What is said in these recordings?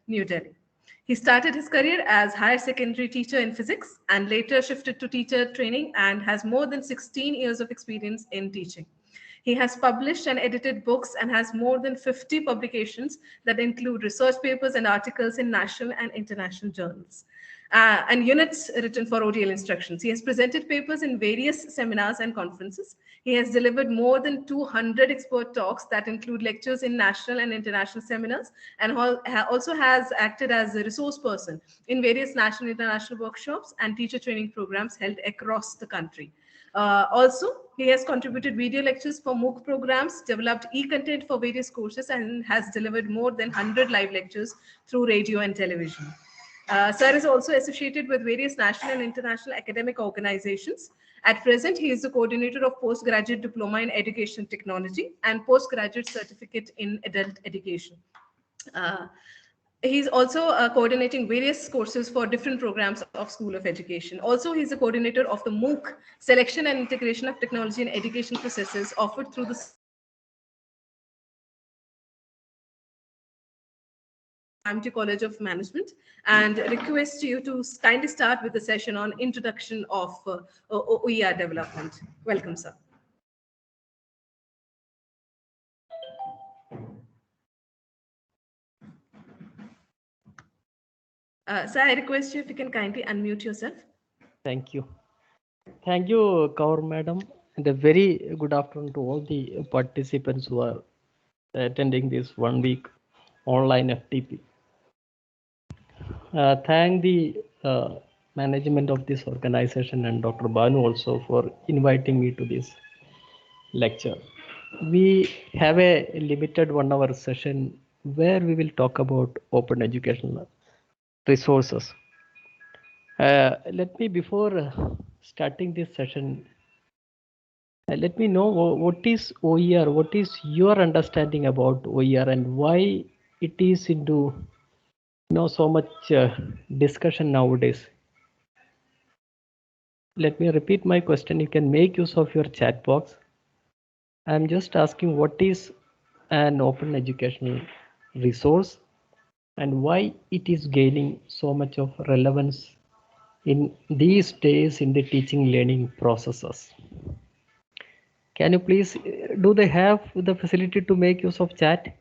New Delhi. He started his career as higher secondary teacher in physics and later shifted to teacher training and has more than 16 years of experience in teaching. He has published and edited books and has more than 50 publications that include research papers and articles in national and international journals. And units written for ODL instructions. He has presented papers in various seminars and conferences. He has delivered more than 200 expert talks that include lectures in national and international seminars, and also has acted as a resource person in various national and international workshops and teacher training programs held across the country. Also, he has contributed video lectures for MOOC programs, developed e-content for various courses, and has delivered more than 100 live lectures through radio and television. Sir is also associated with various national and international academic organizations. At present, he is the coordinator of postgraduate diploma in education technology and postgraduate certificate in adult education. He's also coordinating various courses for different programs of School of Education. Also, he's the coordinator of the MOOC, Selection and Integration of Technology and Education Processes, offered through the IIMT College of Management, and request you to kindly start with the session on introduction of OER development. Welcome, sir. Sir, I request you if you can kindly unmute yourself. Thank you. Thank you, Kaur Madam, and a very good afternoon to all the participants who are attending this 1 week online FTP. Thank the management of this organization and Dr. Bhanu also for inviting me to this lecture. We have a limited 1 hour session where we will talk about open educational resources. Let me, before starting this session, let me know what is OER, what is your understanding about OER and why it is into so much discussion nowadays. Let me repeat my question. You can make use of your chat box. I'm just asking what is an open educational resource and why it is gaining so much of relevance in these days in the teaching learning processes. Can you please, do they have the facility to make use of chat?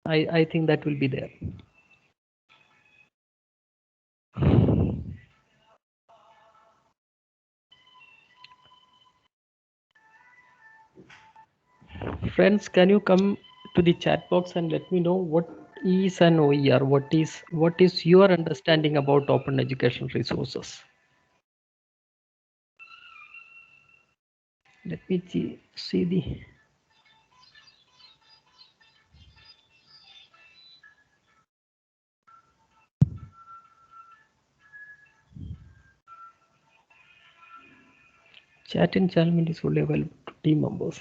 I think that will be there. Friends, can you come to the chat box and let me know what is an OER? What is your understanding about open educational resources? Let me see the chat in channel is only available to team members.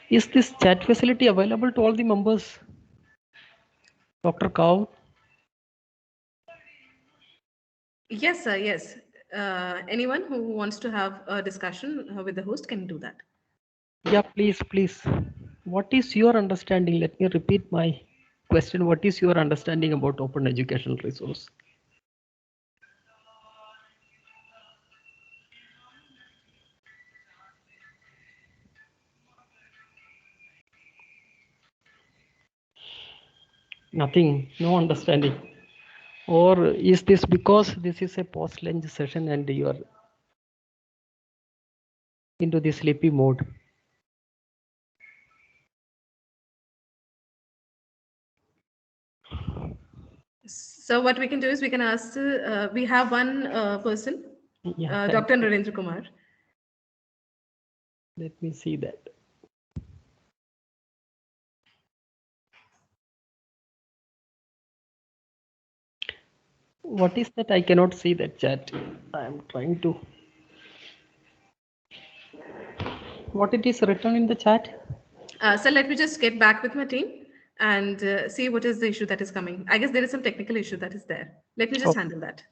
Is this chat facility available to all the members? Dr. Kaur? Yes, sir, yes. Anyone who wants to have a discussion with the host can do that. Yeah, please. What is your understanding? Let me repeat my question. What is your understanding about open educational resource? Nothing, no understanding. Or is this because this is a post-lunch session and you are into the sleepy mode? So what we can do is we can ask, we have one person, Yeah, Dr. Narendra Kumar. Let me see that. What is that? I cannot see that chat. I am trying to. What it is written in the chat? So let me just get back with my team and see what is the issue that is coming. I guess there is some technical issue that is there. Let me just handle that.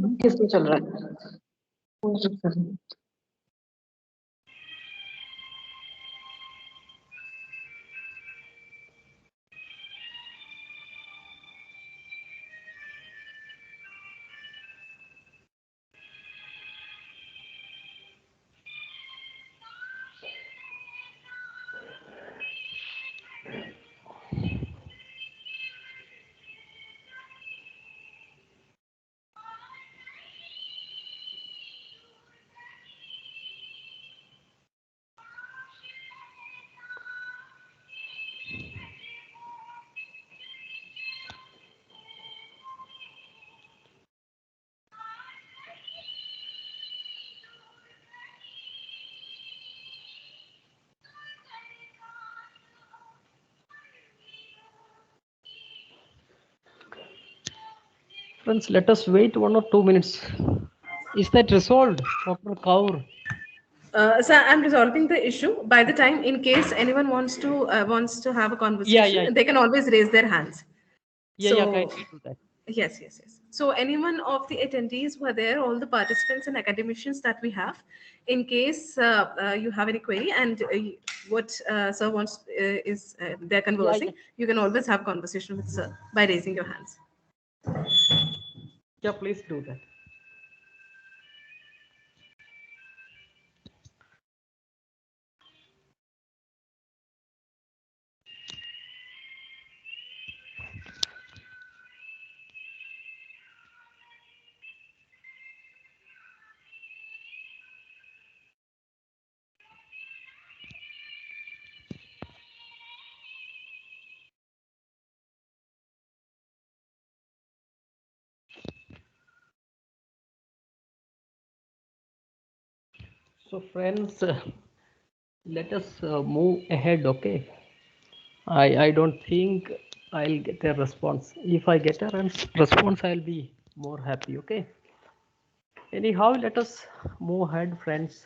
किसमें चल रहा है? Friends, let us wait 1 or 2 minutes. Is that resolved, Dr. Kaur? So I'm resolving the issue. By the time, in case anyone wants to have a conversation, they can always raise their hands. Kindly do that. Yes. So anyone of the attendees who are there, all the participants and academicians that we have, in case you have any query and what sir wants is they're conversing, you can always have conversation with sir by raising your hands. Yeah, please do that. So friends, let us move ahead, okay? I don't think I'll get a response. If I get a response, I'll be more happy, okay? Anyhow, let us move ahead, friends.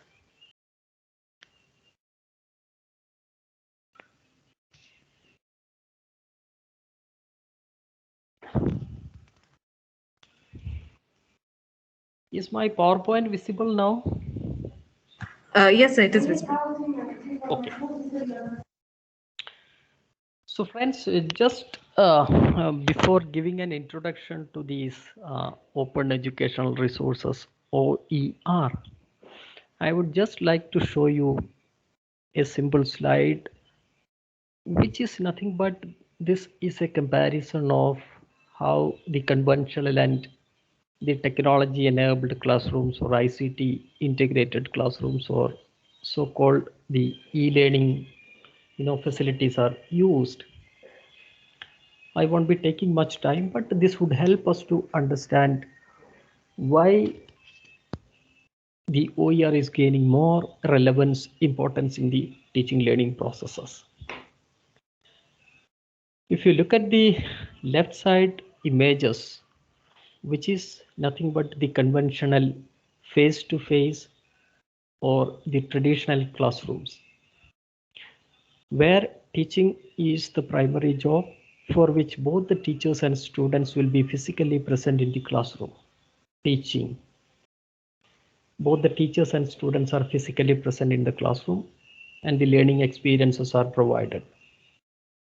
Is my PowerPoint visible now? Yes, sir, it is visible. Okay. So friends, just before giving an introduction to these open educational resources, OER, I would just like to show you a simple slide, which is nothing but this is a comparison of how the conventional and the technology enabled classrooms or ICT integrated classrooms or so-called the e-learning facilities are used. I won't be taking much time, but this would help us to understand why the OER is gaining more relevance, importance in the teaching learning processes. If you look at the left side images, which is nothing but the conventional face-to-face or the traditional classrooms, where teaching is the primary job, for which both the teachers and students will be physically present in the classroom teaching. Both the teachers and students are physically present in the classroom and the learning experiences are provided.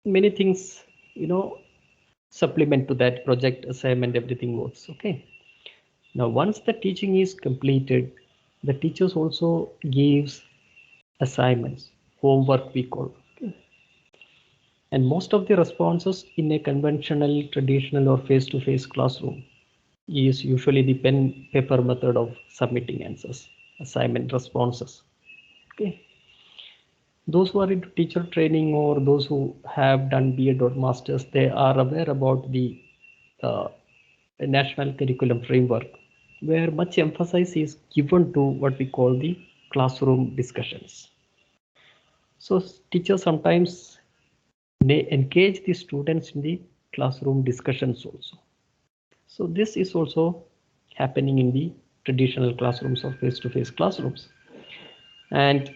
Many things, supplement to that, project, assignment, everything works, okay? Now, once the teaching is completed, the teachers also gives assignments, homework we call, okay? And most of the responses in a conventional, traditional or face-to-face classroom is usually the pen paper method of submitting answers, assignment responses, okay? Those who are into teacher training or those who have done B.Ed or Masters, they are aware about the national curriculum framework, where much emphasis is given to what we call the classroom discussions. So teachers sometimes may engage the students in the classroom discussions also. So this is also happening in the traditional classrooms or face-to-face classrooms. And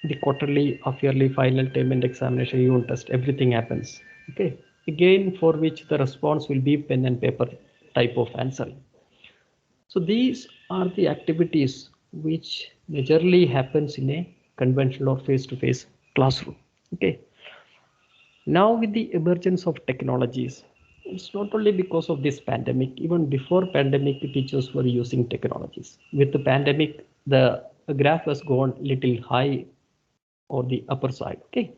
the quarterly, half-yearly, final term and examination, unit test, everything happens. Okay. Again, for which the response will be pen and paper type of answering. So these are the activities which majorly happens in a conventional or face-to-face classroom. Okay. Now with the emergence of technologies, it's not only because of this pandemic, even before pandemic, teachers were using technologies. With the pandemic, the graph has gone little high or the upper side. Okay.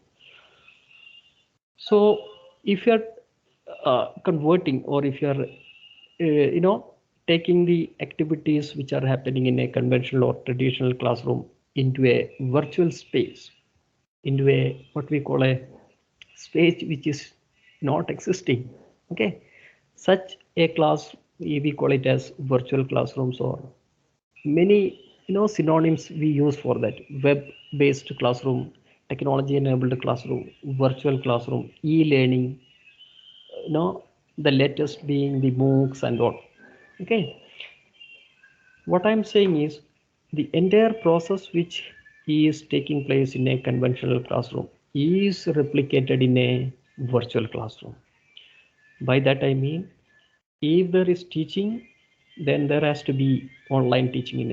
So if you're converting, or if you're taking the activities which are happening in a conventional or traditional classroom into a virtual space, into a what we call a space which is not existing, okay, such a class, we call it as virtual classrooms, or many synonyms we use for that: web based classroom, technology enabled classroom, virtual classroom, e-learning, the latest being the MOOCs and all. Okay, what I'm saying is the entire process which is taking place in a conventional classroom is replicated in a virtual classroom. By that I mean, if there is teaching, then there has to be online teaching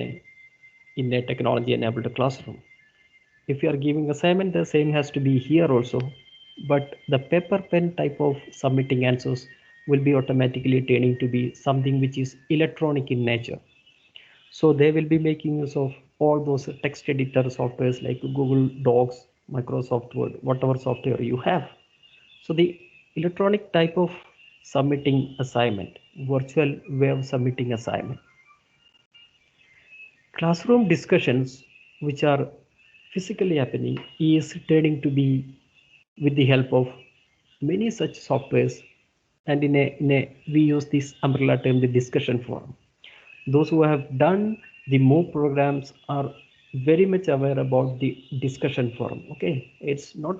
in a technology enabled classroom. If you are giving assignment, the same has to be here also, but the paper pen type of submitting answers will be automatically turning to be something which is electronic in nature. So they will be making use of all those text editor softwares like Google Docs, Microsoft Word, whatever software you have. So the electronic type of submitting assignment, virtual way of submitting assignment. Classroom discussions which are physically happening is turning to be with the help of many such softwares, and in a we use this umbrella term, the discussion forum. Those who have done the MOOC programs are very much aware about the discussion forum. Okay, it's not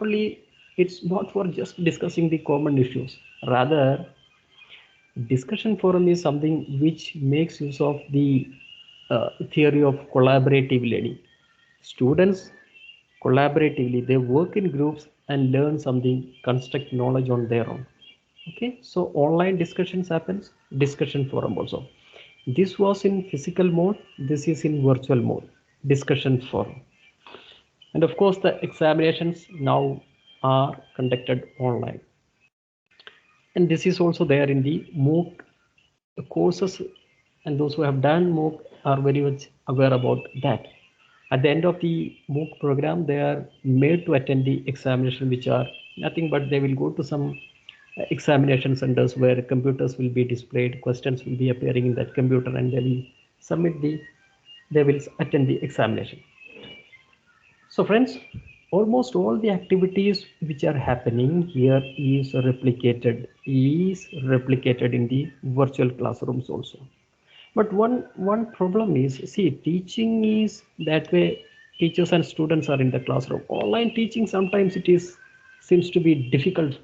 for just discussing the common issues. Rather, discussion forum is something which makes use of the theory of collaborative learning. Students collaboratively, they work in groups and learn something, construct knowledge on their own. Okay, so online discussions happens, discussion forum also. This was in physical mode, this is in virtual mode, discussion forum. And of course, the examinations now are conducted online. And this is also there in the MOOC courses, and those who have done MOOC are very much aware about that. At the end of the MOOC program, they are made to attend the examination, which are nothing but they will go to some examination centers where computers will be displayed, questions will be appearing in that computer, and they will attend the examination. So friends, almost all the activities which are happening here is replicated in the virtual classrooms also. But one problem is, see, teaching is that way, teachers and students are in the classroom. Online teaching, sometimes seems to be difficult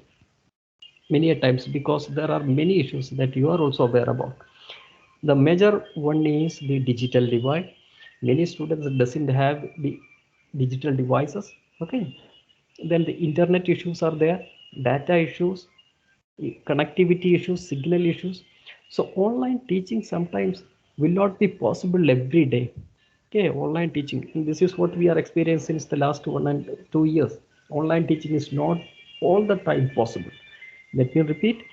many a times, because there are many issues that you are also aware about. The major one is the digital divide. Many students doesn't have the digital devices. Okay, then the internet issues are there, data issues, connectivity issues, signal issues. So online teaching sometimes will not be possible every day. Okay, online teaching, and this is what we are experiencing since the last 1 and 2 years. Online teaching is not all the time possible. Let me repeat,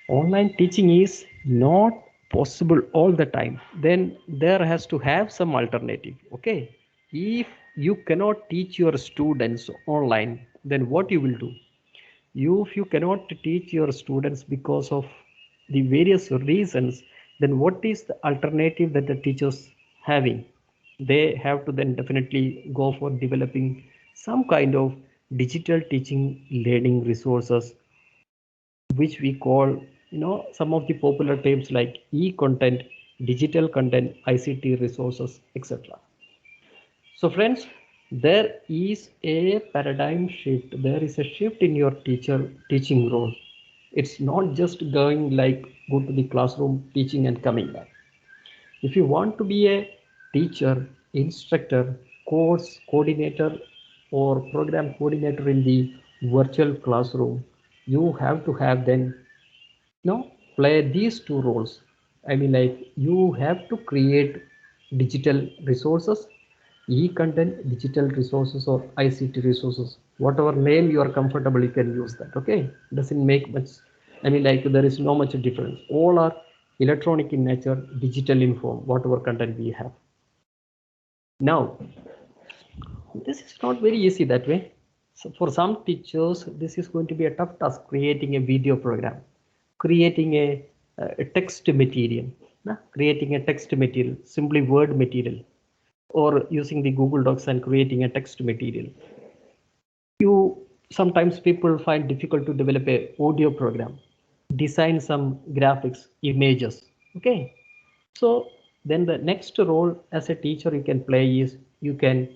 online teaching is not possible all the time. Then there has to have some alternative. Okay, if you cannot teach your students online, then what you will do? If you cannot teach your students because of the various reasons, then what is the alternative that the teachers having? They have to then definitely go for developing some kind of digital teaching learning resources, which we call, some of the popular terms like e-content, digital content, ICT resources, etc. So friends, there is a paradigm shift. There is a shift in your teaching role. It's not just going like go to the classroom, teaching and coming back. If you want to be a teacher, instructor, course coordinator, or program coordinator in the virtual classroom, you have to have then play these two roles. I mean, like you have to create digital resources, e-content, digital resources, or ICT resources, whatever name you are comfortable, you can use that. Okay, doesn't make much. I mean, like there is no much difference. All are electronic in nature, digital in form, whatever content we have. Now, this is not very easy that way. So for some teachers, this is going to be a tough task, creating a video program, creating a text material, creating a text material, simply word material, or using the Google Docs and creating a text material. Sometimes people find difficult to develop a audio program, design some graphics, images. Okay, so then the next role as a teacher you can play is you can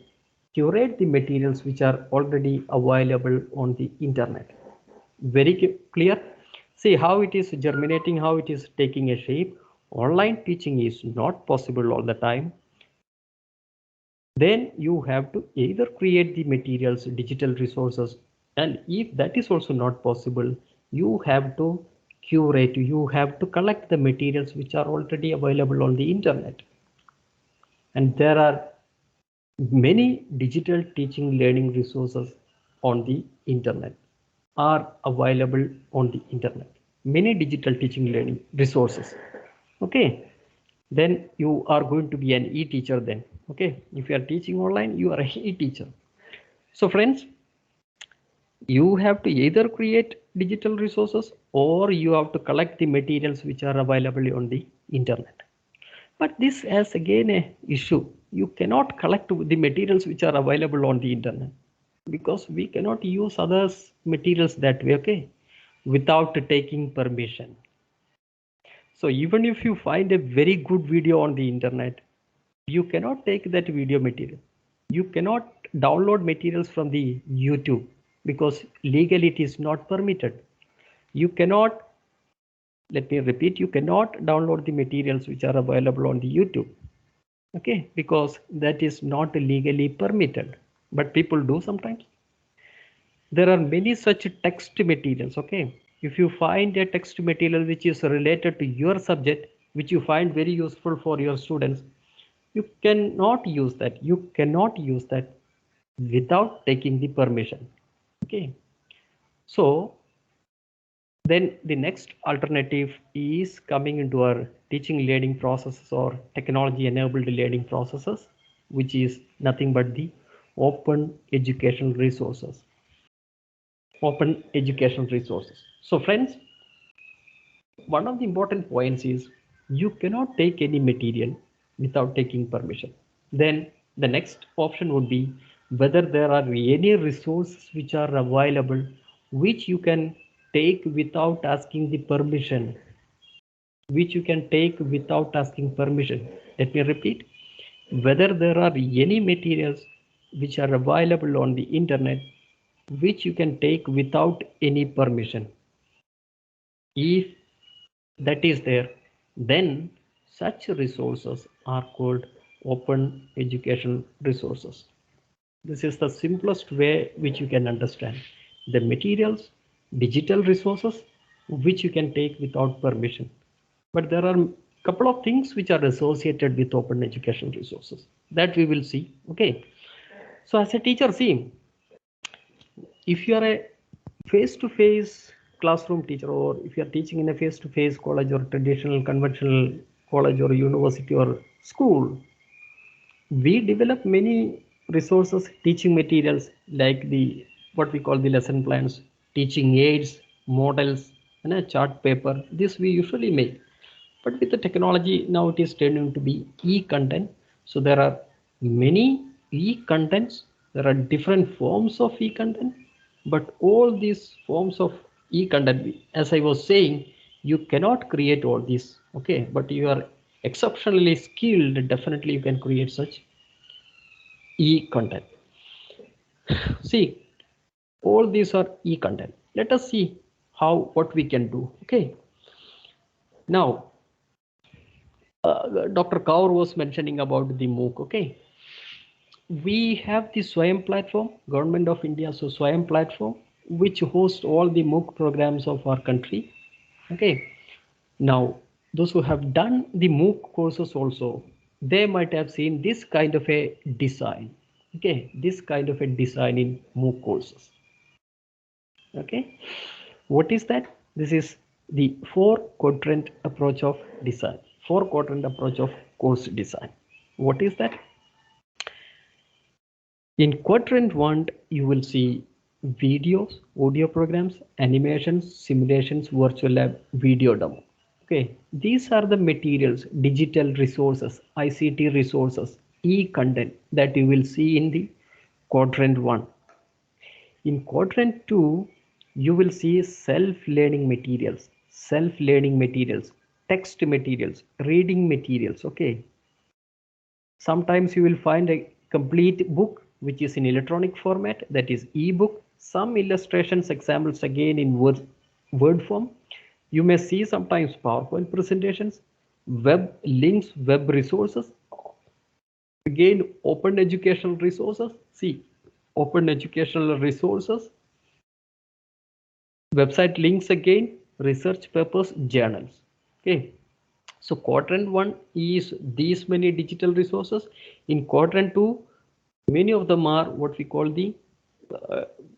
curate the materials which are already available on the internet. Very clear. See how it is germinating, how it is taking a shape. Online teaching is not possible all the time. Then you have to either create the materials, digital resources, and if that is also not possible, you have to curate, you have to collect the materials which are already available on the internet. And there are many digital teaching learning resources on the internet, are available on the internet. Many digital teaching learning resources. Okay, then you are going to be an e-teacher then. Okay, if you are teaching online, you are an e-teacher. So friends, you have to either create digital resources or you have to collect the materials which are available on the internet. But this has again a issue. You cannot collect the materials which are available on the internet because we cannot use others materials that way, okay, without taking permission. So even if you find a very good video on the internet, you cannot take that video material. You cannot download materials from the YouTube because legally it is not permitted. You cannot, let me repeat, you cannot download the materials which are available on the YouTube. Okay, because that is not legally permitted, but people do sometimes. There are many such text materials. Okay, if you find a text material which is related to your subject, which you find very useful for your students, you cannot use that. You cannot use that without taking the permission. Okay, so then the next alternative is coming into our teaching learning processes or technology enabled learning processes, which is nothing but the open educational resources. Open educational resources. So friends, one of the important points is you cannot take any material without taking permission. Then the next option would be whether there are any resources which are available which you can take without asking the permission, which you can take without asking permission. Let me repeat, whether there are any materials which are available on the internet which you can take without any permission. If that is there, then such resources are called open educational resources. This is the simplest way which you can understand the materials, digital resources which you can take without permission. But there are a couple of things which are associated with open educational resources that we will see. Okay, so as a teacher, see, if you are a face-to-face classroom teacher, or if you are teaching in a face-to-face college or traditional conventional college or university or school, we develop many resources, teaching materials like the what we call the lesson plans, teaching aids, models, and a chart paper. This we usually make. But with the technology now it is turning to be e-content. So there are many e-contents. There are different forms of e-content, but all these forms of e-content, as I was saying, you cannot create all these. Okay, but you are exceptionally skilled. Definitely you can create such e-content. See, all these are e-content. Let us see what we can do. Okay, now Dr. Kaur was mentioning about the MOOC. Okay, we have the SWAYAM platform, Government of India, so SWAYAM platform, which hosts all the MOOC programs of our country. Okay, now those who have done the MOOC courses also, they might have seen this kind of a design. Okay, this kind of a design in MOOC courses. Okay, what is that? This is the 4-quadrant approach of design, 4-quadrant approach of course design. What is that? In quadrant 1, you will see videos, audio programs, animations, simulations, virtual lab, video demo. Okay, these are the materials, digital resources, ICT resources, e-content that you will see in the quadrant 1. In quadrant 2, you will see self-learning materials, text materials, reading materials. Okay, sometimes you will find a complete book which is in electronic format, that is ebook, some illustrations, examples again in word form. You may see sometimes PowerPoint presentations, web links, web resources, again open educational resources. See, open educational resources, website links again, research papers, journals. Okay, so quadrant 1 is these many digital resources. In quadrant 2, many of them are what we call the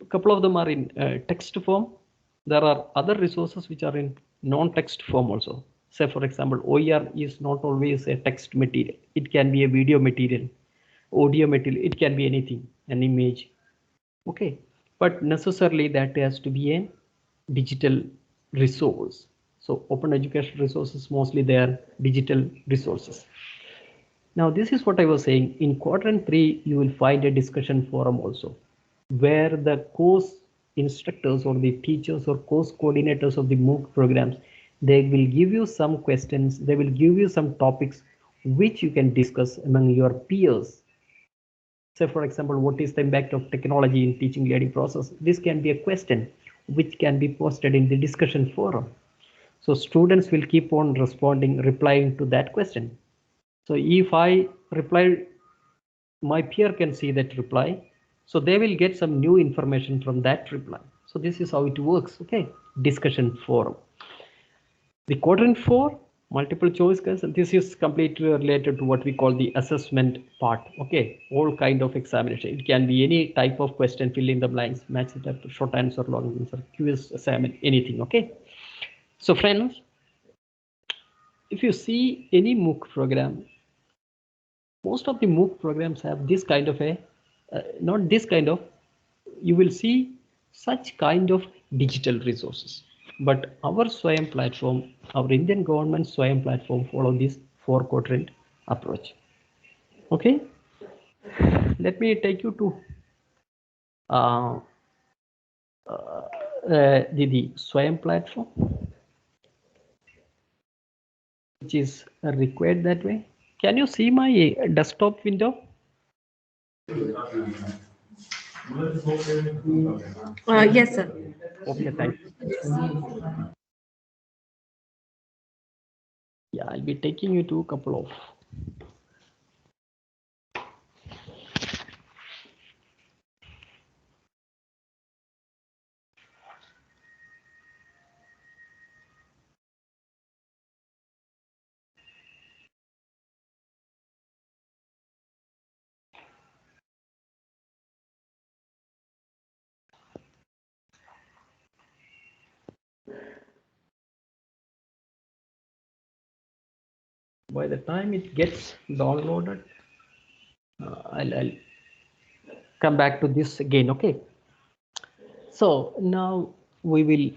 couple of them are in text form. There are other resources which are in non-text form also. Say for example, OER is not always a text material. It can be a video material, audio material, it can be anything, an image. Okay, but necessarily that has to be a digital resource. So open education resources, mostly they are digital resources. Now this is what I was saying. In quadrant 3, you will find a discussion forum also, where the course instructors or the teachers or course coordinators of the MOOC programs, they will give you some questions, they will give you some topics which you can discuss among your peers. Say for example, what is the impact of technology in teaching learning process? This can be a question which can be posted in the discussion forum. So students will keep on replying to that question. So if I reply, my peer can see that reply. So they will get some new information from that reply. So this is how it works. Okay, discussion forum. The quadrant 4, multiple choice question. This is completely related to what we call the assessment part. Okay, all kind of examination. It can be any type of question, fill in the blanks, match it up, short answer, long answer, quiz, assignment, anything. Okay. So friends, if you see any MOOC program, most of the MOOC programs have this kind of a, not this kind of, you will see such kind of digital resources. But our SWAYAM platform, our Indian government SWAYAM platform follow this 4-quadrant approach. Okay, let me take you to the SWAYAM platform, which is required that way. Can you see my desktop window? Yes, sir. Okay, thank you. Yeah, I'll be taking you to a couple of. By the time it gets downloaded, I'll come back to this again. Okay, so now we will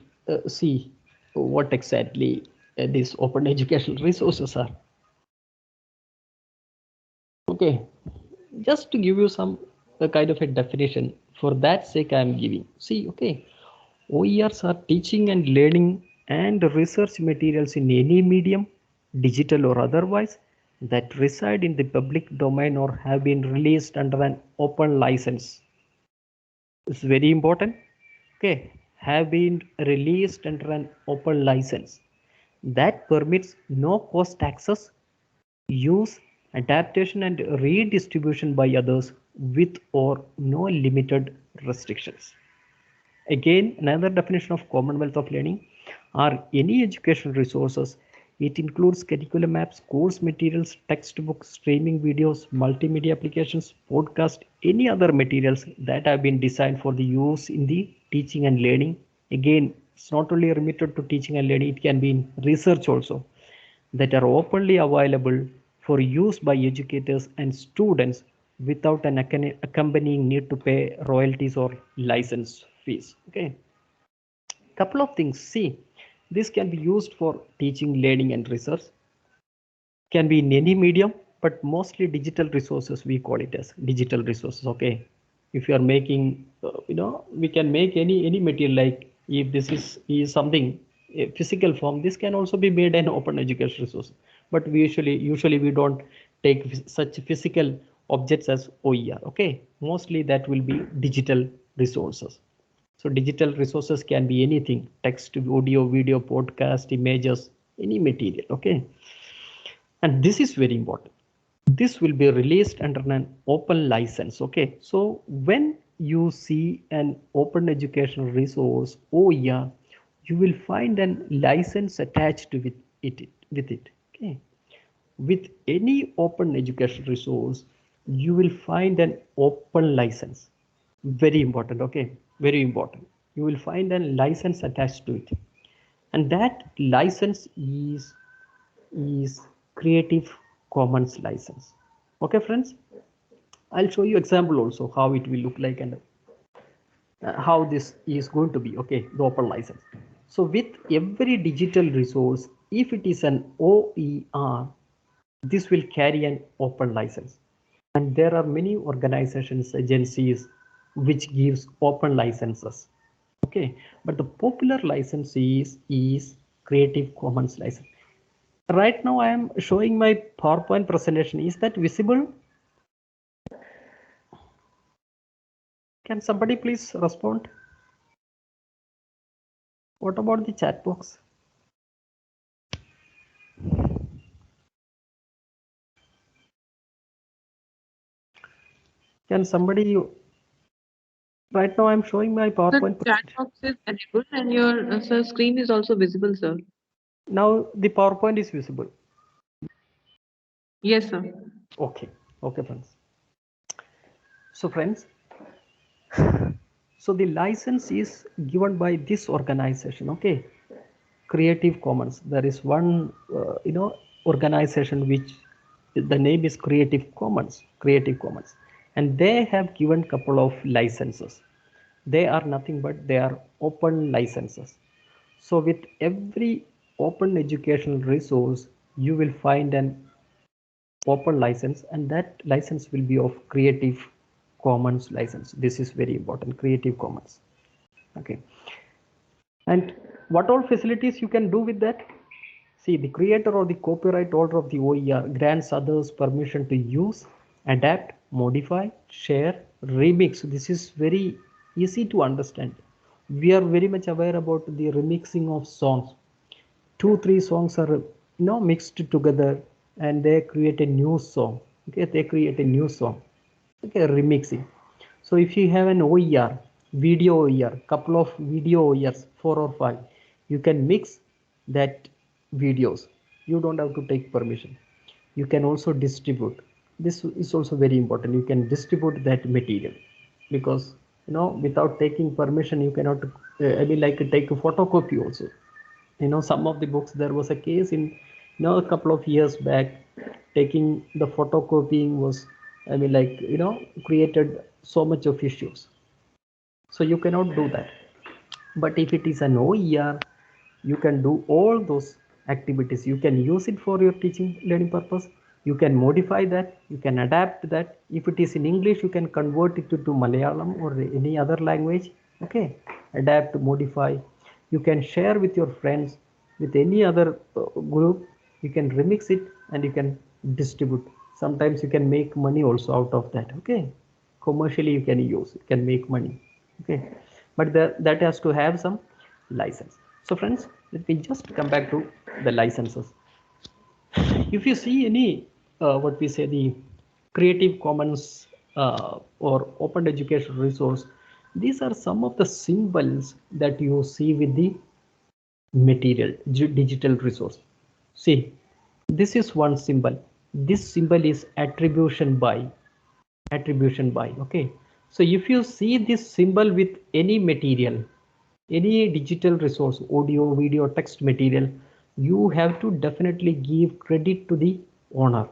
see what exactly these open educational resources are. Okay, just to give you some kind of a definition, for that sake I am giving. See, okay, OERs are teaching and learning and research materials in any medium, digital or otherwise, that reside in the public domain or have been released under an open license. It's very important. Okay, have been released under an open license that permits no cost access, use, adaptation and redistribution by others with or no limited restrictions. Again, another definition of Commonwealth of Learning are any educational resources It includes curriculum apps, course materials, textbooks, streaming videos, multimedia applications, podcast, any other materials that have been designed for the use in the teaching and learning. Again, it's not only limited to teaching and learning, it can be in research also, that are openly available for use by educators and students without an accompanying need to pay royalties or license fees. Okay. Couple of things. See, this can be used for teaching, learning, and research. Can be in any medium, but mostly digital resources. We call it as digital resources. Okay. If you are making, we can make any material, like if this is something a physical form, this can also be made an open education resource. But we usually we don't take such physical objects as OER. Okay. Mostly that will be digital resources. So digital resources can be anything: text, audio, video, podcast, images, any material. Okay. And this is very important. This will be released under an open license. Okay. So when you see an open educational resource OER, you will find a license attached with it. Okay. With any open educational resource, you will find an open license. Very important. Okay. Very important. You will find a license attached to it, and that license is Creative Commons license. Okay, friends. I'll show you example also how it will look like and how this is going to be. Okay, the open license. So with every digital resource, if it is an OER, this will carry an open license. And there are many organizations, agencies, which gives open licenses. Okay, but the popular license is Creative Commons license. Right now I am showing my PowerPoint presentation. Is that visible? Can somebody please respond? What about the chat box? Can somebody? Right now I'm showing my PowerPoint. The chat box is enabled and your screen is also visible, sir. Now the PowerPoint is visible. Yes, sir. Okay. Okay, friends. So friends, so the license is given by this organization. Okay, Creative Commons. There is one organization which the name is Creative Commons. And they have given couple of licenses. They are nothing but they are open licenses. So with every open educational resource, you will find an open license, and that license will be of Creative Commons license. This is very important, Creative Commons. Okay. And what all facilities you can do with that? See, the creator or the copyright holder of the OER grants others permission to use, adapt, modify, share, remix. This is very easy to understand. We are very much aware about the remixing of songs. 2-3 songs are mixed together and they create a new song. Okay, they create a new song. Okay, remixing. So if you have an OER, video OER, couple of video OERs, 4 or 5, you can mix that videos. You don't have to take permission. You can also distribute. This is also very important. You can distribute that material, because without taking permission you cannot take a photocopy also. Some of the books, there was a case in a couple of years back, taking the photocopying was created so much of issues. So you cannot do that. But if it is an OER, you can do all those activities. You can use it for your teaching learning purpose. You can modify that. You can adapt that. If it is in English, you can convert it to Malayalam or any other language. Okay, adapt, modify. You can share with your friends, with any other group. You can remix it and you can distribute. Sometimes you can make money also out of that. Okay, commercially you can use, you can make money. Okay, but that has to have some license. So friends, let me just come back to the licenses. If you see any what we say, the Creative Commons or open education resource, these are some of the symbols that you see with the material, digital resource. See, this is one symbol. This symbol is attribution by. Okay. So if you see this symbol with any material, any digital resource, audio, video, text material, you have to definitely give credit to the owner.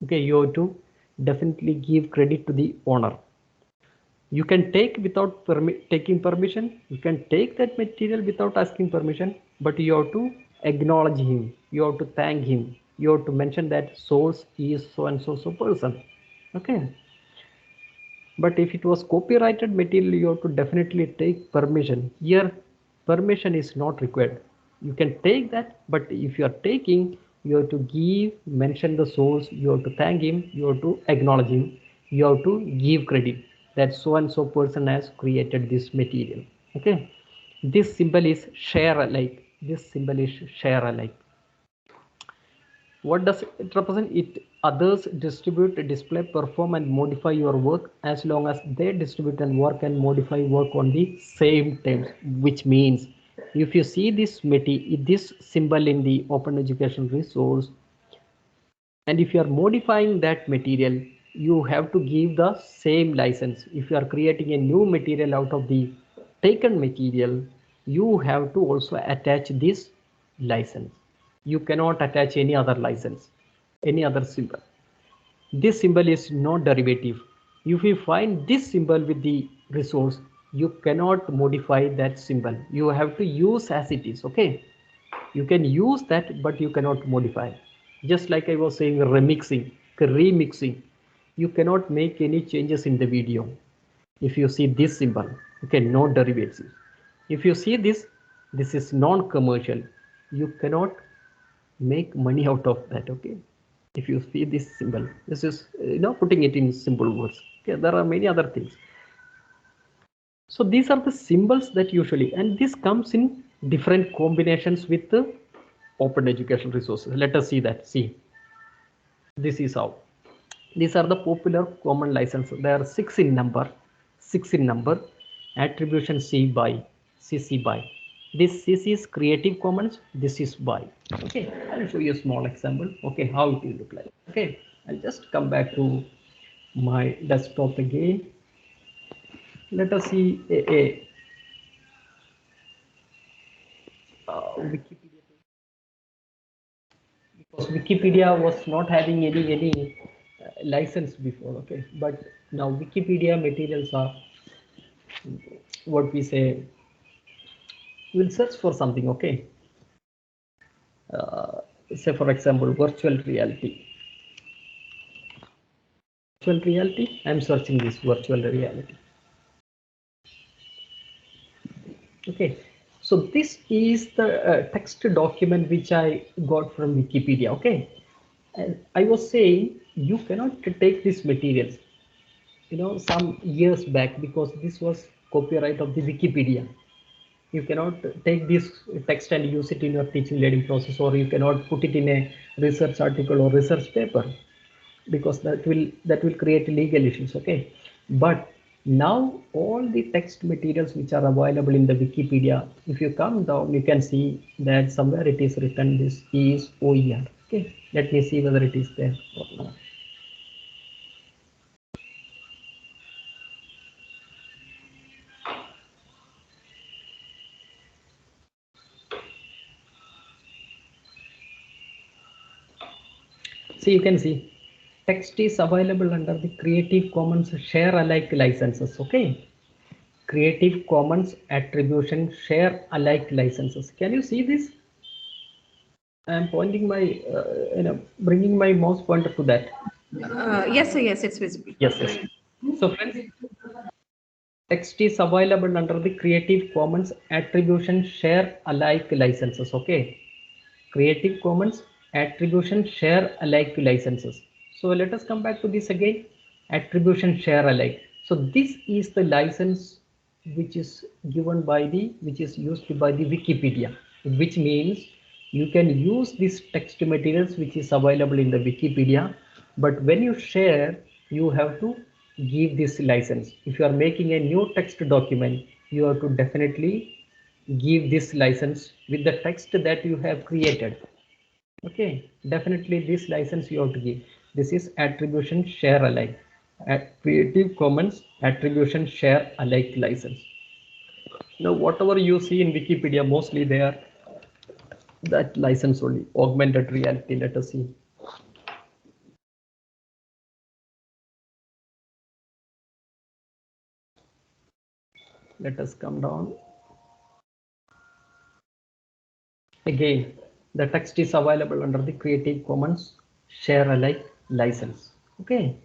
Okay, you have to definitely give credit to the owner. You can take without taking permission. You can take that material without asking permission, but you have to acknowledge him. You have to thank him. You have to mention that source is so and so person. Okay. But if it was copyrighted material, you have to definitely take permission. Here, permission is not required. You can take that, but if you are taking, you have to mention the source, you have to thank him, you have to acknowledge him, you have to give credit that so and so person has created this material. Okay. This symbol is share alike. This symbol is share alike. What does it represent? It others distribute, display, perform, and modify your work as long as they distribute and work and modify work on the same terms. Which means, if you see this symbol in the open education resource, and if you are modifying that material, you have to give the same license. If you are creating a new material out of the taken material, you have to also attach this license. You cannot attach any other license, any other symbol. This symbol is not derivative. If you find this symbol with the resource, you cannot modify that symbol. You have to use as it is. Okay. You can use that, but you cannot modify. Just like I was saying, remixing. You cannot make any changes in the video. If you see this symbol, okay, no derivatives. If you see this is non-commercial. You cannot make money out of that. Okay. If you see this symbol, this is putting it in simple words. Okay, there are many other things. So these are the symbols that usually, and this comes in different combinations with the open education resources. Let us see that. See, this is how. These are the popular common licenses. There are 6 in number. Attribution C by CC by. This CC is Creative Commons. This is by. Okay, I'll show you a small example. Okay, how it will look like. Okay, I'll just come back to my desktop again. Let us see Wikipedia, because Wikipedia was not having any license before. Okay, but now Wikipedia materials are what we say. We'll search for something. Okay, say for example, virtual reality. I'm searching this virtual reality. Okay, so this is the text document which I got from Wikipedia. Okay, and I was saying you cannot take these materials, some years back, because this was copyright of the Wikipedia. You cannot take this text and use it in your teaching learning process, or you cannot put it in a research article or research paper, because that will create legal issues. Okay, but now all the text materials which are available in the Wikipedia, if you come down, you can see that somewhere it is written this is OER. Okay, let me see whether it is there or not. So you can see text is available under the Creative Commons Share Alike licenses. Okay, Creative Commons Attribution Share Alike licenses. Can you see this? I am pointing my, bringing my mouse pointer to that. Yes, sir. Yes, it's visible. Yes. So friends, text is available under the Creative Commons Attribution Share Alike licenses. Okay, Creative Commons Attribution Share Alike licenses. So let us come back to this again. Attribution Share Alike. So this is the license which is used by the Wikipedia, which means you can use these text materials which is available in the Wikipedia, but when you share, you have to give this license. If you are making a new text document, you have to definitely give this license with the text that you have created. Okay, definitely this license you have to give. This is attribution share alike. At Creative Commons attribution share alike license. Now whatever you see in Wikipedia, mostly they are that license only. Augmented reality, let us see. Let us come down. Again, the text is available under the Creative Commons share alike license. Okay,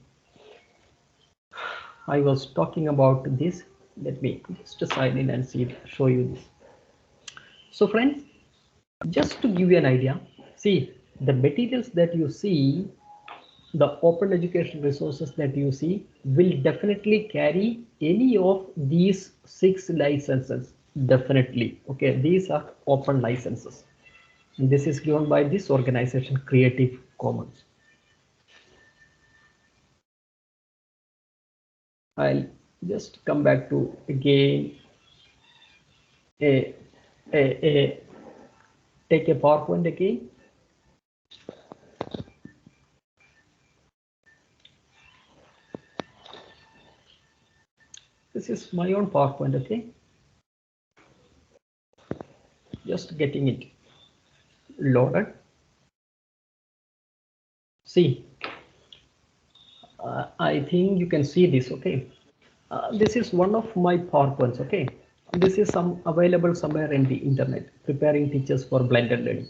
I was talking about this. Let me just sign in and show you this. So friends, just to give you an idea, see the materials that you see, the open education resources that you see will definitely carry any of these 6 licenses. Definitely. Okay, these are open licenses. And this is given by this organization, Creative Commons. I'll just come back to again take a PowerPoint again. This is my own PowerPoint, okay? Just getting it loaded. See, I think you can see this, okay? This is one of my PowerPoints, okay? This is available somewhere in the internet, preparing teachers for blended learning.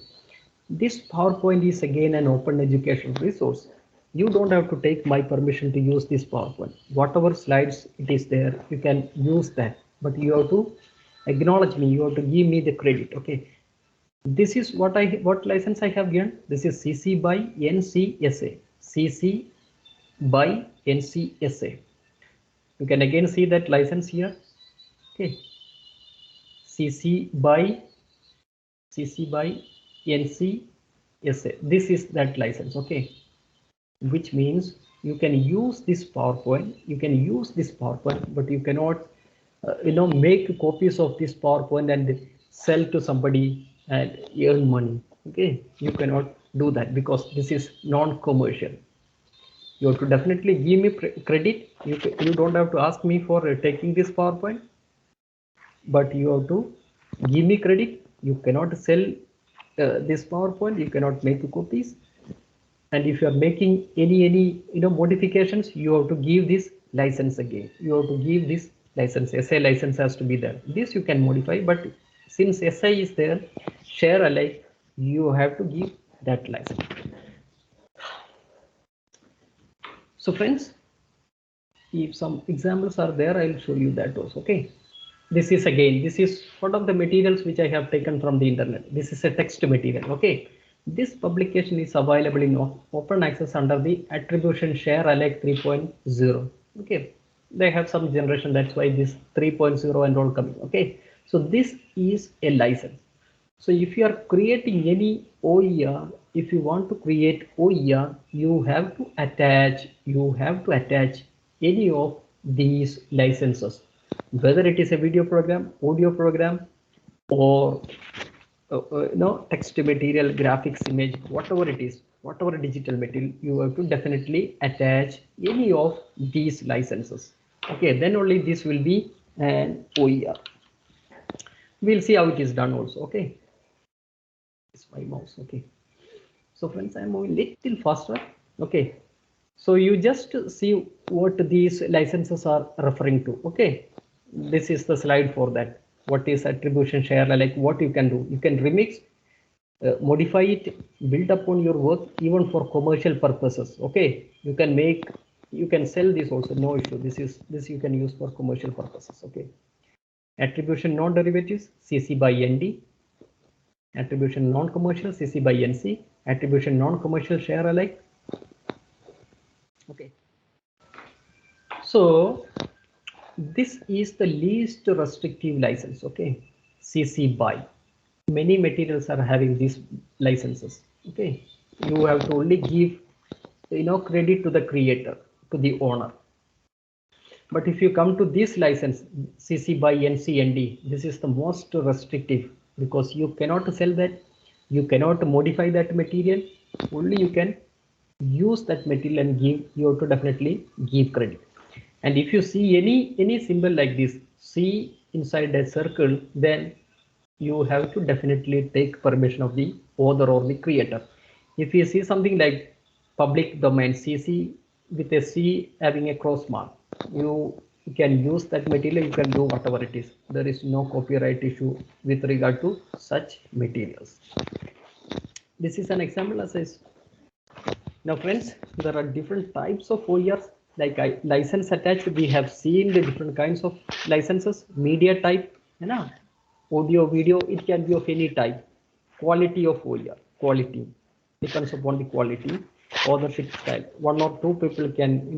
This PowerPoint is again an open education resource. You don't have to take my permission to use this PowerPoint. Whatever slides it is there, you can use that, but you have to acknowledge me, you have to give me the credit, okay? This is what license I have given. This is CC by NCSA. CC by NCSA. You can again see that license here. Okay. CC by NCSA. This is that license. Okay. Which means you can use this PowerPoint. You can use this PowerPoint, but you cannot, make copies of this PowerPoint and sell to somebody and earn money. Okay. You cannot do that because this is non-commercial. You have to definitely give me credit. You don't have to ask me for taking this PowerPoint, but you have to give me credit. You cannot sell this PowerPoint. You cannot make copies. And if you are making any modifications, you have to give this license again. You have to give this license. SA license has to be there. This you can modify, but since SA is there, share alike, you have to give that license. So friends, if some examples are there, I'll show you that also. Okay, this is one of the materials which I have taken from the internet. This is a text material. Okay, this publication is available in open access under the Attribution Share Alike 3.0. Okay, they have some generation, that's why this 3.0 and all coming. Okay, so this is a license. So if you are creating any OER, if you want to create OER, you have to attach any of these licenses, whether it is a video program, audio program, or text material, graphics, image, whatever it is, whatever digital material, you have to definitely attach any of these licenses. Okay, then only this will be an OER. We'll see how it is done also. Okay, it's my mouse. Okay, so friends, I'm moving little faster. Okay, so you just see what these licenses are referring to. Okay, this is the slide for that. What is attribution share? Like what you can do, you can remix, modify it, build upon your work, even for commercial purposes. Okay, you can sell this also, no issue. This you can use for commercial purposes. Okay, attribution non-derivatives, CC by ND. Attribution non-commercial, CC by NC. Attribution non-commercial, share alike. Okay, so this is the least restrictive license. Okay, CC by. Many materials are having these licenses. Okay, you have to only give credit to the creator, to the owner. But if you come to this license, CC by NC ND, this is the most restrictive because you cannot sell that. You cannot modify that material, only you can use that material and give, you have to definitely give credit. And if you see any symbol like this, C inside a circle, then you have to definitely take permission of the author or the creator. If you see something like public domain CC with a C having a cross mark, you can use that material, you can do whatever it is. There is no copyright issue with regard to such materials. This is an example as I. Now friends, there are different types of OERs. Like license attached, we have seen the different kinds of licenses. Media type, audio, video, it can be of any type. Quality of OER, quality depends upon the quality. Authorship style, one or two people can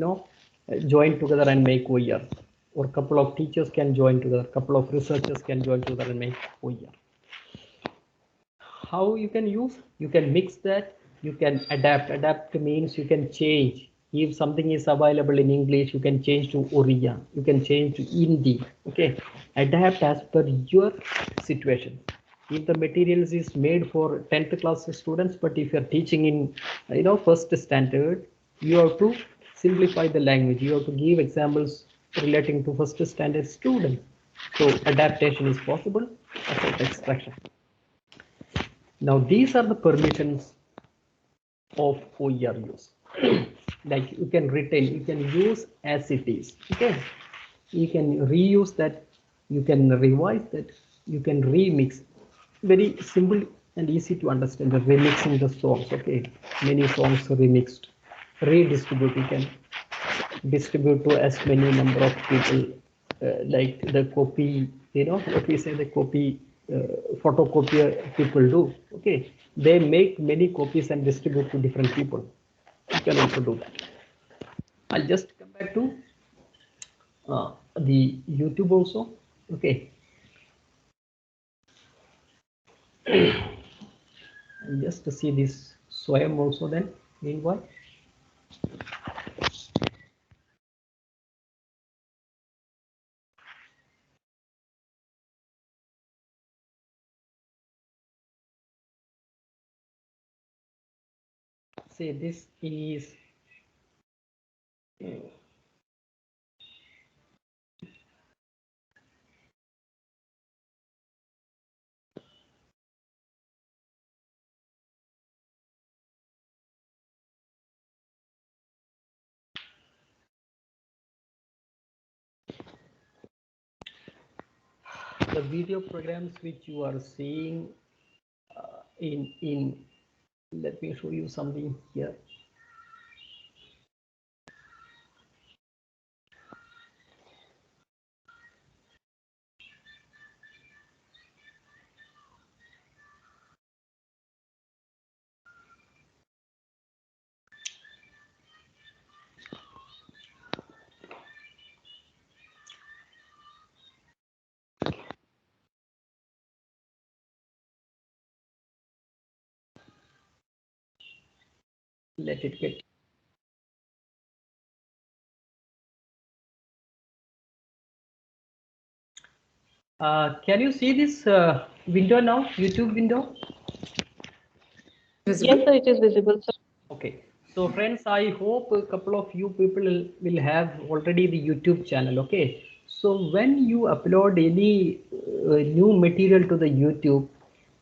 join together and make OER, or a couple of teachers can join together, couple of researchers can join together and make OER. How you can use? You can mix that, you can adapt means you can change. If something is available in English, you can change to Oriya, you can change to Hindi. Okay, adapt as per your situation. If the materials is made for 10th class students, but if you're teaching in first standard, you have to simplify the language, you have to give examples relating to first standard students. So adaptation is possible as extraction. Now these are the permissions of OER use. Like you can retain, you can use as it is. Okay, you can reuse that, you can revise that, you can remix. Very simple and easy to understand. The remixing the songs. Okay, many songs remixed, redistribute. You can distribute to as many number of people. Like the copy, what we say, the copy photocopier people do. Okay, they make many copies and distribute to different people. You can also do that. I'll just come back to the YouTube also. Okay, and just to see this SWAYAM also then meanwhile. Say this is the video programs which you are seeing in let me show you something here. Let it get. Can you see this window now, YouTube window? Visible? Yes, sir, it is visible, sir. Okay, so friends, I hope a couple of you people will have already the YouTube channel. Okay, so when you upload any new material to the YouTube,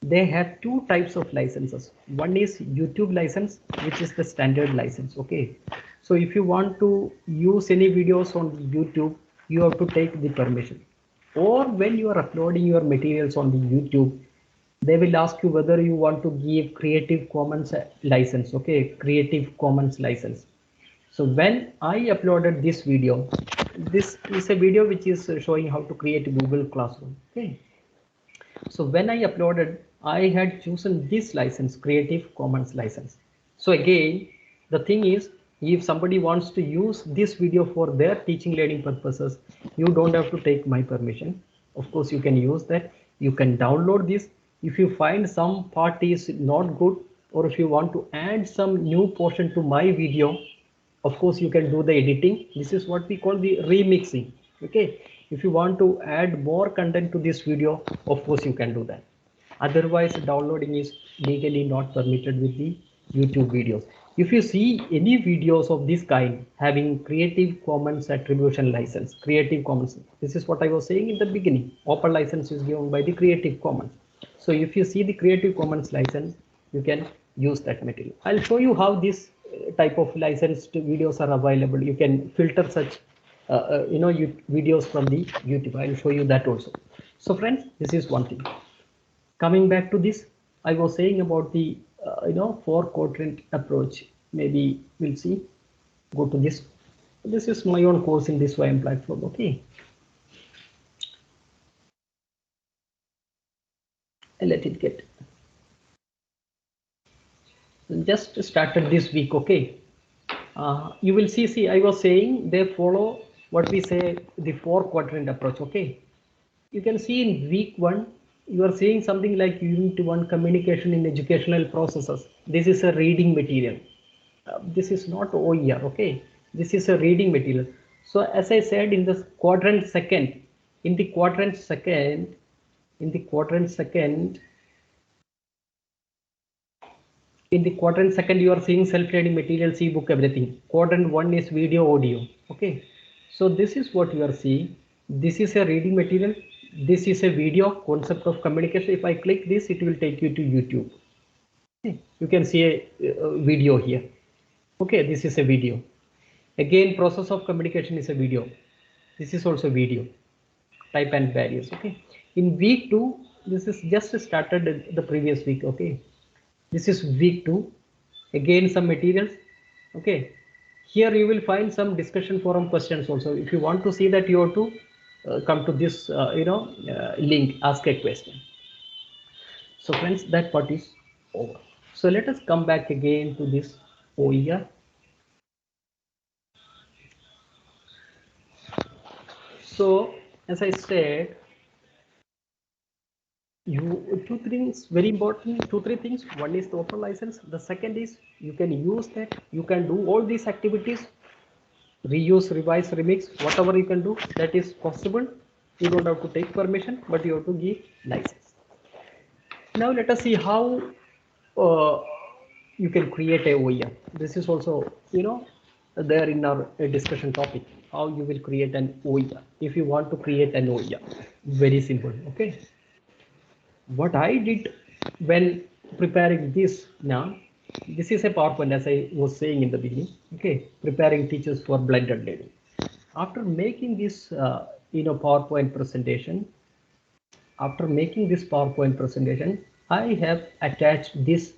they have two types of licenses. One is YouTube license, which is the standard license. Okay, so if you want to use any videos on YouTube, you have to take the permission. Or when you are uploading your materials on the YouTube, they will ask you whether you want to give Creative Commons license. Okay, Creative Commons license. So when I uploaded this video, this is a video which is showing how to create a Google Classroom. Okay, so when I uploaded, I had chosen this license, Creative Commons license. So again, the thing is, if somebody wants to use this video for their teaching learning purposes, you don't have to take my permission. Of course, you can use that. You can download this. If you find some part is not good, or if you want to add some new portion to my video, of course you can do the editing. This is what we call the remixing. Okay, if you want to add more content to this video, of course you can do that. Otherwise, downloading is legally not permitted with the YouTube videos. If you see any videos of this kind having Creative Commons attribution license, Creative Commons, this is what I was saying in the beginning. Open license is given by the Creative Commons. So if you see the Creative Commons license, you can use that material. I'll show you how this type of licensed videos are available. You can filter such videos from the YouTube. I'll show you that also. So friends, this is one thing. Coming back to this, I was saying about the 4-quadrant approach. Maybe we'll see. Go to this. This is my own course in this YM platform. Okay. And let it get. Just started this week. Okay. You will see. I was saying they follow what we say the 4-quadrant approach. Okay. You can see in week 1. You are seeing something like Unit 1 communication in educational processes. This is a reading material. This is not OER, okay? This is a reading material. So as I said, in the quadrant second, you are seeing self-reading materials, ebook, everything. Quadrant 1 is video, audio, okay? So this is what you are seeing. This is a reading material. This is a video, concept of communication. If I click this, it will take you to YouTube. Okay. You can see a video here. Okay, this is a video. Again, process of communication is a video. This is also video. Type and barriers. Okay. In week 2, this is just started the previous week. Okay. This is week 2. Again, some materials. Okay. Here you will find some discussion forum questions also. If you want to see that, you have to come to this link, ask a question. So friends, that part is over. So let us come back again to this OER. So as I said, two things very important, 2-3 things. One is the open license. The second is you can use that. You can do all these activities, reuse, revise, remix, whatever you can do, that is possible. You don't have to take permission, but you have to give license. Now let us see how you can create a OER. This is also there in our discussion topic, how you will create an OER. If you want to create an OER, very simple. Okay. What I did when preparing this now, this is a PowerPoint, as I was saying in the beginning. Okay, preparing teachers for blended learning. After making this PowerPoint presentation, I have attached this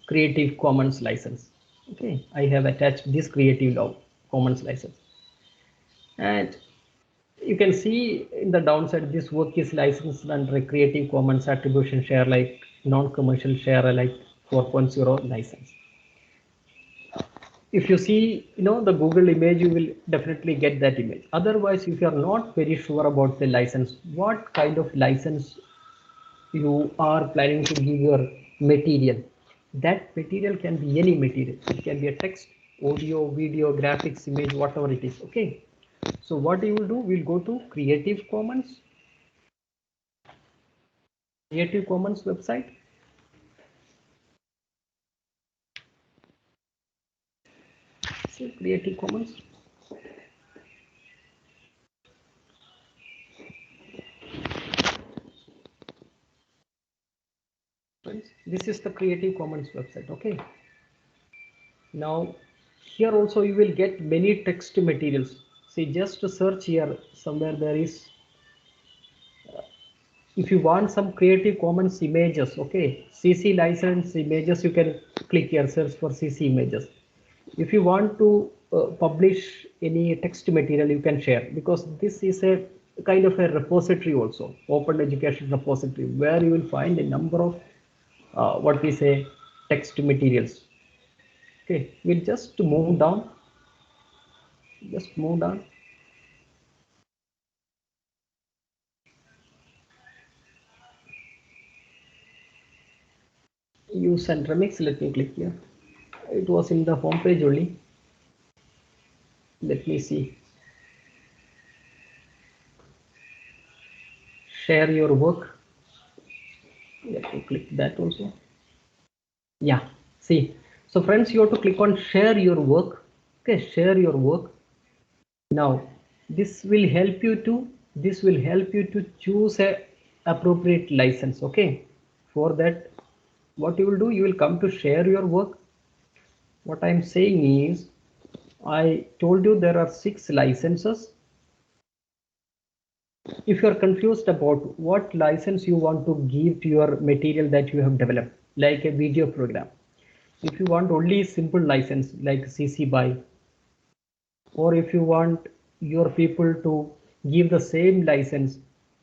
Creative Commons license. Okay, I have attached this Creative Commons license, and you can see in the downside, this work is licensed under Creative Commons Attribution Share Alike, non-commercial share alike 4.0 license. If you see, the Google image, you will definitely get that image. Otherwise, if you are not very sure about the license, what kind of license you are planning to give your material, that material can be any material. It can be a text, audio, video, graphics, image, whatever it is. Okay. So what you will do, we'll go to Creative Commons website. So Creative Commons. This is the Creative Commons website. Okay. Now here also you will get many text materials. See, just to search here, somewhere there is, if you want some Creative Commons images, okay, CC license images, you can click here, search for CC images. If you want to publish any text material, you can share, because this is a kind of a repository also, open education repository, where you will find a number of what we say text materials. Okay, we'll just move down. Use and remix. Let me click here. It was in the home page only. Let me see. Share your work. Let me click that also. Yeah, see. So friends, you have to click on share your work. Okay, share your work. Now this will help you to choose a appropriate license. Okay, for that, what you will do, you will come to share your work. What I'm saying is, I told you there are 6 licenses. If you are confused about what license you want to give to your material that you have developed, like a video program, if you want only simple license like CC BY, or if you want your people to give the same license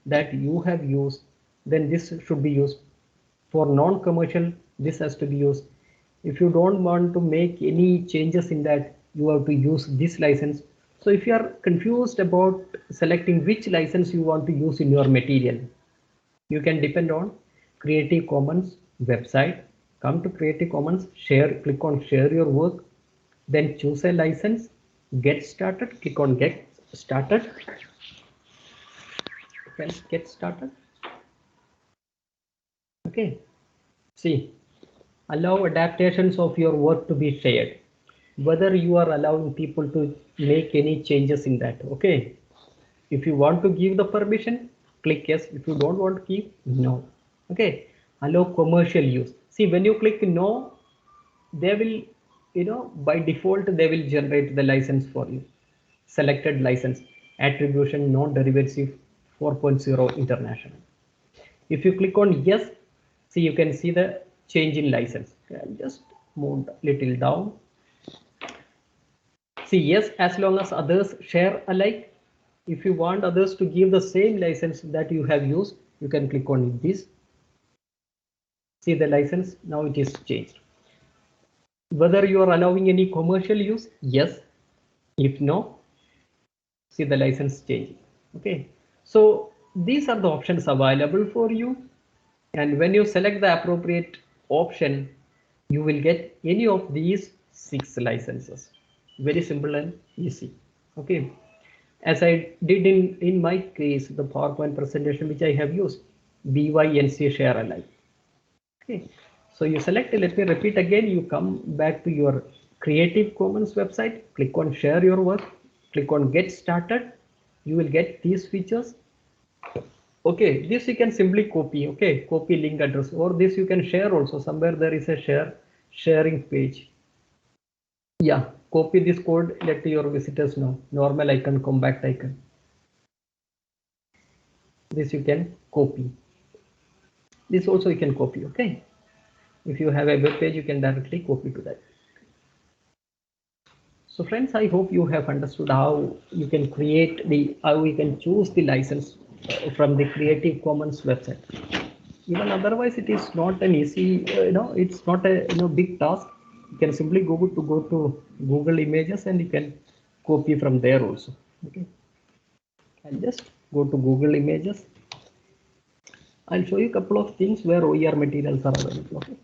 that you have used, then this should be used. For non-commercial, this has to be used. If you don't want to make any changes in that, you have to use this license. So if you are confused about selecting which license you want to use in your material, you can depend on Creative Commons website. Come to Creative Commons, share, click on share your work, then choose a license, get started, click on get started. Get started. Okay, see, allow adaptations of your work to be shared, whether you are allowing people to make any changes in that. Okay, if you want to give the permission, click yes. If you don't want to give, no. Okay, allow commercial use. See, when you click no, they will, by default they will generate the license for you. Selected license, attribution non-derivative 4.0 international. If you click on yes, see, you can see the change in license. Okay, I'll just move a little down. See, yes, as long as others share alike. If you want others to give the same license that you have used, you can click on this. See the license, now it is changed. Whether you are allowing any commercial use, yes. If no, see the license changing. Okay, so these are the options available for you, and when you select the appropriate option, you will get any of these 6 licenses. Very simple and easy. Okay, as I did in my case, the PowerPoint presentation which I have used, BYNC share alike. Okay, so you select, let me repeat again, you come back to your Creative Commons website, click on share your work, click on get started, you will get these features. Okay, this you can simply copy. Okay, copy link address, or this you can share also. Somewhere there is a sharing page. Yeah, copy this code, let your visitors know. Normal icon, compact icon. This you can copy. This also you can copy. Okay, if you have a web page, you can directly copy to that. So friends, I hope you have understood how you can how you can choose the license from the Creative Commons website. Even otherwise, it is not an easy, it's not a big task. You can simply go to Google Images and you can copy from there also. Okay, I'll just go to Google Images. I'll show you a couple of things where OER materials are available. Okay,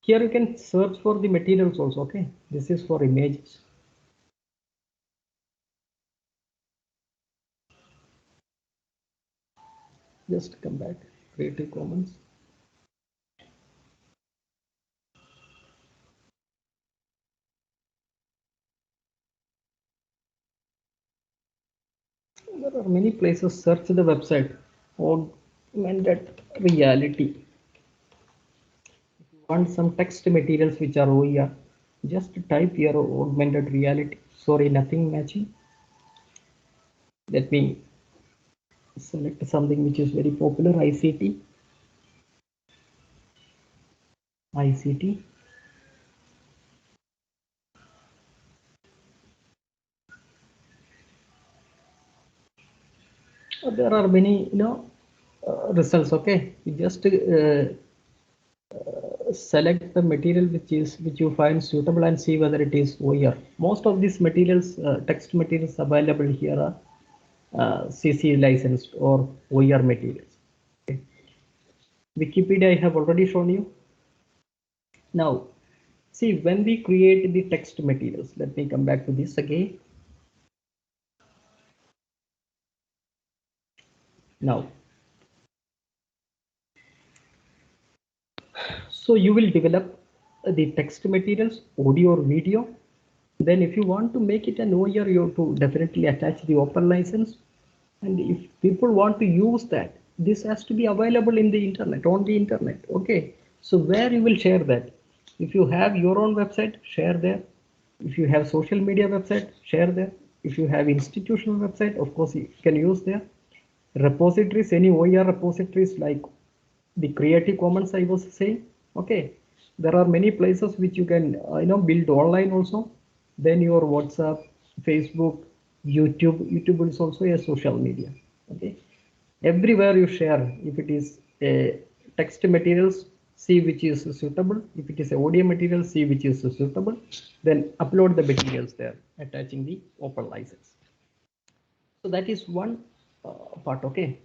here you can search for the materials also. Okay, this is for images. Just come back, Creative Commons. There are many places. Search the website. Augmented reality. If you want some text materials which are OER, just type here augmented reality. Sorry, nothing matching. Let me select something which is very popular. ICT. ICT. There are many, results. Okay, you just select the material which you find suitable and see whether it is OER. Most of these materials, text materials available here are CC licensed or OER materials. Okay. Wikipedia I have already shown you. Now, see, when we create the text materials, let me come back to this again. Now, So you will develop the text materials, audio or video. Then if you want to make it an OER, you have to definitely attach the open license. And if people want to use that, this has to be available in the internet, on the internet. Okay, so where you will share that? If you have your own website, share there. If you have social media website, share there. If you have institutional website, of course you can use there. Repositories, any OER repositories like the Creative Commons I was saying. Okay, there are many places which you can build online also. Then your WhatsApp, Facebook, YouTube is also a social media. Okay, everywhere you share. If it is a text materials, see which is suitable. If it is a audio material, see which is suitable. Then upload the materials there, attaching the open license. So that is one part. Okay.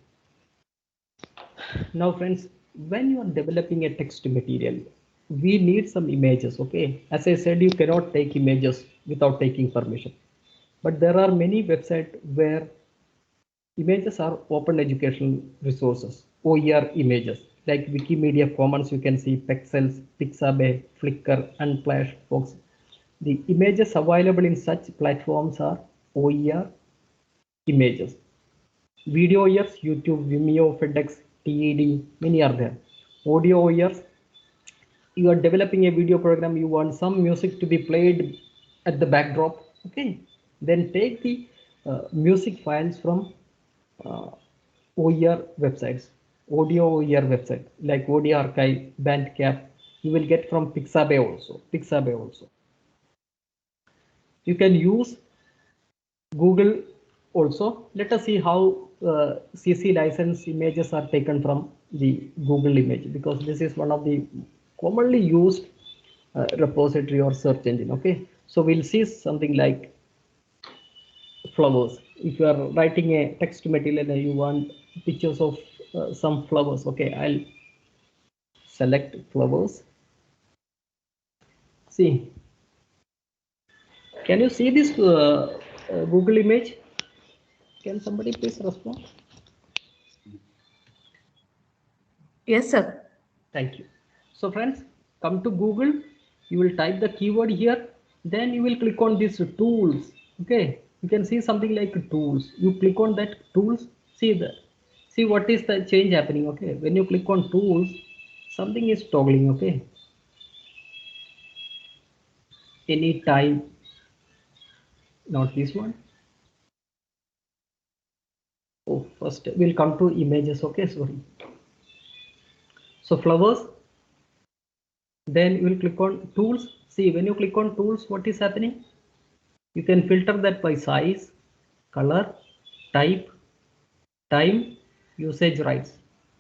Now friends, when you are developing a text material, we need some images. Okay, as I said, you cannot take images without taking permission, but there are many websites where images are open educational resources, OER images, like Wikimedia Commons. You can see Pexels, Pixabay, Flickr, Unsplash, Fox. The images available in such platforms are OER images. Video OERs, YouTube, Vimeo, FedEx, TED, many are there. Audio OERs, you are developing a video program, you want some music to be played at the backdrop. Okay, then take the music files from OER websites, audio OER website like Audio Archive, Bandcamp. You will get from Pixabay also. You can use Google also. Let us see how CC license images are taken from the Google image, because this is one of the commonly used repository or search engine. Okay, so we'll see something like flowers. If you are writing a text material and you want pictures of some flowers, okay, I'll select flowers. See, can you see this Google image? Can somebody please respond? Yes, sir. Thank you. So friends, come to Google, you will type the keyword here, then you will click on this tools. Okay, you can see something like tools. You click on that tools, see what is the change happening. Okay, when you click on tools, something is toggling. Okay, any type, not this one. Oh, first we'll come to images. Okay, sorry. So flowers, then you will click on tools. See, when you click on tools, what is happening? You can filter that by size, color, type, time, usage rights.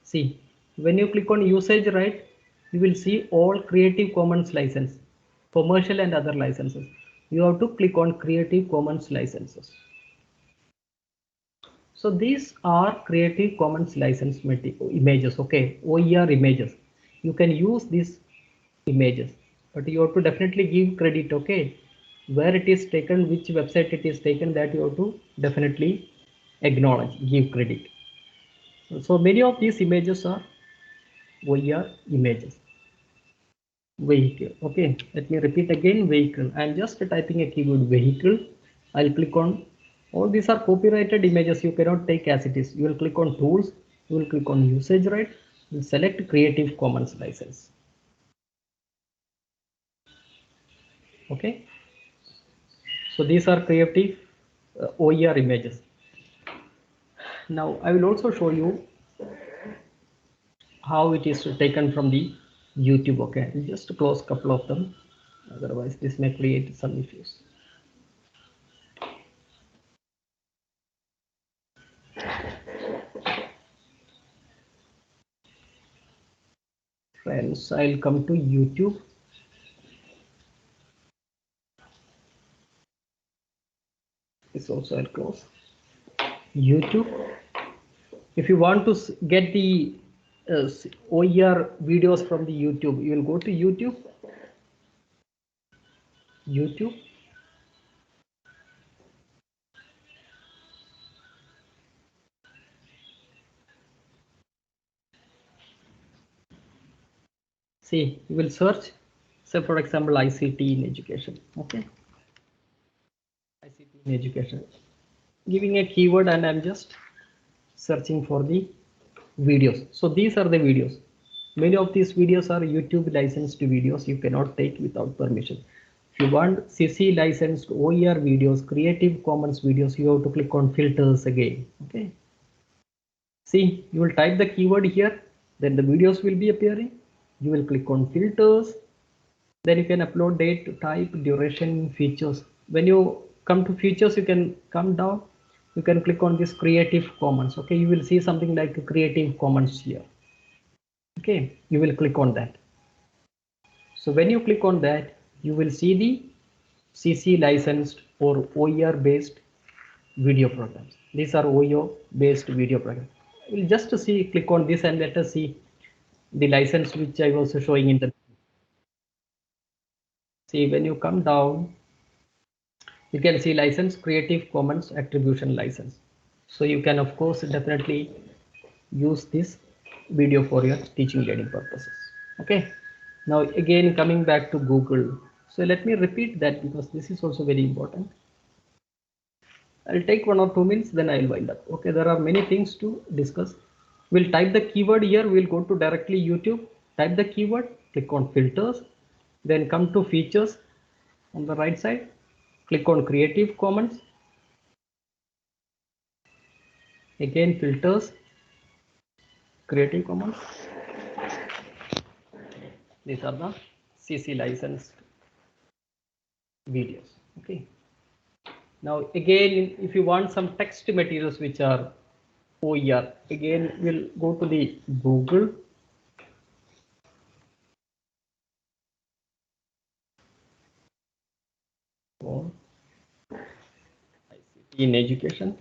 See, when you click on usage right, you will see all Creative Commons license, commercial and other licenses. You have to click on Creative Commons licenses. So these are Creative Commons license images. Okay, OER images. You can use these images, but you have to definitely give credit. Okay, where it is taken, which website it is taken, that you have to definitely acknowledge, give credit. So many of these images are OER images. Vehicle. Okay, let me repeat again. Vehicle. I am just typing a keyword vehicle. I'll click on, all these are copyrighted images, you cannot take as it is. You will click on tools, you will click on usage right, you will select Creative Commons license. Okay, so these are creative OER images. Now I will also show you how it is taken from the YouTube. Okay, I'll just close a couple of them, otherwise this may create some issues. Friends, I'll come to YouTube. This also I'll close. YouTube. If you want to get the OER videos from the YouTube, you will go to YouTube. See, you will search, say for example, ICT in education. Okay, ICT in education. Giving a keyword and I'm just searching for the videos. So these are the videos. Many of these videos are YouTube licensed videos. You cannot take without permission. If you want CC licensed OER videos, Creative Commons videos, you have to click on filters again. Okay. See, you will type the keyword here, then the videos will be appearing. You will click on filters. Then you can upload date, type, duration, features. When you come to features, you can come down. You can click on this Creative Commons. Okay, you will see something like Creative Commons here. Okay, you will click on that. So when you click on that, you will see the CC licensed or OER based video programs. These are OER based video programs. We'll just see, click on this and let us see the license which I was showing in the. See, when you come down, you can see license Creative Commons attribution license. So you can of course definitely use this video for your teaching learning purposes. Okay. Now again coming back to Google. So let me repeat that because this is also very important. I'll take 1 or 2 minutes, then I'll wind up. Okay, there are many things to discuss. We'll type the keyword here. We'll go to directly YouTube, type the keyword, click on filters, then come to features on the right side, click on Creative Commons, again filters, Creative Commons. These are the CC licensed videos. Okay. Now again, if you want some text materials which are OER, again we'll go to the Google. Or ICT in education.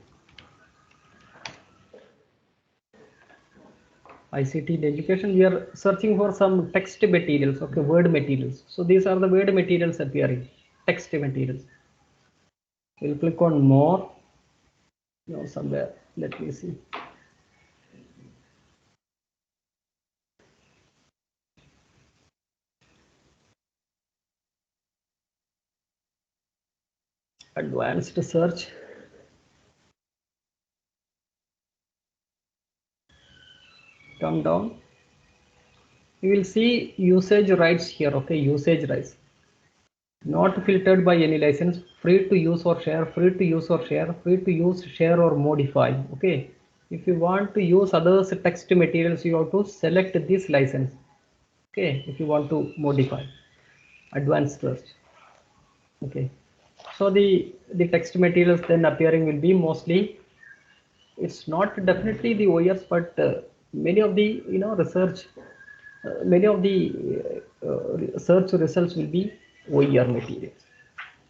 ICT in education, we are searching for some text materials, okay, word materials. So these are the word materials appearing, text materials. We'll click on more, somewhere, let me see. Advanced search. Come down. You will see usage rights here, okay, usage rights. Not filtered by any license, free to use or share, free to use or share, free to use, share or modify. Okay, if you want to use others text materials, you have to select this license. Okay, if you want to modify. Advanced search. Okay, so the text materials then appearing will be mostly, it's not definitely the OERs, but many of the research, many of the search results will be OER materials.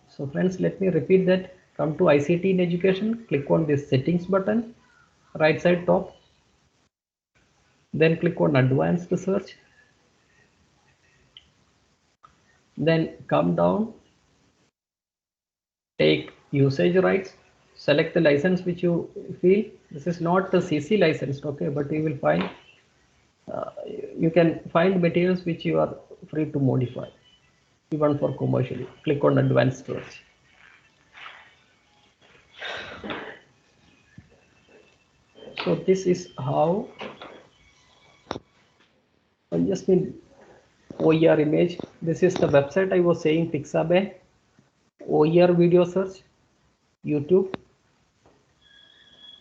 So friends, let me repeat that. Come to ICT in education, click on this settings button, right side top, then click on advanced search, then come down, take usage rights, select the license which you feel. This is not the CC license, okay, but you will find, you can find materials which you are free to modify, even for commercially. Click on advanced search. So this is how I just need OER image. This is the website I was saying, Pixabay. OER video search, YouTube.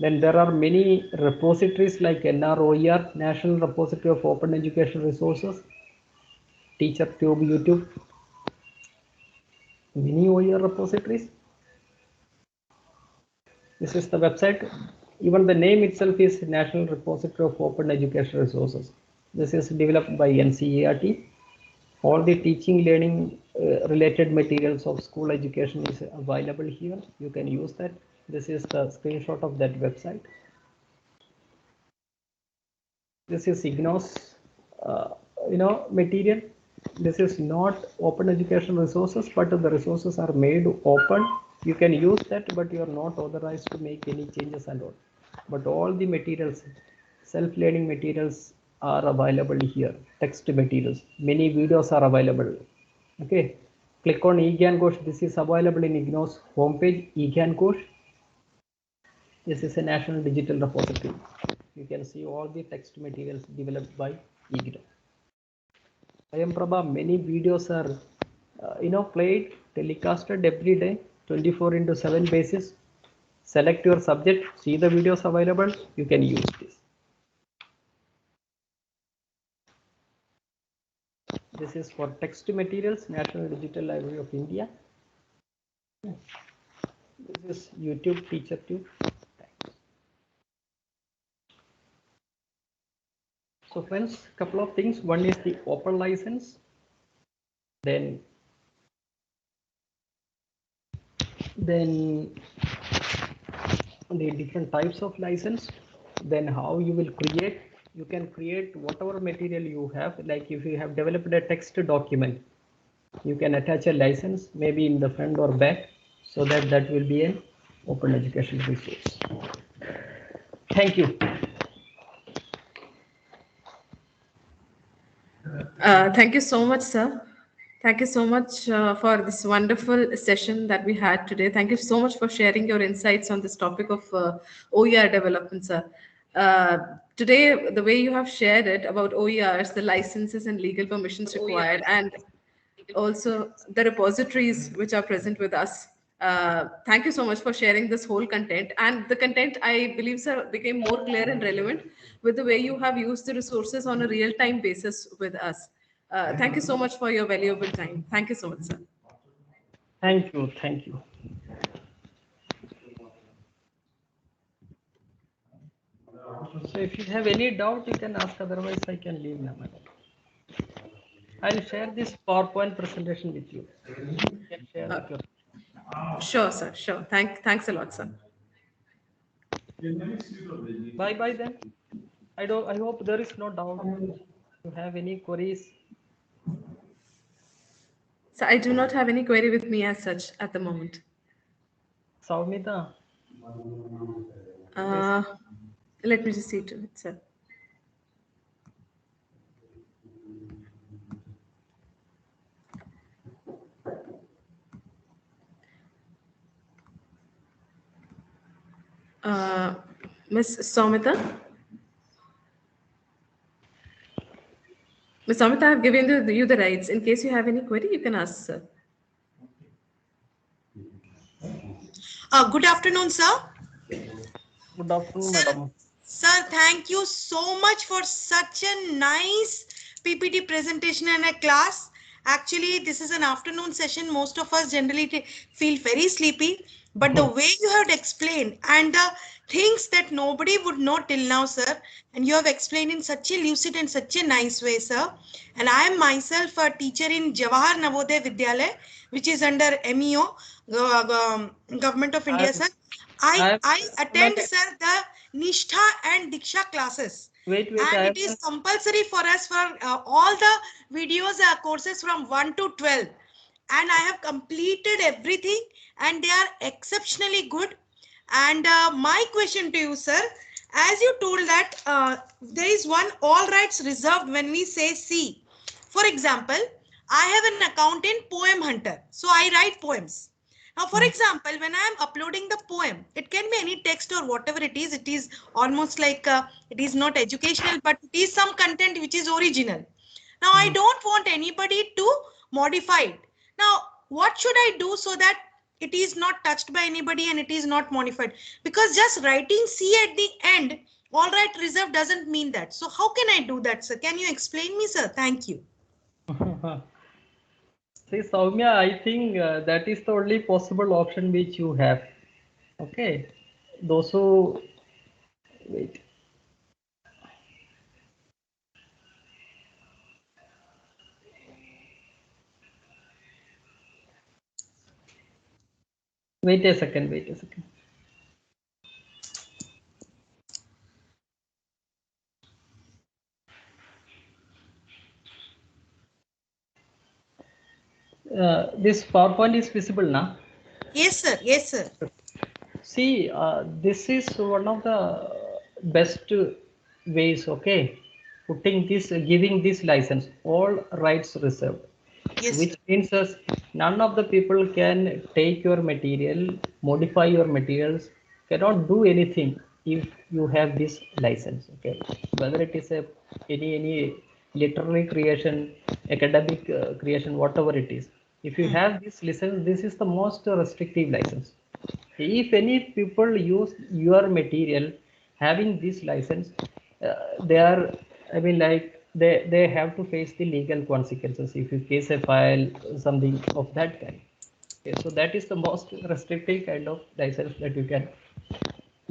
Then there are many repositories like NROER, National Repository of Open Education Resources, TeacherTube, YouTube. Many OER repositories. This is the website. Even the name itself is National Repository of Open Education Resources. This is developed by NCERT. All the teaching learning related materials of school education is available here. You can use that. This is the screenshot of that website. This is IGNOU's material. This is not open education resources, but the resources are made open. You can use that, but you are not authorized to make any changes and all. But all the materials, self-learning materials are available here. Text materials, many videos are available. Okay, click on IGNOU. This is available in IGNOU's homepage. IGNOU. This is a national digital repository. You can see all the text materials developed by IGNOU. Prabha, many videos are played, telecasted every day, 24/7 basis. Select your subject, see the videos available, you can use this. This is for text materials, National Digital Library of India. This is YouTube Teacher Tube. So friends, couple of things. One is the open license. Then the different types of license. Then how you will create. You can create whatever material you have. Like if you have developed a text document, you can attach a license maybe in the front or back, so that will be an open educational resource. Thank you. Thank you so much, sir. Thank you so much for this wonderful session that we had today. Thank you so much for sharing your insights on this topic of OER development, sir. Today, the way you have shared it about OERs, the licenses and legal permissions required, and also the repositories which are present with us. Thank you so much for sharing this whole content. And the content, I believe, sir, became more clear and relevant with the way you have used the resources on a real-time basis with us. Thank you so much for your valuable time. Thank you so much, sir. Thank you. Thank you. So if you have any doubt, you can ask. Otherwise, I can leave now. I'll share this PowerPoint presentation with you. You can share with your... Sure, sir. Sure. Thanks a lot, sir. Bye then. I hope there is no doubt. You have any queries? So I do not have any query with me as such at the moment. Saumita. Let me just see to it, sir. Miss Saumita? Miss Saumita, I have given you the rights. In case you have any query, you can ask, sir. Good afternoon, sir. Good afternoon, madam. Sir, thank you so much for such a nice PPT presentation and a class. Actually, this is an afternoon session. Most of us generally feel very sleepy. But the way you have explained and the things that nobody would know till now, sir, and you have explained in such a lucid and such a nice way, sir. And I am myself a teacher in Jawahar Navodaya Vidyalaya, which is under MEO, Government of India, sir. I attend, sir, the Nishtha and Diksha classes. Wait, and it is compulsory for us for all the videos courses from 1 to 12. And I have completed everything and they are exceptionally good. And my question to you, sir, as you told that there is one all rights reserved when we say C. For example, I have an account in Poem Hunter. So I write poems. Now, for example, when I am uploading the poem, it can be any text or whatever it is almost like it is not educational, but it is some content which is original. Now, I don't want anybody to modify it. Now, what should I do so that it is not touched by anybody and it is not modified? Because just writing C at the end, all right, reserve doesn't mean that. So how can I do that, sir? Can you explain me, sir? Thank you. See, Soumya, I think that is the only possible option which you have. Okay. Those who wait. Wait a second. This PowerPoint is visible now. Yes, sir. Yes, sir. See, this is one of the best ways, okay, putting this, giving this license, all rights reserved. Yes, Which sir. means none of the people can take your material, modify your materials, cannot do anything if you have this license. Okay, whether it is a any literary creation, academic creation, whatever it is, if you have this license, this is the most restrictive license. If any people use your material having this license, they are, I mean, like they have to face the legal consequences if you case a file, something of that kind. Okay, so that is the most restrictive kind of license that you can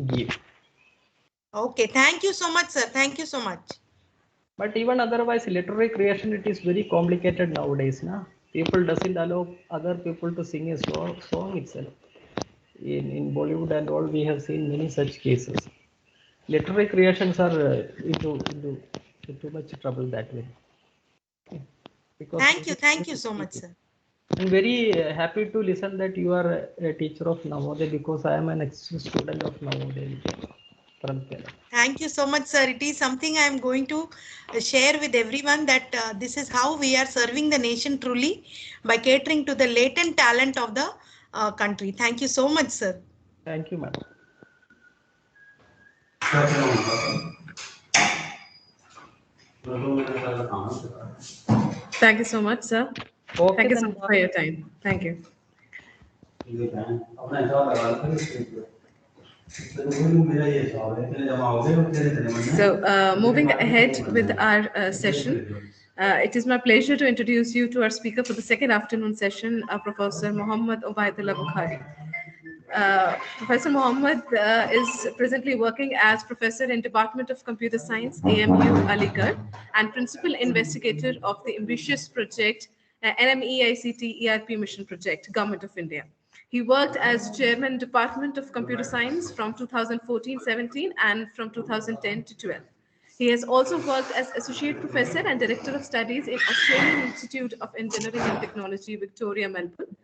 give. Okay, thank you so much, sir. Thank you so much. But even otherwise, literary creation, it is very complicated nowadays. Na? People doesn't allow other people to sing a song itself. In Bollywood and all, we have seen many such cases. Literary creations are into too much trouble that way. Because Thank you so much, sir. I'm very happy to listen that you are a teacher of Navodaya, because I am an ex-student of Navodaya from Kerala. Thank you so much, sir. It is something I am going to share with everyone, that this is how we are serving the nation truly, by catering to the latent talent of the country. Thank you so much, sir. Thank you, madam. Thank you so much, sir. Okay, Thank you so then. much for your time. Thank you. So, moving ahead with our session, it is my pleasure to introduce you to our speaker for the second afternoon session, Professor Mohammad Ubaidullah Bokhari. Professor Mohammad is presently working as professor in Department of Computer Science, AMU Aligarh, and principal investigator of the ambitious project NMEICT ERP Mission Project, Government of India. He worked as chairman Department of Computer Science from 2014-17 and from 2010 to 12. He has also worked as associate professor and director of studies in Australian Institute of Engineering and Technology, Victoria, Melbourne.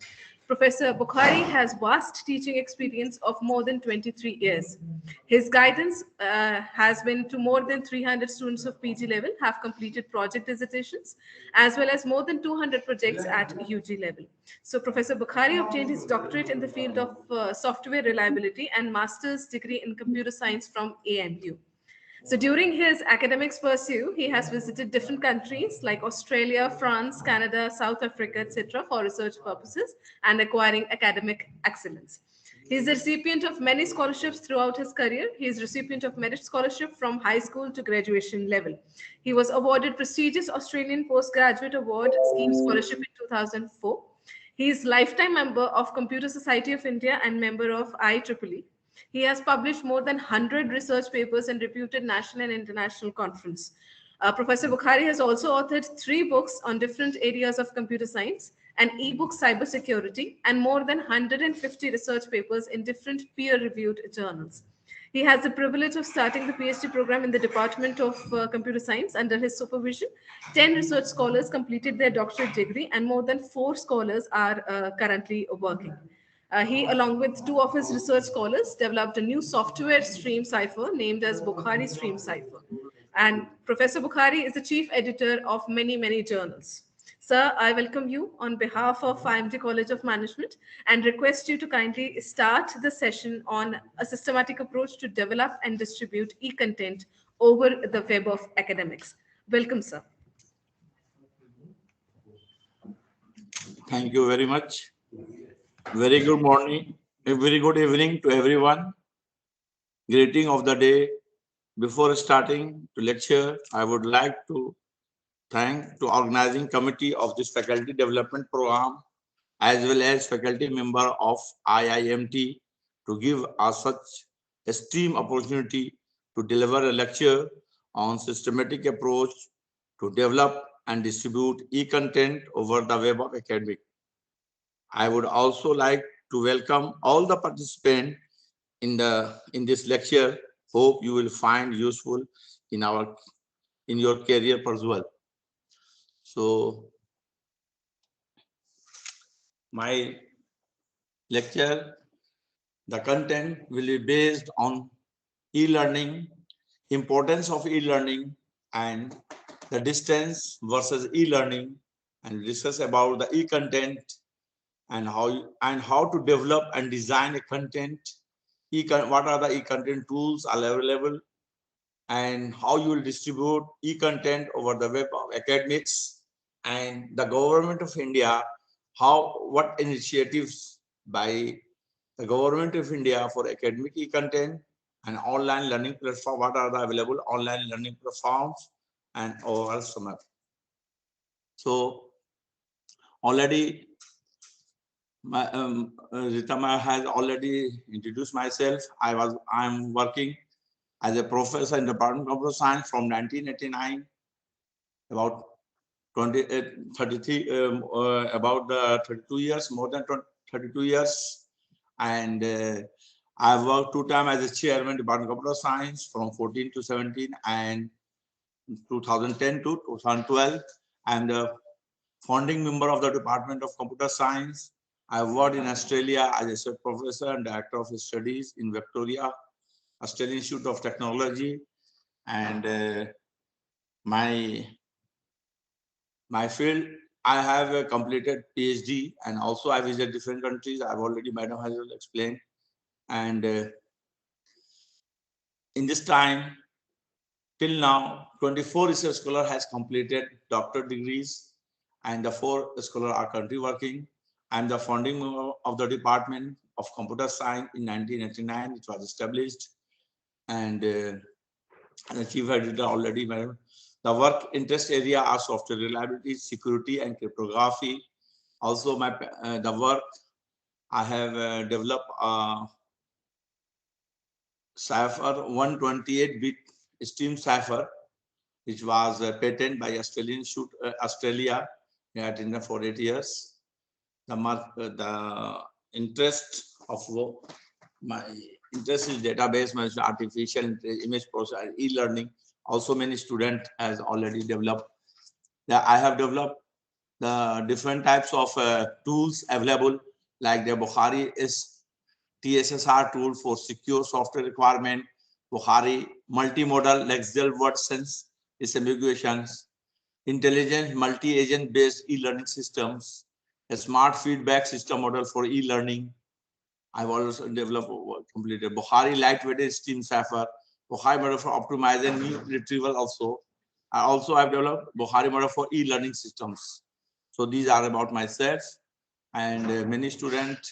Professor Bokhari has vast teaching experience of more than 23 years. His guidance has been to more than 300 students of PG level have completed project dissertations, as well as more than 200 projects at UG level. So Professor Bokhari obtained his doctorate in the field of software reliability and master's degree in computer science from AMU. So during his academics pursuit, he has visited different countries like Australia, France, Canada, South Africa, etc. for research purposes and acquiring academic excellence. He is the recipient of many scholarships throughout his career. He is recipient of merit scholarship from high school to graduation level. He was awarded prestigious Australian Postgraduate Award Scheme Scholarship in 2004. He is lifetime member of Computer Society of India and member of IEEE. He has published more than 100 research papers in reputed national and international conference. Professor Bokhari has also authored 3 books on different areas of computer science, an e-book cybersecurity, and more than 150 research papers in different peer-reviewed journals. He has the privilege of starting the PhD program in the Department of Computer Science under his supervision. 10 research scholars completed their doctorate degree, and more than 4 scholars are currently working. He, along with 2 of his research scholars, developed a new software stream cipher named as Bokhari Stream Cipher. And Professor Bokhari is the chief editor of many, many journals. Sir, I welcome you on behalf of IIMT College of Management and request you to kindly start the session on a systematic approach to develop and distribute e-content over the web of academics. Welcome, sir. Thank you very much. Very good morning, a very good evening to everyone. Greeting of the day. Before starting to lecture, I would like to thank the organizing committee of this faculty development program, as well as faculty member of IIMT, to give us such esteemed opportunity to deliver a lecture on systematic approach to develop and distribute e-content over the web of academic. I would also like to welcome all the participants in this lecture. Hope you will find useful in your career pursuit. So my lecture, the content will be based on e-learning, importance of e-learning, and the distance versus e-learning, and discuss about the e-content and how to develop and design a content. What are the e-content tools are available, and how you will distribute e-content over the web of academics, and the government of India, what initiatives by the government of India for academic e-content and online learning platform, what are the available online learning platforms, and overall summary. So already Ritama has already introduced myself. I'm working as a professor in the Department of Computer Science from 1989, about 32 years, more than 32 years. And I worked 2 times as a chairman Department of Computer Science from 14 to 17 and 2010 to 2012. I'm the founding member of the Department of Computer Science. I worked in Australia as a associate professor and director of studies in Victoria, Australian Institute of Technology. And my field, I have completed PhD, and also I visited different countries. I've already, Madam has explained. And in this time, till now, 24 research scholars has completed doctorate degrees, and the 4 scholars are currently working. I'm the founding member of the Department of Computer Science in 1989, which was established, and the chief editor already, Madam. The work interest area are software reliability, security, and cryptography. Also, the work I have developed cipher 128-bit stream cipher, which was patented by Australian Institute, Australia, for 8 years. The interest of my interest is database management, artificial image processing, e-learning. Also, many students has already developed. I have developed the different types of tools available, like the Bokhari is TSSR tool for secure software requirement, Bokhari multimodal lexical word sense disambiguations, intelligent multi-agent based e-learning systems, a smart feedback system model for e-learning. I've also developed, completed Bokhari lightweighted stream cipher, Bokhari model for optimizing new retrieval also. I've developed Bokhari model for e-learning systems. So these are about myself and many students.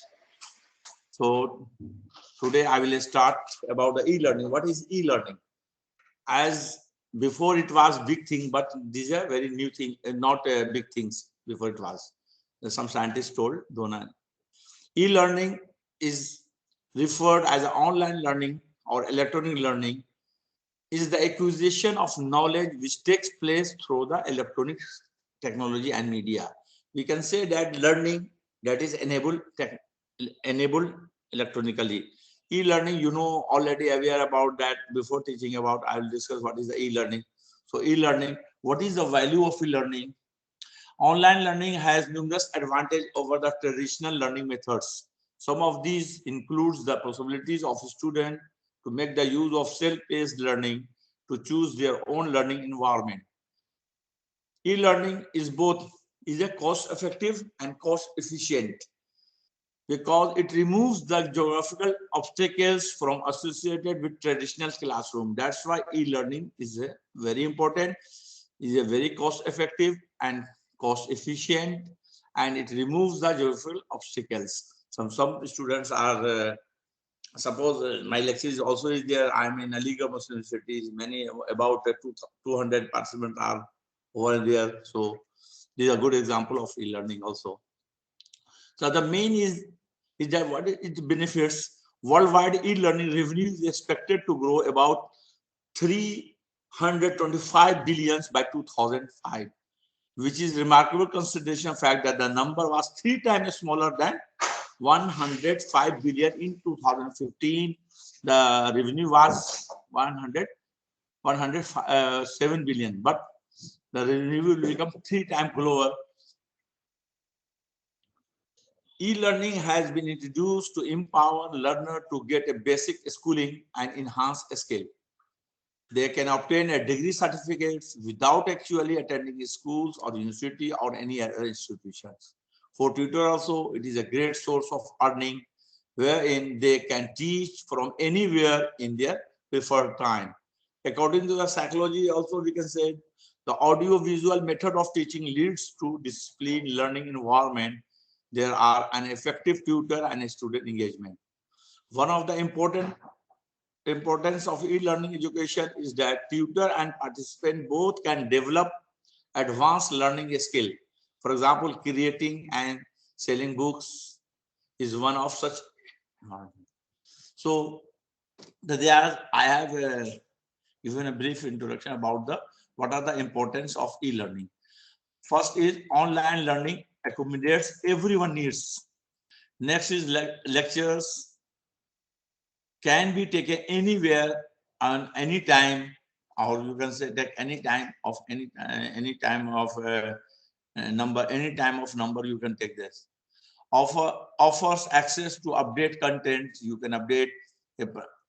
So today I will start about the e-learning. What is e-learning? As before it was big thing, but these are very new thing, not big things before it was. Some scientists told, e-learning is referred as online learning or electronic learning, is the acquisition of knowledge which takes place through the electronic technology and media. We can say that learning that is enabled electronically. E-learning, you know, already aware about that. Before teaching about, I will discuss what is the e-learning. So e-learning, what is the value of e-learning? Online learning has numerous advantages over the traditional learning methods. Some of these includes the possibilities of a student to make the use of self-paced learning, to choose their own learning environment. E-learning is a cost-effective and cost-efficient because it removes the geographical obstacles from associated with traditional classroom. That's why e-learning is very important, is a very cost-effective and cost-efficient, and it removes the geographical obstacles. Some students are suppose my lecture is also is there. I'm in Aligarh Muslim University. Many about 200 participants are over there. So these are good example of e-learning also. So the main is that what it benefits. Worldwide e-learning revenue is expected to grow about 325 billions by 2005, which is remarkable consideration of fact that the number was 3 times smaller than 105 billion in 2015. The revenue was 107 billion, but the revenue will become 3 times lower. E-learning has been introduced to empower learner to get a basic schooling and enhance skill. They can obtain a degree certificates without actually attending schools or university or any other institutions. For tutor also, it is a great source of earning wherein they can teach from anywhere in their preferred time. According to the psychology, also we can say the audio-visual method of teaching leads to disciplined learning environment. There are an effective tutor and student engagement. One of the importance of e-learning education is that tutor and participant both can develop advanced learning skill. For example, creating and selling books is one of such. So I have given a brief introduction about what are the importance of e-learning. First is online learning accommodates everyone needs. Next is lectures can be taken anywhere on any time, or you can say that any time of any time of number, any time of number you can take this. Offers access to update content. You can update.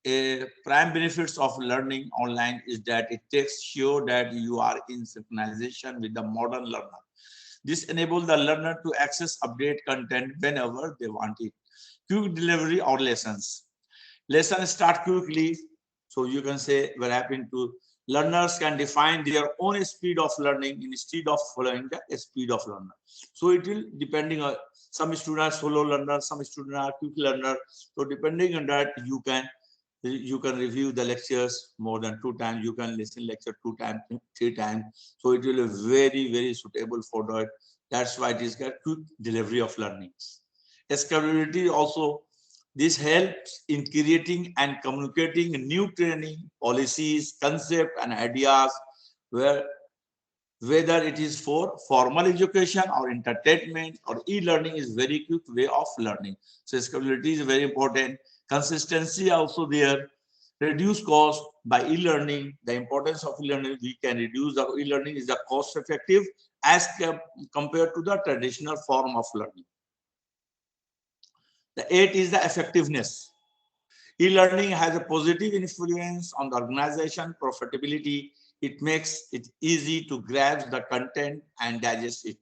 A prime benefits of learning online is that it takes sure that you are in synchronization with the modern learner. This enables the learner to access update content whenever they want it. Quick delivery or lessons. Lessons start quickly, so you can say what happened to learners can define their own speed of learning instead of following the speed of learner. So it will depending on some students slow learners, some students are quick learner. So depending on that, you can review the lectures more than 2 times. You can listen lecture 2 times, 3 times. So it will be very suitable for that. That's why it is a quick delivery of learnings. Scalability also. This helps in creating and communicating new training, policies, concepts, and ideas, whether it is for formal education or entertainment or e-learning is very quick way of learning. So scalability is very important. Consistency also there. Reduce cost by e-learning. The importance of e-learning, we can reduce the e-learning is the cost effective as compared to the traditional form of learning. The 8 is the effectiveness. E-learning has a positive influence on the organization profitability. It makes it easy to grasp the content and digest it.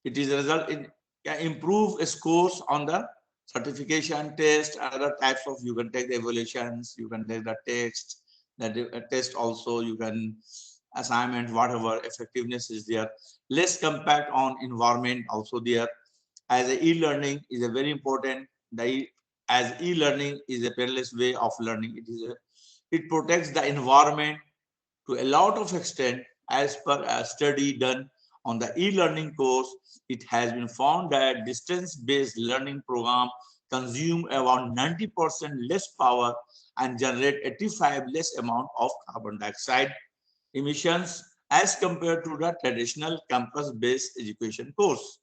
It is a result in improve scores on the certification test, other types of, you can take the evaluations, you can take the text, the test also, you can assignment, whatever effectiveness is there. Less impact on environment also there. As a e-learning is a very important, as e-learning is a peerless way of learning. It protects the environment to a lot of extent. As per a study done on the e-learning course, it has been found that distance-based learning program consume around 90% less power and generate 85 less amount of carbon dioxide emissions as compared to the traditional campus-based education course.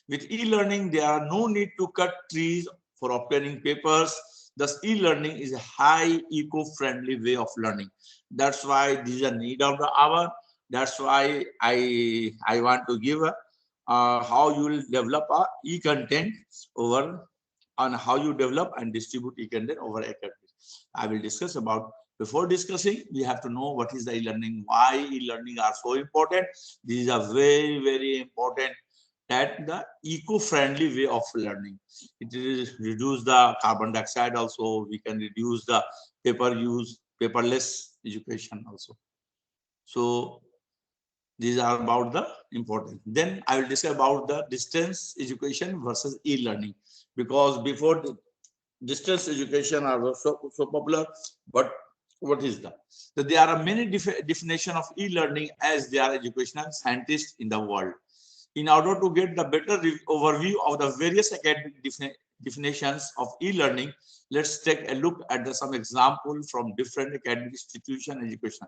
With e-learning, there are no need to cut trees for obtaining papers. Thus, e-learning is a high eco-friendly way of learning. That's why this is a need of the hour. That's why I want to give how you will develop e-content over on how you develop and distribute e-content over academics. I will discuss about. Before discussing, we have to know what is the e-learning, why e-learning are so important. These are very important. That the eco-friendly way of learning. It is reduce the carbon dioxide also. We can reduce the paper use, paperless education also. So these are about the important. Then I will discuss about the distance education versus e-learning, because before the distance education are so popular, but what is that? So there are many definitions of e-learning as there are educational scientists in the world. In order to get the better overview of the various academic definitions of e-learning, let's take a look at some example from different academic institution education.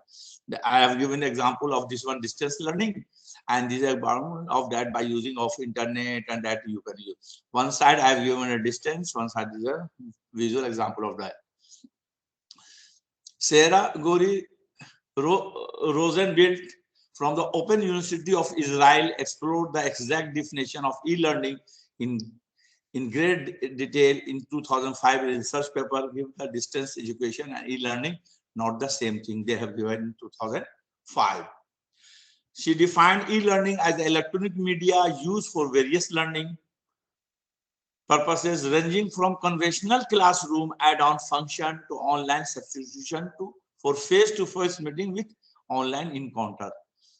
I have given an example of this one, distance learning, and this is of that by using of internet, and that you can use. One side I have given a distance, one side is a visual example of that. Sarah Gori Rosenblatt from the Open University of Israel explored the exact definition of e-learning in great detail in 2005 research paper given the distance education and e-learning not the same thing they have given in 2005. She defined e-learning as electronic media used for various learning purposes ranging from conventional classroom add-on function to online substitution for face-to-face meeting with online encounter.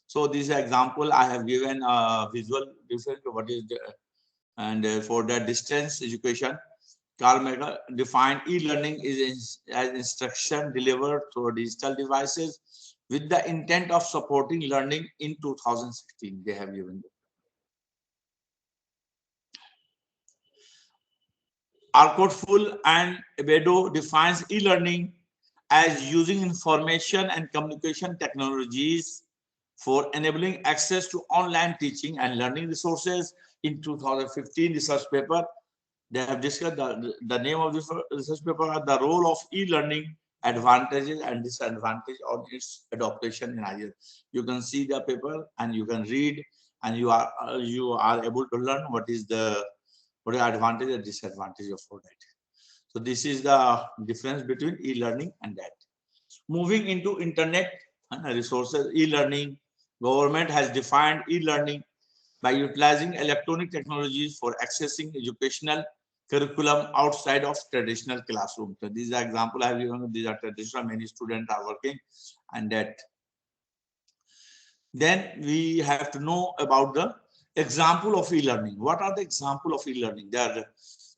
So this is an example I have given a visual difference what is the, and for that distance education. Carl Maker defined e-learning as instruction delivered through digital devices with the intent of supporting learning in 2016. They have given it. Arkotful and Ubaidullah defines e-learning as using information and communication technologies for enabling access to online teaching and learning resources. In 2015 research paper, they have discussed the name of this research paper are the role of e-learning, advantages and disadvantages of its adaptation in IIS. You can see the paper and you can read and you are able to learn what is the advantage and disadvantage of all that. So this is the difference between e-learning and that. Moving into internet resources, e-learning, government has defined e-learning by utilizing electronic technologies for accessing educational curriculum outside of traditional classroom. So these are example I have given. These are traditional, many students are working and that. Then we have to know about the example of e-learning. What are the example of e-learning?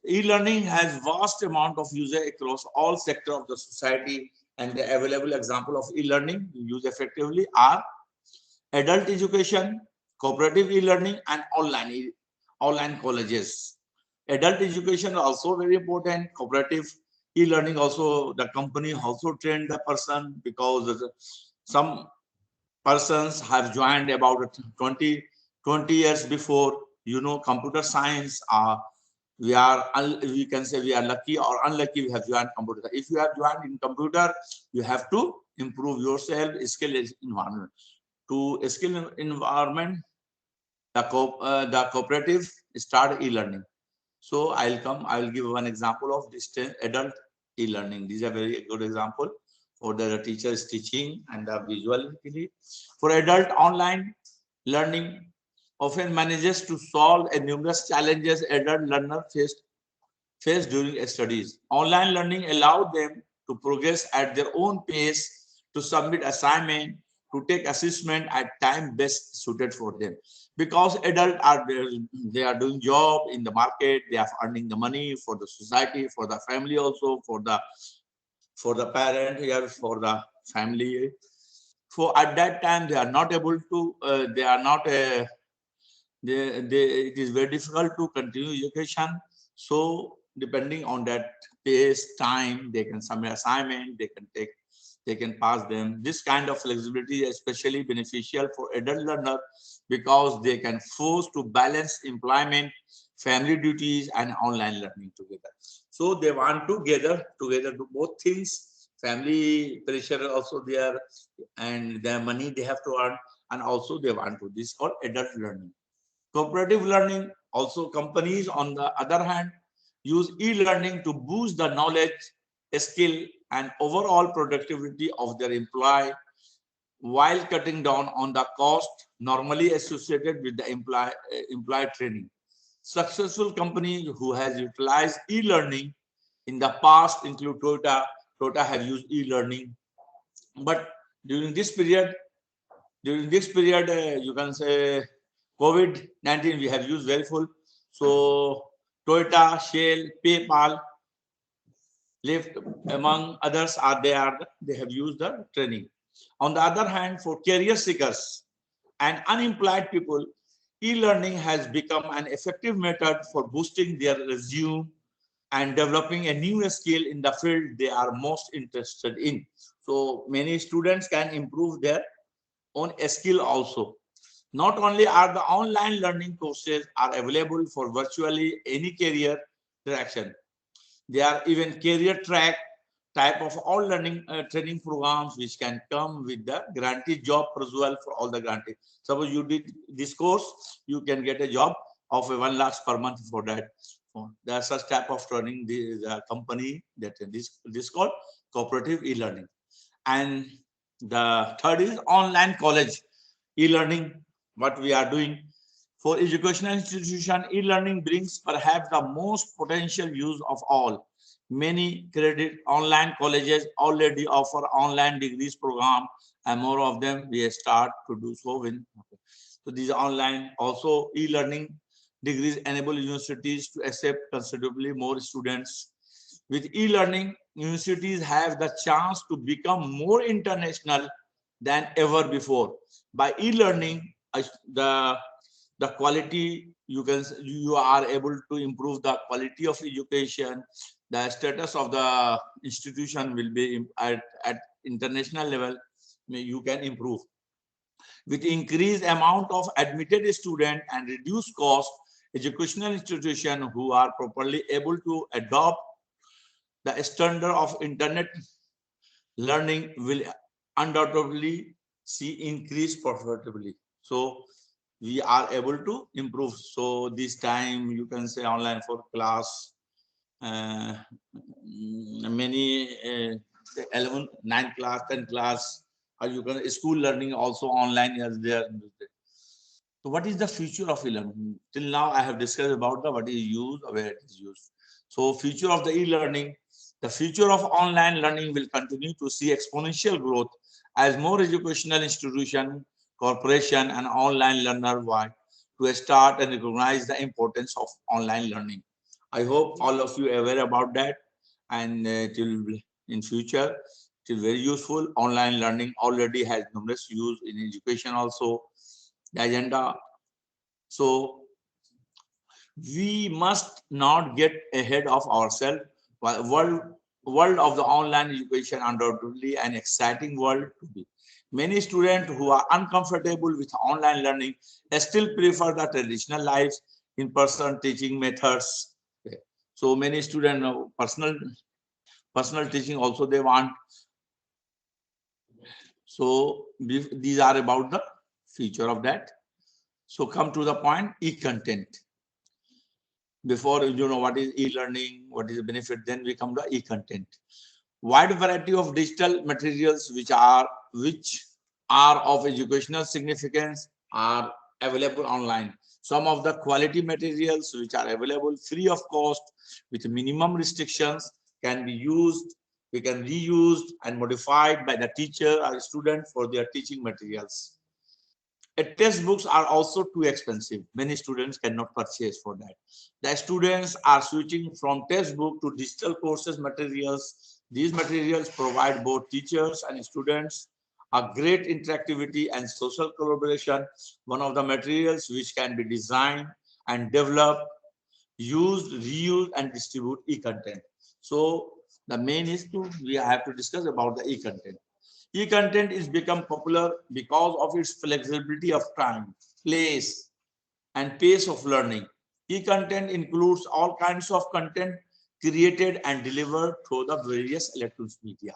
E-learning has vast amount of user across all sectors of the society, and the available example of e-learning used effectively are adult education, cooperative e-learning, and online colleges. Adult education is also very important. Cooperative e-learning also, the company also trained the person because some persons have joined about 20 years before. You know, computer science. We can say we are lucky or unlucky. We have joined computer. If you have joined in computer, you have to improve yourself. Skill environment. To skill environment, the cooperative start e-learning. So I will give one example of distance adult e-learning. These are very good example for the teacher is teaching and the visually. For adult online learning often manages to solve numerous challenges adult learner face during studies. Online learning allows them to progress at their own pace, to submit assignment, to take assessment at time best suited for them. Because adults are there, they are doing job in the market, they are earning the money for the society, for the family also, for the parent here, for the family. So at that time they are not able to, it is very difficult to continue education. So depending on that pace, time, they can submit assignment, they can pass them. This kind of flexibility is especially beneficial for adult learners because they can force to balance employment, family duties, and online learning together. So they want to gather together do both things. Family pressure also there, and their money they have to earn, and also they want to. This is called adult learning. Cooperative learning, also companies on the other hand use e-learning to boost the knowledge, skill, and overall productivity of their employee while cutting down on the cost normally associated with the employee training. Successful companies who has utilized e-learning in the past include Toyota. Toyota have used e-learning, but during this period, you can say COVID-19, we have used very full. So Toyota, Shell, PayPal, Lyft, among others they have used the training. On the other hand, for career seekers and unemployed people, e-learning has become an effective method for boosting their resume and developing a new skill in the field they are most interested in. So many students can improve their own skill also. Not only are the online learning courses are available for virtually any career direction, there are even career track type of all learning training programs which can come with the guarantee job as well for all the guarantee. Suppose you did this course, you can get a job of 1 lakh per month for that. There are such type of training. The company that this called cooperative e-learning. And the third is online college e-learning. What we are doing for educational institution, e-learning brings perhaps the most potential use of all. Many credit online colleges already offer online degrees program, and more of them we start to do so. So these online also e-learning degrees enable universities to accept considerably more students. With e-learning, universities have the chance to become more international than ever before. By e-learning, the quality you are able to improve the quality of education. The status of the institution will be at international level. You can improve with increased amount of admitted student and reduced cost. Educational institutions who are properly able to adopt the standard of internet learning will undoubtedly see increased profitability. So we are able to improve. So this time you can say online for class, many 11, 9 class, 10 class, or you can school learning also online as there. So what is the future of e-learning? Till now I have discussed about the what is used, where it is used. So future of the e-learning, the future of online learning will continue to see exponential growth as more educational institution, corporation, and online learner wide to start and recognize the importance of online learning. I hope all of you are aware about that, and till in future, it is very useful. Online learning already has numerous use in education also. The agenda. So we must not get ahead of ourselves. World of the online education undoubtedly an exciting world to be. Many students who are uncomfortable with online learning still prefer the traditional lives in-person teaching methods. Okay. So many students know personal teaching also they want. So these are about the future of that. So come to the point, e-content. Before you know what is e-learning, what is the benefit, then we come to e-content. Wide variety of digital materials which are of educational significance are available online. Some of the quality materials which are available free of cost with minimum restrictions can be used, we can reused and modified by the teacher or student for their teaching materials. Textbooks are also too expensive. Many students cannot purchase for that. The students are switching from textbook to digital courses materials. These materials provide both teachers and students a great interactivity and social collaboration. One of the materials which can be designed and developed, used, reused, and distribute e-content. So the main is we have to discuss about the e-content. E-content is become popular because of its flexibility of time, place, and pace of learning. E-content includes all kinds of content created and delivered through the various electronic media.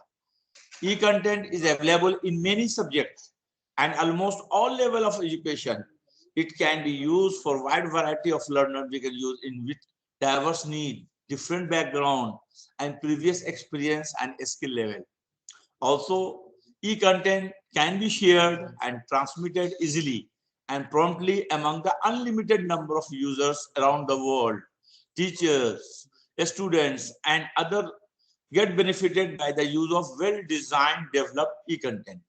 E-content is available in many subjects and almost all levels of education. It can be used for a wide variety of learners. We can use in with diverse need, different background, and previous experience and skill level. Also, e-content can be shared and transmitted easily and promptly among the unlimited number of users around the world. Teachers, students, and others get benefited by the use of well-designed, developed e-content.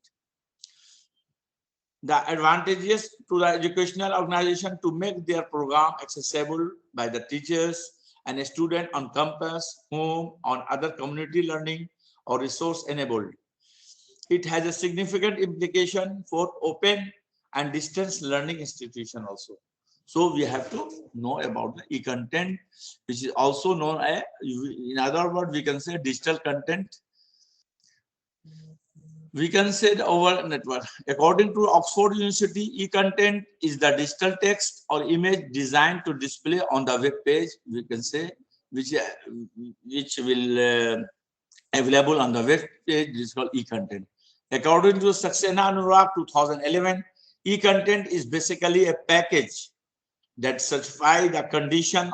The advantages to the educational organization to make their program accessible by the teachers and a student on campus, home, on other community learning or resource enabled. It has a significant implication for open and distance learning institution also. So we have to know about the e-content, which is also known as, in other words, we can say digital content. We can say the overall network. According to Oxford University, e-content is the digital text or image designed to display on the web page. We can say which will available on the web page. This is called e-content. According to Saxena Anurag 2011, e-content is basically a package that certifies the conditions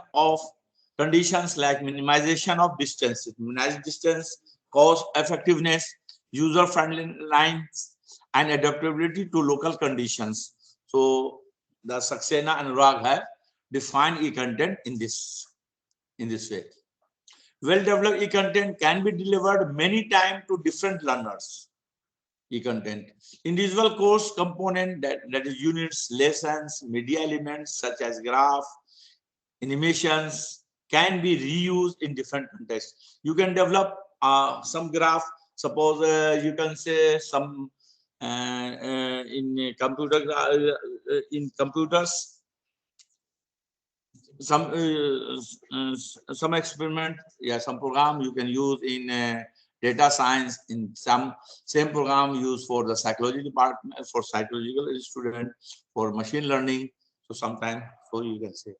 like minimization of distance, minimize distance, cost effectiveness, user-friendly lines, and adaptability to local conditions. So the Saxena and Rag have defined e-content in this way. Well-developed e-content can be delivered many times to different learners. E-content. Individual course component, that is units, lessons, media elements such as graph, animations can be reused in different contexts. You can develop some graph. Suppose you can say some in computers, some experiment, some program you can use in data science, in some same program used for the psychology department, for psychological student, for machine learning. So sometimes, so you can say.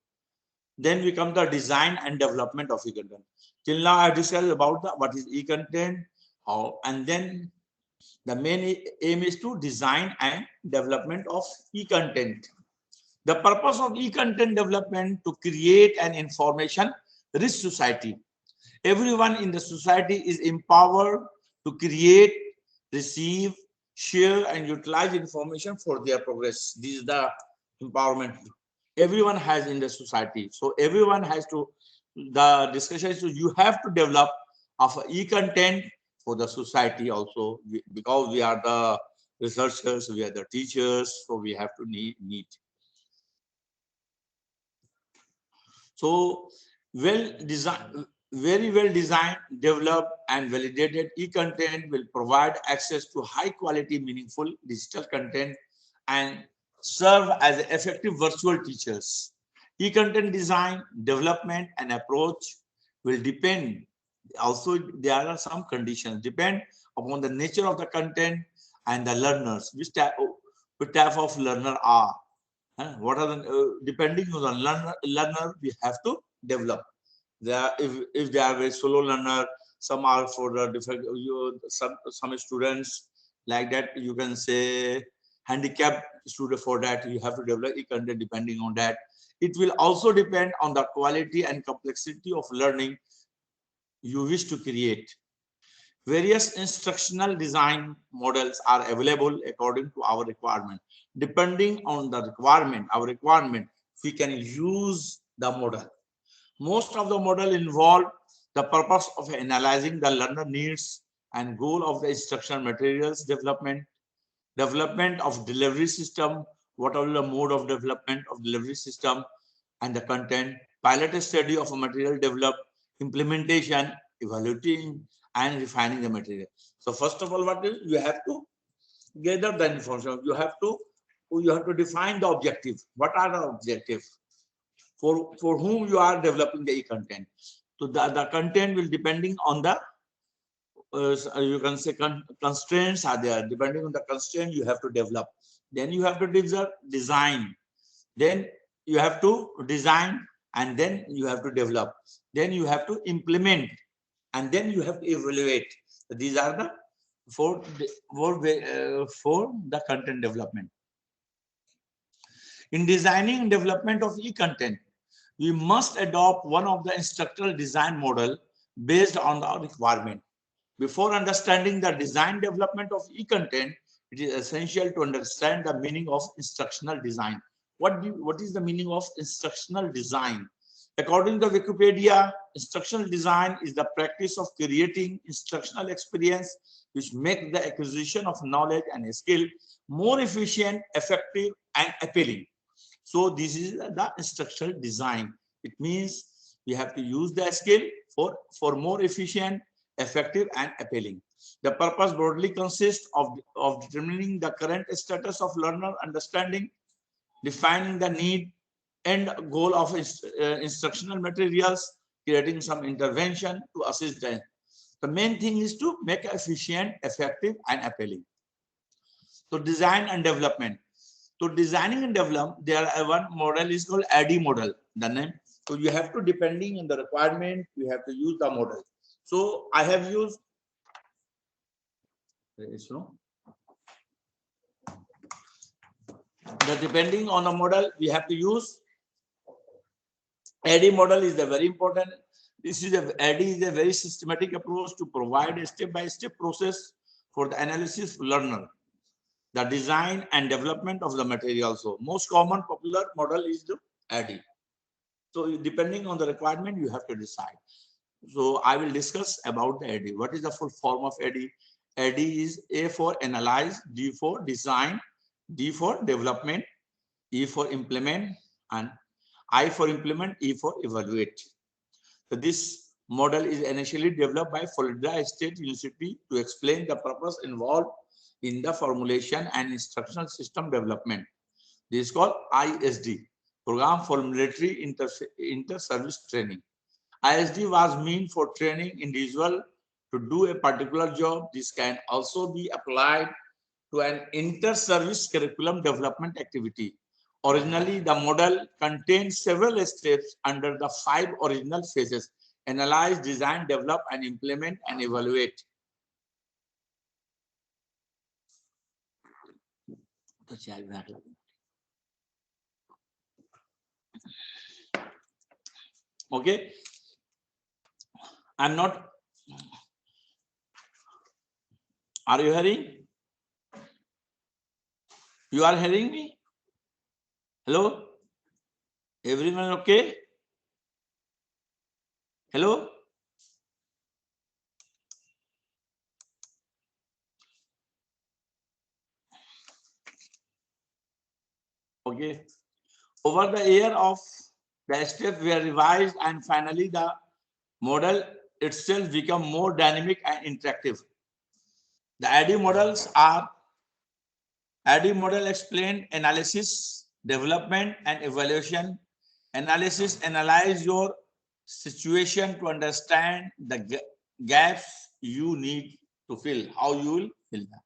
Then we come to design and development of e-content. Till now I discussed about what is e-content, and then the main aim is to design and development of e-content. The purpose of e-content development to create an information-rich society. Everyone in the society is empowered to create, receive, share, and utilize information for their progress. This is the empowerment everyone has in the society. So everyone has to, the discussion is you have to develop of e-content for the society also, because we are the researchers, we are the teachers, so we have to need. So very well designed, developed, and validated e-content will provide access to high quality, meaningful digital content and serve as effective virtual teachers. E-content design, development, and approach will depend. Also, there are some conditions depend upon the nature of the content and the learners, which type of learner are. What are the depending on the learner we have to develop. If they are a solo learner, some are for the different some students like that, you can say handicapped student. For that you have to develop e-content depending on that. It will also depend on the quality and complexity of learning you wish to create. Various instructional design models are available according to our requirement. Depending on the requirement, our requirement, we can use the model. Most of the model involve the purpose of analyzing the learner needs and goal of the instructional materials development of delivery system, what are the mode of development of delivery system and the content, pilot study of a material developed, implementation, evaluating, and refining the material. So first of all, what is, you have to gather the information. You have to define the objective. What are the objectives? For whom you are developing the e-content. So the content will depending on the you can say constraints are there. Depending on the constraint you have to develop. Then you have to design. Then you have to design, and then you have to develop. Then you have to implement, and then you have to evaluate. So these are the for the content development. In designing and development of e-content, we must adopt one of the instructional design model based on the requirement. Before understanding the design development of e-content, it is essential to understand the meaning of instructional design. What is the meaning of instructional design? According to Wikipedia, instructional design is the practice of creating instructional experience which make the acquisition of knowledge and skill more efficient, effective, and appealing. So this is the instructional design. It means we have to use the skill for more efficient, effective, and appealing. The purpose broadly consists of determining the current status of learner understanding, defining the need and goal of instructional materials, creating some intervention to assist them. The main thing is to make it efficient, effective, and appealing. So design and development. So designing and develop, there are one model is called AD model, the name. So you have to, depending on the requirement, you have to use the model. So I have used, depending on the model, we have to use AD model is the very important. This is AD is a very systematic approach to provide a step-by-step process for the analysis learner, the design and development of the material. So most common popular model is the ADDIE. So depending on the requirement, you have to decide. So I will discuss about the ADDIE. What is the full form of ADDIE? ADDIE is A for analyze, D for design, D for development, E for implement, and I for implement, E for evaluate. So this model is initially developed by Florida State University to explain the purpose involved in the formulation and instructional system development. This is called ISD, Program for Military Inter-Service Training. ISD was meant for training individual to do a particular job. This can also be applied to an inter-service curriculum development activity. Originally, the model contained several steps under the 5 original phases: analyze, design, develop, and implement, and evaluate. Okay. I'm not. Are you hearing? You are hearing me? Hello? Everyone okay? Hello? Okay. Over the year of the steps were revised, and finally the model itself become more dynamic and interactive. The ADDIE models are ADDIE model explain analysis, development, and evaluation. Analysis, analyze your situation to understand the gaps you need to fill, how you will fill them.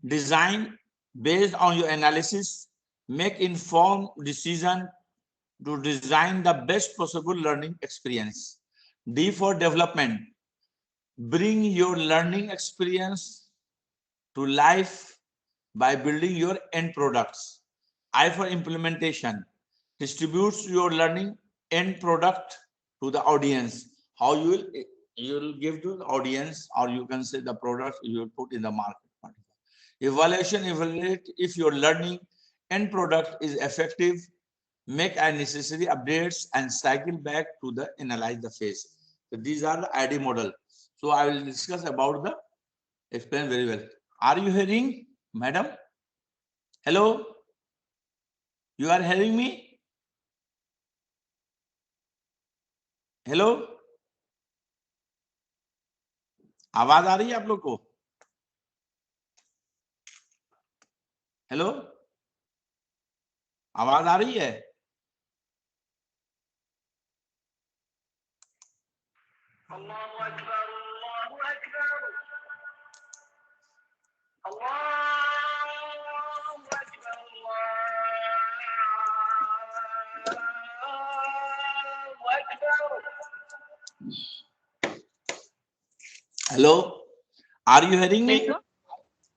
Design, based on your analysis, make informed decision to design the best possible learning experience. D for development, bring your learning experience to life by building your end products. I for implementation, distributes your learning end product to the audience. How you will give to the audience, or you can say the product you will put in the market. Evaluation, evaluate if your learning end product is effective, make necessary updates, and cycle back to the analyze the phase. So these are the ADDIE model. So I will discuss about the explain very well. Are you hearing, madam? Hello? You are hearing me? Hello? आवाज आ रही है आप लोग को? Hello? आवाज आ रही है? अल्लाहु अकबर, अल्लाहु अकबर, अल्लाहु अकबर, अल्लाहु Akbar. Hello, are you hearing me? Yes, sir.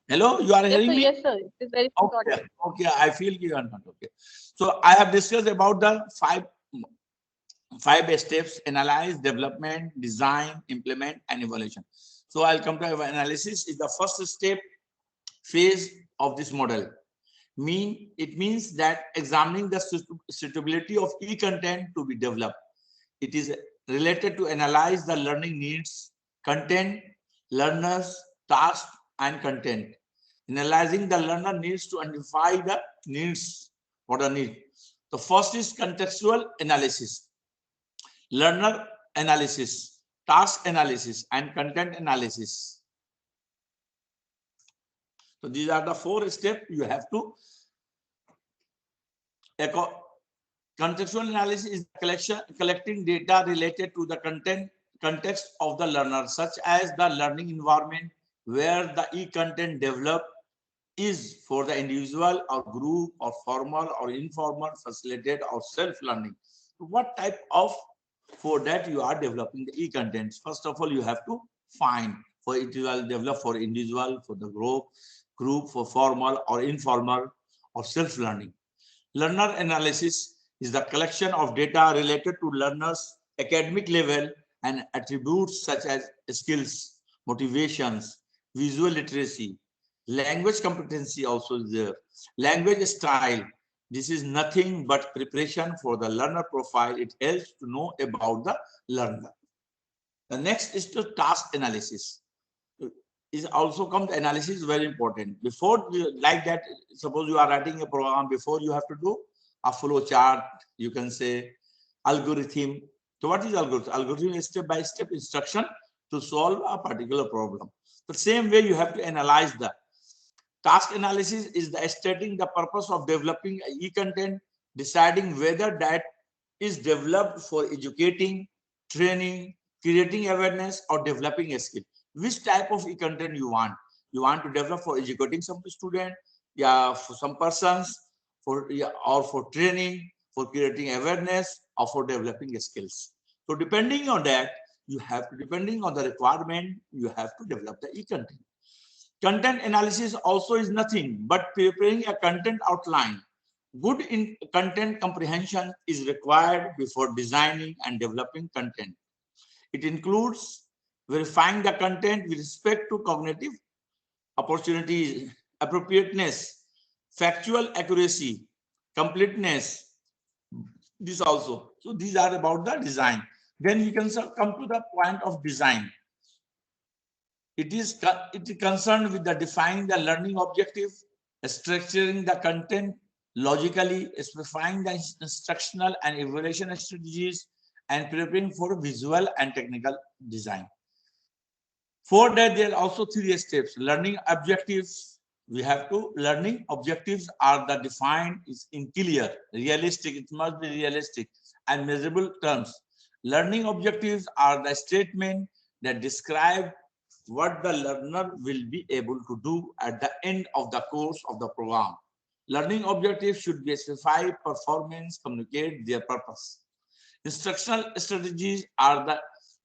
Hello, you are hearing me? Yes, sir. It is very important. Okay, okay, I feel you are not okay. So I have discussed about the five steps: analyze, development, design, implement, and evaluation. So I'll come to analysis. Is the first step phase of this model. It means that examining the suitability of e-content to be developed. It is related to analyze the learning needs, content, learners, tasks, and content. Analyzing the learner needs to identify the needs. What are needs? The first is contextual analysis, learner analysis, task analysis, and content analysis. So these are the 4 steps you have to. Contextual analysis is collecting data related to the context of the learner, such as the learning environment where the e-content developed is for the individual or group or formal or informal, facilitated or self-learning. What type of, for that you are developing the e-contents. First of all, you have to find for it will develop for individual, for the group, for formal or informal or self-learning. Learner analysis is the collection of data related to learners' academic level and attributes such as skills, motivations, visual literacy, language competency also is there, language style. This is nothing but preparation for the learner profile. It helps to know about the learner. The next is the task analysis. Is also comes analysis, very important. Before, like that, suppose you are writing a program, before you have to do a flow chart, you can say algorithm. So what is algorithm? Algorithm is step-by-step instruction to solve a particular problem. The same way you have to analyze the task analysis is the stating the purpose of developing e-content, deciding whether that is developed for educating, training, creating awareness, or developing a skill. Which type of e-content you want? You want to develop for educating some student, yeah, for some persons, for or for training, for creating awareness, or for developing skills. So depending on that, you have to, depending on the requirement, you have to develop the e-content. Content analysis also is nothing but preparing a content outline. Good content comprehension is required before designing and developing content. It includes verifying the content with respect to cognitive opportunities, appropriateness, factual accuracy, completeness. This also. So these are about the design. Then we can come to the point of design. It is concerned with the defining the learning objective, structuring the content logically, specifying the instructional and evaluation strategies, and preparing for visual and technical design. For that, there are also 3 steps. Learning objectives. We have to, learning objectives are the defined is in clear, realistic, it must be realistic and measurable terms. Learning objectives are the statement that describe what the learner will be able to do at the end of the course of the program. Learning objectives should be specify performance, communicate their purpose. Instructional strategies are the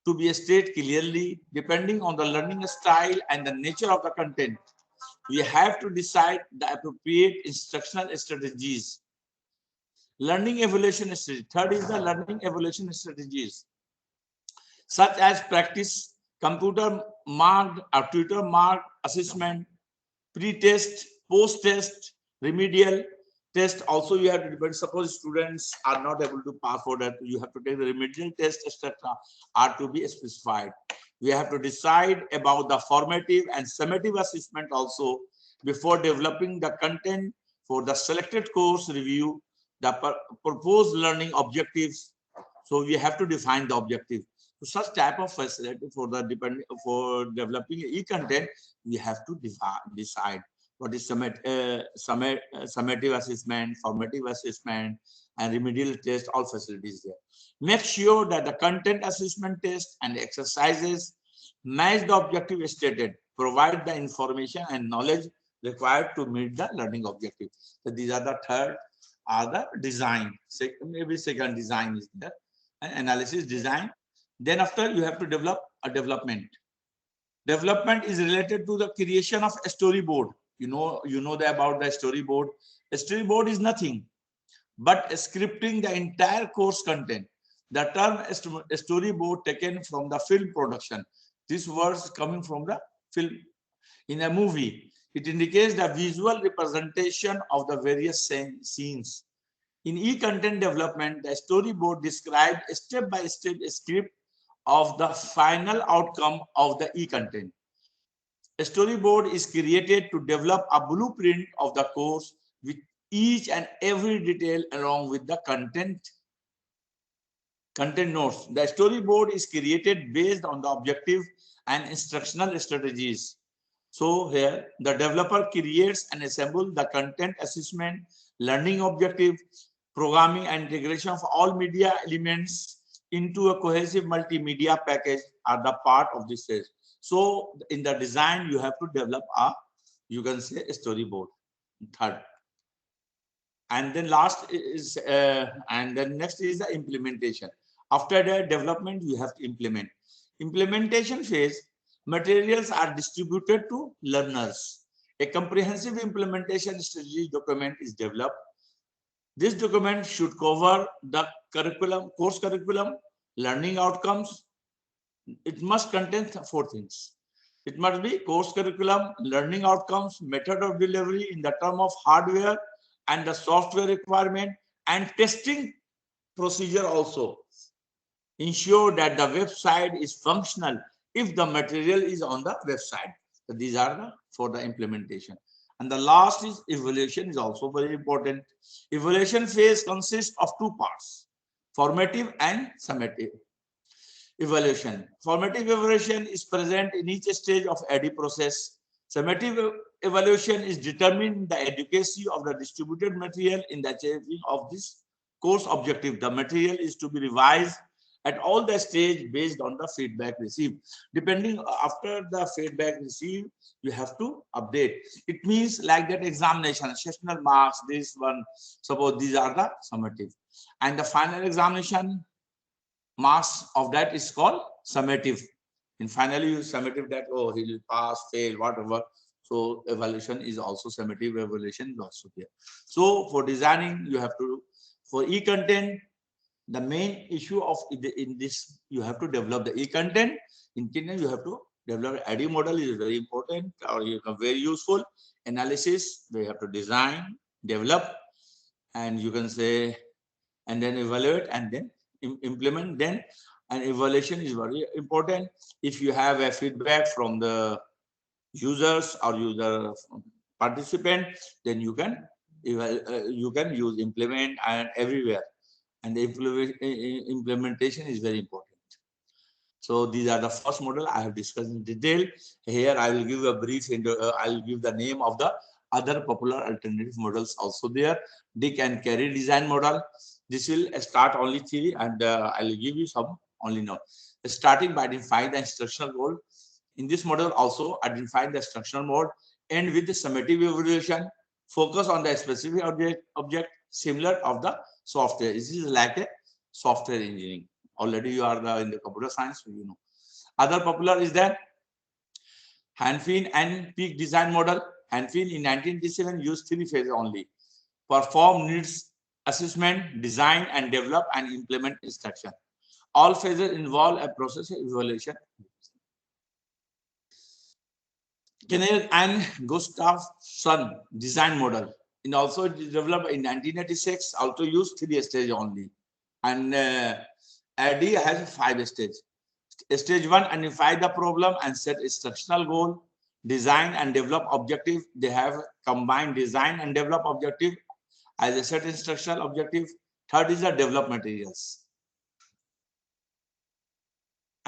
to be stated clearly depending on the learning style and the nature of the content. We have to decide the appropriate instructional strategies. Learning evaluation strategy. Third is the learning evaluation strategies, such as practice, computer marked or tutor marked assessment, pre-test, post-test, remedial test. Also, you have to depend. Suppose students are not able to pass for that, you have to take the remedial test, etc. are to be specified. We have to decide about the formative and summative assessment also before developing the content for the selected course review, the proposed learning objectives. So we have to define the objective. So such type of facility for the developing e-content, we have to decide what is summative assessment, formative assessment, and remedial test, all facilities there. Make sure that the content assessment test and exercises match the objective stated, provide the information and knowledge required to meet the learning objective. So these are the third, are the design. Maybe second design is there, and analysis, design. Then after, you have to develop a development. Development is related to the creation of a storyboard. You know about the storyboard. A storyboard is nothing but scripting the entire course content. The term storyboard taken from the film production. This word is coming from the film. In a movie, it indicates the visual representation of the various scenes. In e-content development, the storyboard describes a step-by-step script of the final outcome of the e-content. A storyboard is created to develop a blueprint of the course with each and every detail along with the content notes. The storyboard is created based on the objective and instructional strategies. So here, the developer creates and assembles the content assessment, learning objective, programming and integration of all media elements into a cohesive multimedia package are the part of this stage. So in the design, you have to develop a, you can say, a storyboard. Third. And then last is, and then next is the implementation. After the development, you have to implement. Implementation phase, materials are distributed to learners. A comprehensive implementation strategy document is developed. This document should cover the curriculum, course curriculum, learning outcomes. It must contain 4 things. It must be course curriculum, learning outcomes, method of delivery in the term of hardware and the software requirement, and testing procedure also. Ensure that the website is functional if the material is on the website. So these are the for the implementation. And the last is evaluation is also very important. Evaluation phase consists of two parts, formative and summative evaluation. Formative evaluation is present in each stage of AD process. Summative evaluation is determining the adequacy of the distributed material in the achieving of this course objective. The material is to be revised at all the stage based on the feedback received. Depending after the feedback received, you have to update. It means like that examination, sessional marks, this one, suppose these are the summative. And the final examination marks of that is called summative. And finally, you summative that, oh, he will pass, fail, whatever. So evaluation is also summative, evaluation is also there. So for designing, you have to, for e-content, the main issue of in this, you have to develop the e-content. In Kenya, you have to develop AD model is very important or very useful. Analysis, they have to design, develop, and you can say, and then evaluate and then implement. Then an evaluation is very important. If you have a feedback from the users or user participant, then you can use implement and everywhere. And the implementation is very important. So these are the first model I have discussed in detail. Here I will give a brief, I will give the name of the other popular alternative models also there. Dick and Carey design model. This will start only theory and I will give you some only now. Starting by identifying the instructional goal. In this model also identify the instructional mode, end with the summative evaluation, focus on the specific object similar of the software. This is like a software engineering. Already you are in the computer science, so you know. Other popular is that Hanfin and Peak design model. Hanfin in 1987 used 3 phases only. Perform needs assessment, design and develop and implement instruction. All phases involve a process of evaluation. Kenneth and Gustafsson design model. And also developed in 1986, also used 3 stages only. And AD has 5 stages. Stage 1, identify the problem and set instructional goal. Design and develop objective. They have combined design and develop objective as a set instructional objective. Third is the develop materials.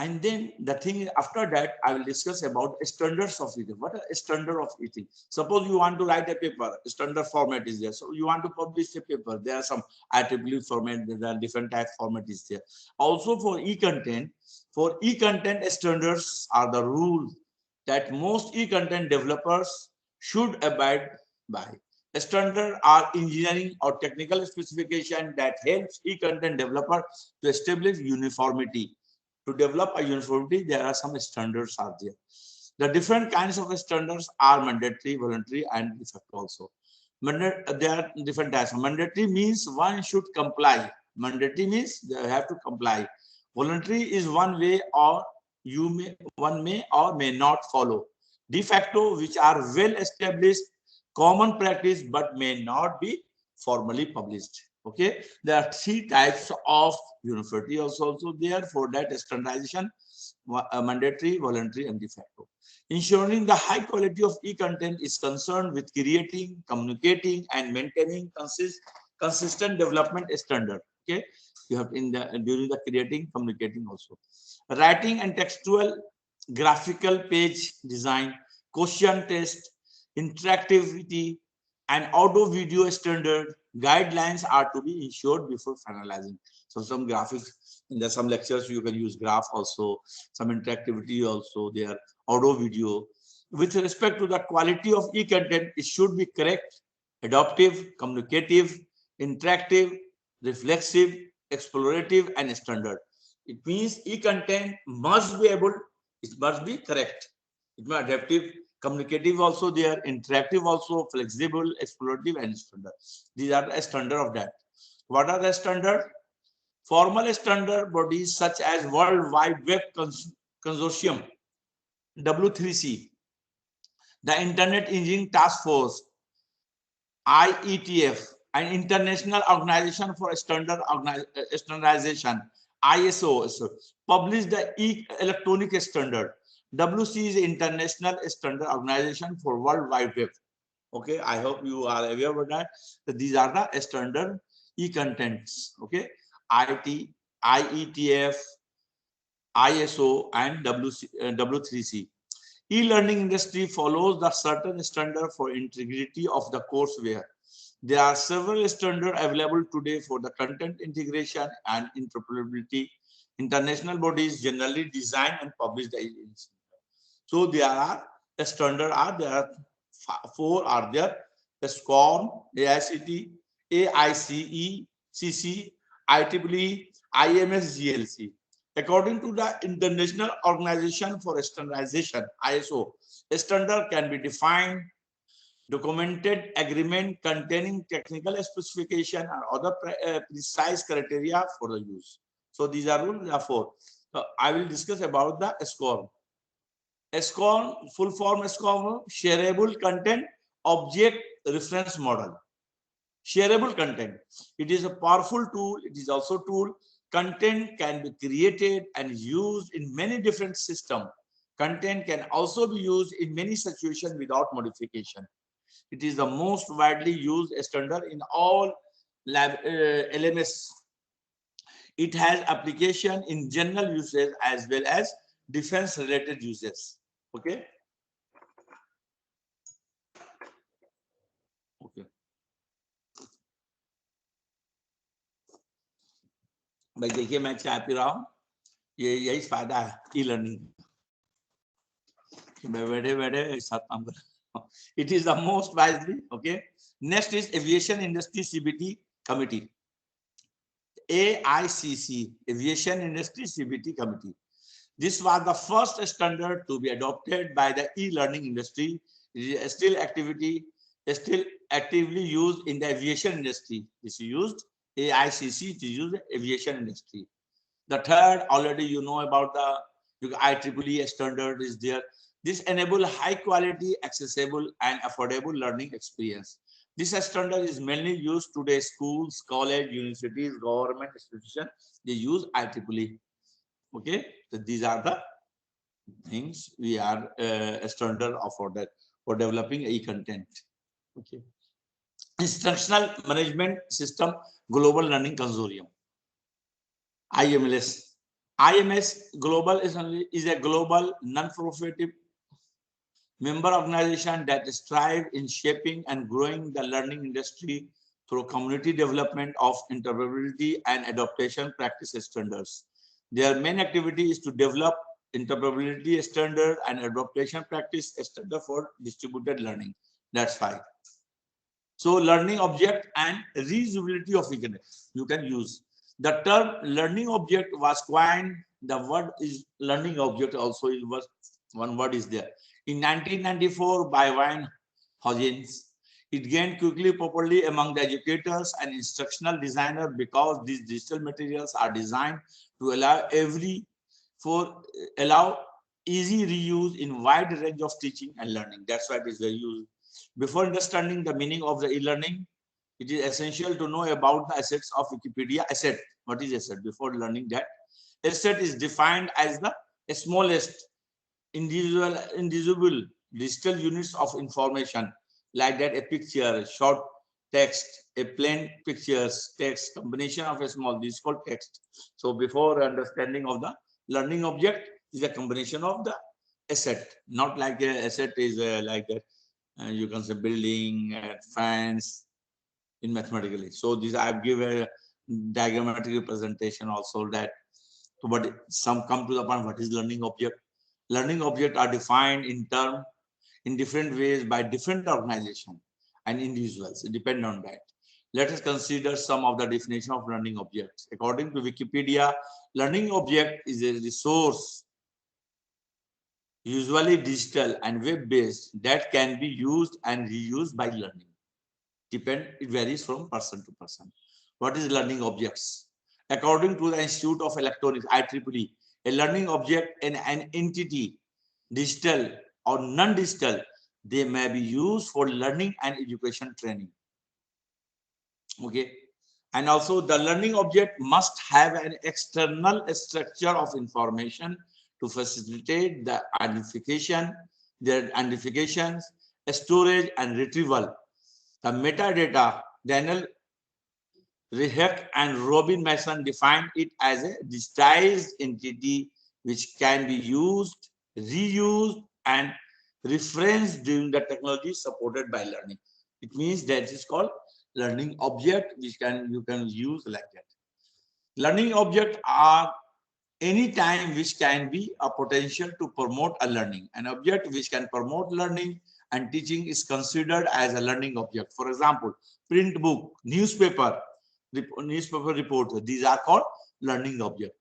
And then the thing is, after that, I will discuss about standards of eating. What are a standard of eating? Suppose you want to write a paper, standard format is there. So you want to publish a paper. There are some IEEE format, there are different type format is there. Also for e-content standards are the rules that most e-content developers should abide by. Standards are engineering or technical specification that helps e-content developer to establish uniformity. To develop a uniformity, there are some standards are there. The different kinds of standards are mandatory, voluntary, and de facto also. There are different types. Mandatory means one should comply. Mandatory means they have to comply. Voluntary is one way or one may or may not follow. De facto, which are well established, common practice, but may not be formally published. Okay, there are 3 types of uniformity also there for that standardization: mandatory, voluntary, and de facto. Ensuring the high quality of e-content is concerned with creating, communicating, and maintaining consistent development standard. Okay, you have in the during the creating, communicating also. Writing and textual, graphical page design, question test, interactivity, and audio video standard guidelines are to be ensured before finalizing. So some graphics, in the some lectures you can use graph also, some interactivity also there, audio video. With respect to the quality of e-content, it should be correct, adaptive, communicative, interactive, reflexive, explorative, and standard. It means e-content must be able, it must be correct. It must be adaptive, communicative also there, interactive also, flexible, explorative, and standard. These are the standard of that. What are the standard? Formal standard bodies such as World Wide Web Consortium W3C, the Internet Engineering Task Force, IETF, an International Organization for Standardization, ISO, published the electronic standard. WC is International Standard Organization for World Wide Web. Okay, I hope you are aware of that. So these are the standard e-contents. Okay, IETF, ISO, and W3C. E-learning industry follows the certain standard for integrity of the courseware. There are several standards available today for the content integration and interoperability. International bodies generally design and publish the agents. So there are the standard there are four are there: the SCORM, AICT, AICE, CC, IEEE, IMS, GLC. According to the International Organization for Standardization, ISO, a standard can be defined, documented agreement containing technical specification and other precise criteria for the use. So these are rules. Therefore, I will discuss about the SCORM. SCORM, full form SCORM, shareable content object reference model. Shareable content. It is a powerful tool. It is also a tool. Content can be created and used in many different systems. Content can also be used in many situations without modification. It is the most widely used standard in all LMS. It has application in general uses as well as defense related uses. Okay. Okay. भाई देखिए मैं चाय P रहा हूँ, ये यही फायदा है ई लर्निंग, मैं बैठे बैठे साथ काम कर रहा हूँ. It is the most widely. Okay. Next is aviation industry CBT committee. AICC, Aviation Industry CBT Committee. This was the first standard to be adopted by the e-learning industry. It is still actively used in the aviation industry. It's used AICC to use the aviation industry. The third, already you know about the IEEE standard is there. This enables high quality, accessible, and affordable learning experience. This standard is mainly used today. Schools, college, universities, government institutions, they use IEEE. Okay, so these are the things we are a standard for developing e-content. Okay, Instructional Management System Global Learning Consortium, IMLS. IMS Global is a global non-profit member organization that strive in shaping and growing the learning industry through community development of interoperability and adaptation practice standards. Their main activity is to develop interoperability standard and adaptation practice standard for distributed learning. That's why. So learning object and reusability of e-content you can use. The term learning object was coined. The word is learning object also is one word is there. In 1994 by Wayne Hodgins, it gained quickly popularity among the educators and instructional designers because these digital materials are designed to allow easy reuse in wide range of teaching and learning. That's why it is very used. Before understanding the meaning of the e-learning, it is essential to know about the assets of Wikipedia. Asset, what is asset? Before learning that, asset is defined as the smallest indivisible digital units of information, like that a picture, short text, a plain pictures, text, combination of a small, this is called text. So before understanding of the learning object is a combination of the asset, not like a asset is like that. You can say building, fence in mathematically. So this I've given a diagrammatic representation also that. So, but some come to the point, what is learning object? Learning objects are defined in different ways by different organizations and individuals. It depends on that. Let us consider some of the definition of learning objects. According to Wikipedia, learning object is a resource, usually digital and web-based, that can be used and reused by learning. It varies from person to person. What is learning objects? According to the Institute of Electronics, IEEE, a learning object and an entity digital or non-digital, they may be used for learning and education training. Okay. And also the learning object must have an external structure of information to facilitate the identification, their identifications, storage and retrieval. The metadata, Daniel Reheck and Robin Mason defined it as a digitized entity which can be used, reused, and referenced during the technology supported by learning. It means that is called learning object, which you can use like that. Learning objects are any time which can be a potential to promote a learning. An object which can promote learning and teaching is considered as a learning object. For example, print book, newspaper reports, these are called learning objects.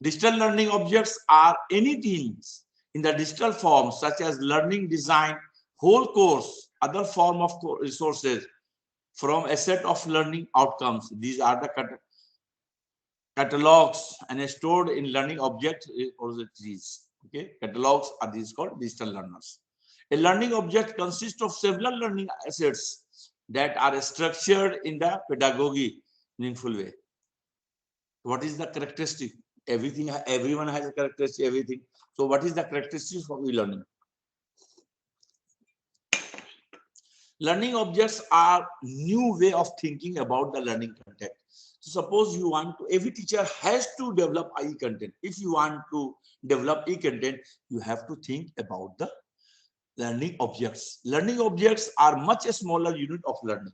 Digital learning objects are any things in the digital form, such as learning design, whole course, other form of resources from a set of learning outcomes. These are the catalogs and stored in learning object repositories. Okay, catalogs are these called digital learners. A learning object consists of several learning assets that are structured in the pedagogy meaningful way. What is the characteristic? Everything, everyone has a characteristic, everything. So what is the characteristics of e-learning? Learning objects are new way of thinking about the learning content. So suppose you want to, every teacher has to develop e-content. If you want to develop e-content, you have to think about the learning objects. Learning objects are much smaller unit of learning,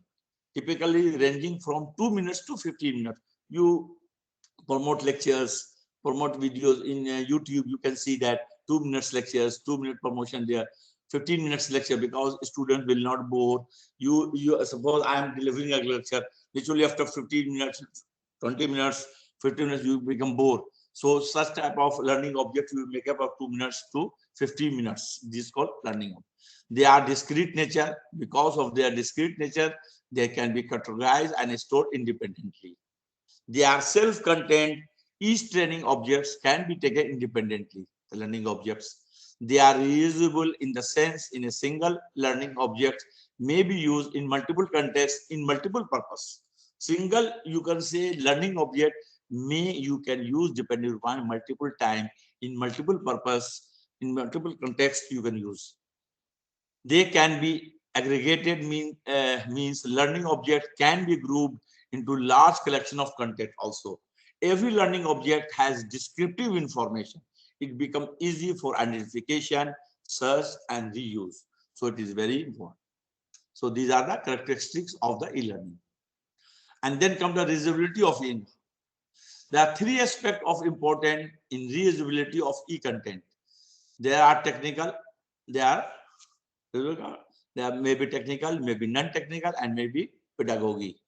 typically ranging from 2 minutes to 15 minutes. You promote lectures, promote videos in YouTube. You can see that 2 minutes lectures, 2 minute promotion there. 15 minutes lecture because students will not bore. You suppose I am delivering a lecture, literally after 15 minutes, 20 minutes, 15 minutes, you become bored. So such type of learning object will make up of 2 minutes to 15 minutes. This is called learning. They are discrete nature. Because of their discrete nature, they can be categorized and stored independently. They are self-contained. Each training objects can be taken independently, the learning objects. They are reusable in the sense in a single learning object may be used in multiple contexts in multiple purpose. Single, you can say learning object you can use depending upon multiple time in multiple purpose, in multiple contexts you can use. They can be aggregated means learning object can be grouped into large collection of content also. Every learning object has descriptive information. It becomes easy for identification, search, and reuse. So it is very important. So these are the characteristics of the e-learning. And then come the reusability of e-learning. There are three aspects of important in reusability of e-content. There are technical, there may be technical, maybe non-technical, and maybe pedagogy.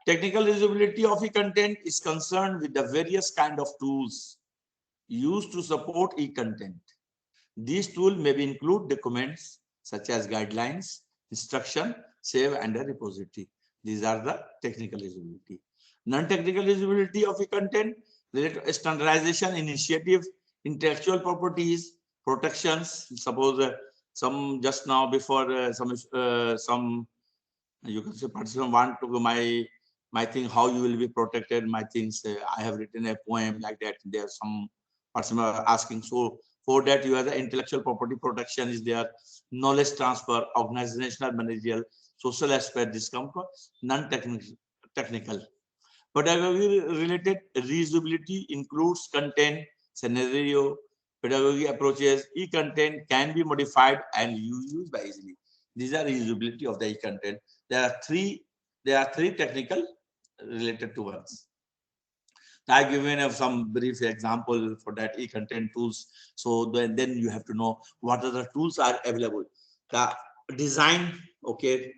Technical reusability of e-content is concerned with the various kind of tools used to support e-content. These tools may include documents such as guidelines, instruction, save, and a repository. These are the technical reusability. Non-technical reusability of e-content related to standardization initiative, intellectual properties, protections. Suppose some just now before some you can say participant want to my thing, how you will be protected, my things. I have written a poem like that. There are some participants asking. So for that, you have the intellectual property protection is there, knowledge transfer, organizational, managerial, social aspect. This comes for non-technical. Pedagogy related reusability includes content, scenario, pedagogy approaches. E-content can be modified and used by easily. These are reusability of the e-content. There are three technical related to ones. I have given some brief example for that e-content tools. So then you have to know what are the tools are available. The design, okay,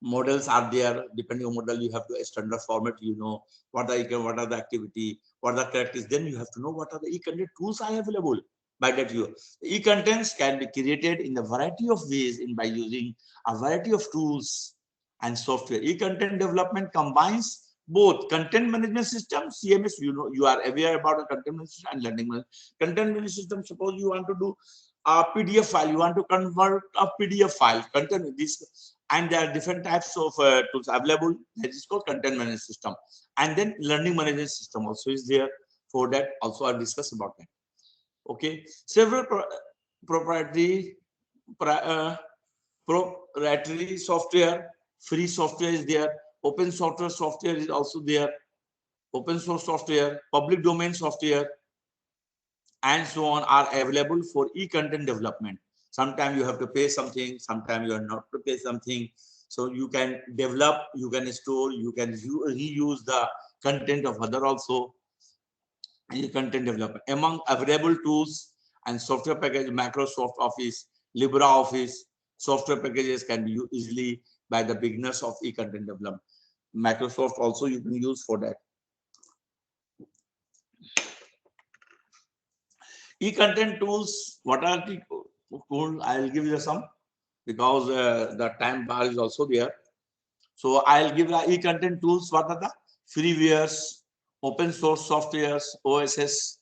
models are there. Depending on model, you have to a standard format. You know what are the activity, what are the characters. Then you have to know what are the e-content tools are available. By that e-contents can be created in a variety of ways by using a variety of tools and software. E-content development combines both content management system, CMS, you are aware about the content management system and learning management. Content management system, suppose you want to do a PDF file. You want to convert a PDF file, content this, and there are different types of tools available. That is called content management system. And then learning management system also is there. For that, also I'll discuss about that. Okay, several proprietary software, free software is there, open software is also there, open source software, public domain software, and so on are available for e-content development. Sometimes you have to pay something, sometimes you are not to pay something. So you can develop, you can store, you can reuse the content of other also. Content development. Among available tools and software packages, Microsoft Office, LibreOffice, software packages can be used easily by the beginners of e-content development. Microsoft also you can use for that. E-content tools, what are the tools? I'll give you some because the time bar is also there. So I'll give the e-content tools. What are the freewares, open source softwares, OSS,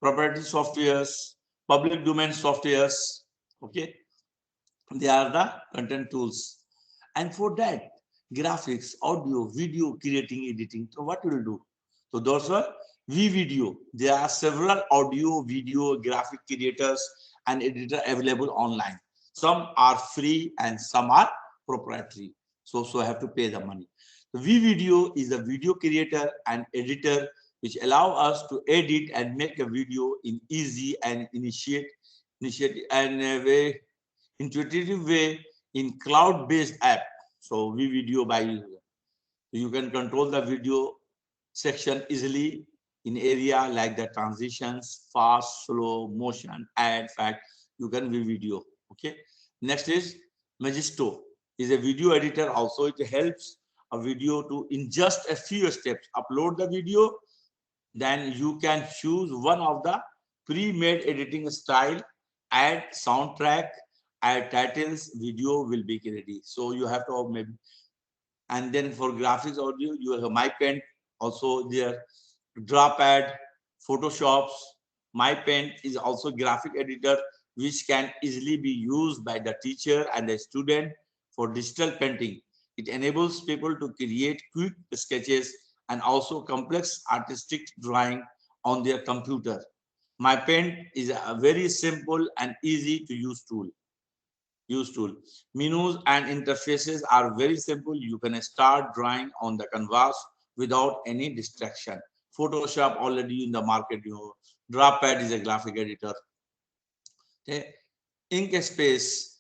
proprietary softwares, public domain softwares. Okay, they are the content tools. And for that, graphics, audio, video, creating, editing. So what you will do? So those are video. There are several audio, video, graphic creators and editor available online. Some are free and some are proprietary. So I have to pay the money. The video is a video creator and editor which allow us to edit and make a video in easy and intuitive way in cloud-based app. So video by user. You can control the video section easily in area like the transitions, fast, slow, motion, add, fact. You can view video. Okay. Next is Magisto. Is a video editor also. It helps a video to in just a few steps upload the video. Then you can choose one of the pre-made editing style, add soundtrack, add titles, video will be ready. So you have to maybe, and then for graphics audio, you have MyPaint also there, DrawPad, Photoshops. MyPaint is also graphic editor which can easily be used by the teacher and the student for digital painting. It enables people to create quick sketches and also complex artistic drawing on their computer. MyPaint is a very simple and easy to use tool. Menus and interfaces are very simple. You can start drawing on the canvas without any distraction. Photoshop already in the market, you know. DrawPad is a graphic editor. Okay. Inkspace,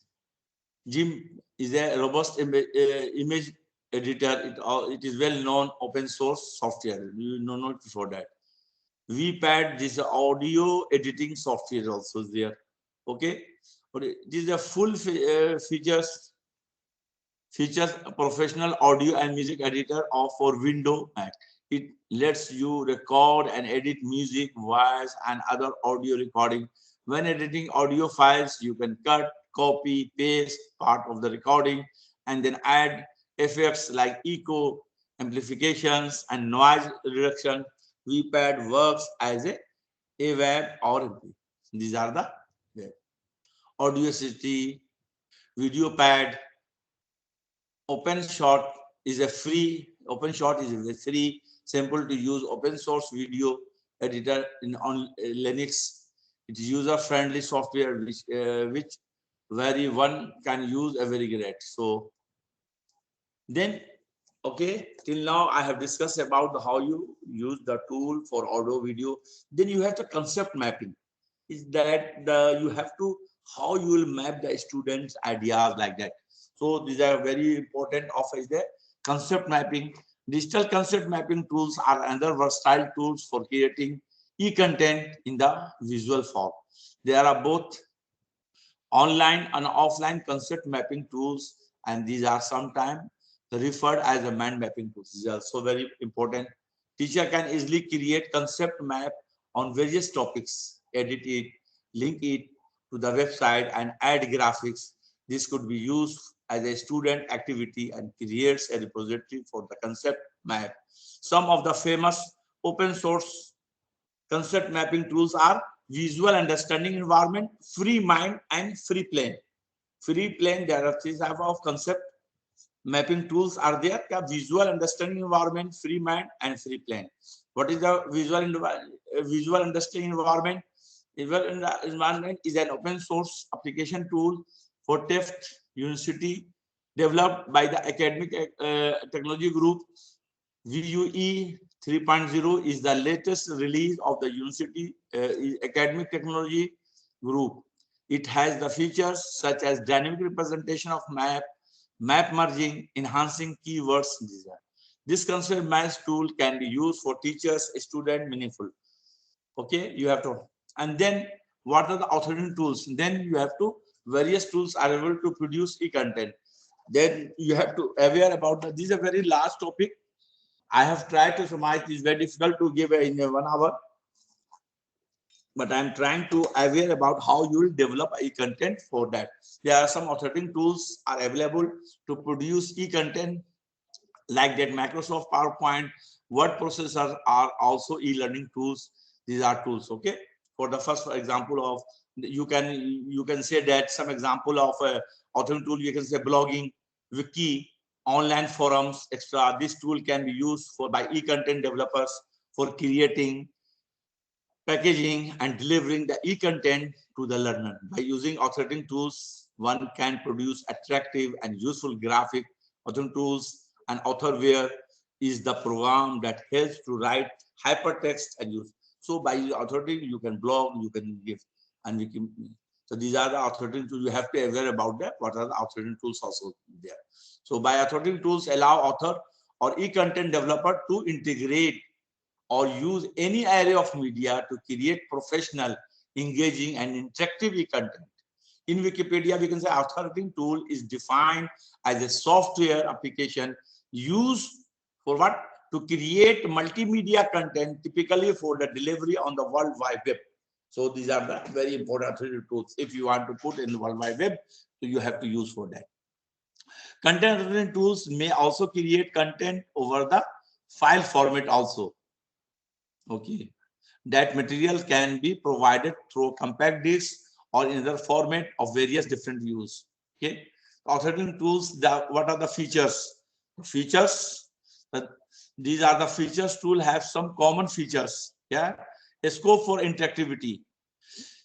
Jim is a robust image editor. It is well known open source software. You know it for that. VPad, this audio editing software also is there. Okay. This is a full features a professional audio and music editor for Windows Mac. It lets you record and edit music, voice, and other audio recording. When editing audio files, you can cut, copy, paste part of the recording, and then add effects like echo, amplifications, and noise reduction. VPad works as a AWAV or MP. These are the Audacity, VideoPad. OpenShot is a free. OpenShot is a free, simple to use open source video editor on Linux. It is user-friendly software which very one can use a very great. So then, okay, till now I have discussed about how you use the tool for audio video. Then you have the concept mapping. Is that you have to how you will map the students' ideas like that. So these are very important of is the concept mapping. Digital concept mapping tools are another versatile tools for creating e-content in the visual form. There are both online and offline concept mapping tools, and these are sometimes referred as a mind mapping tools. These are also very important. Teacher can easily create concept map on various topics, edit it, link it to the website, and add graphics. This could be used as a student activity and creates a repository for the concept map. Some of the famous open source concept mapping tools are visual understanding environment, free mind, and free plane. Free plane, there are three types of concept mapping tools are there. Visual understanding environment, free mind, and free plane. What is the visual understanding environment? Visual environment is an open source application tool for TEFT University developed by the academic technology group. VUE 3.0 is the latest release of the University academic technology group. It has the features such as dynamic representation of map merging, enhancing keywords design. This concept match tool can be used for teachers, student, meaningful. Okay, you have to. And then what are the authoring tools? Then you have to, various tools are able to produce e-content. Then you have to aware about this is a very large topic. I have tried to summarize. It's very difficult to give in 1 hour, but I'm trying to aware about how you will develop e-content for that. There are some authoring tools are available to produce e-content like that. Microsoft PowerPoint, word processors are also e-learning tools. These are tools. Okay. For the first example of, you can say that some example of authoring tool, you can say blogging, wiki, online forums, extra. This tool can be used for by e-content developers for creating, packaging, and delivering the e-content to the learner. By using authoring tools, one can produce attractive and useful graphic. Authoring tools and authorware is the program that helps to write hypertext and use. So by authoring, you can blog, you can give, and we can. So these are the authoring tools. You have to be aware about that. What are the authoring tools also there? So by authoring tools, allow author or e-content developer to integrate or use any array of media to create professional, engaging, and interactive e-content. In Wikipedia, we can say authoring tool is defined as a software application used for what? To create multimedia content, typically for the delivery on the World Wide Web. So these are the very important authoring tools. If you want to put in the World Wide Web, so you have to use for that. Content authoring tools may also create content over the file format also. Okay, that material can be provided through compact discs or in other format of various different views. Okay, authoring tools. What are the features? Features. These are the features. Tool have some common features. Yeah, a scope for interactivity,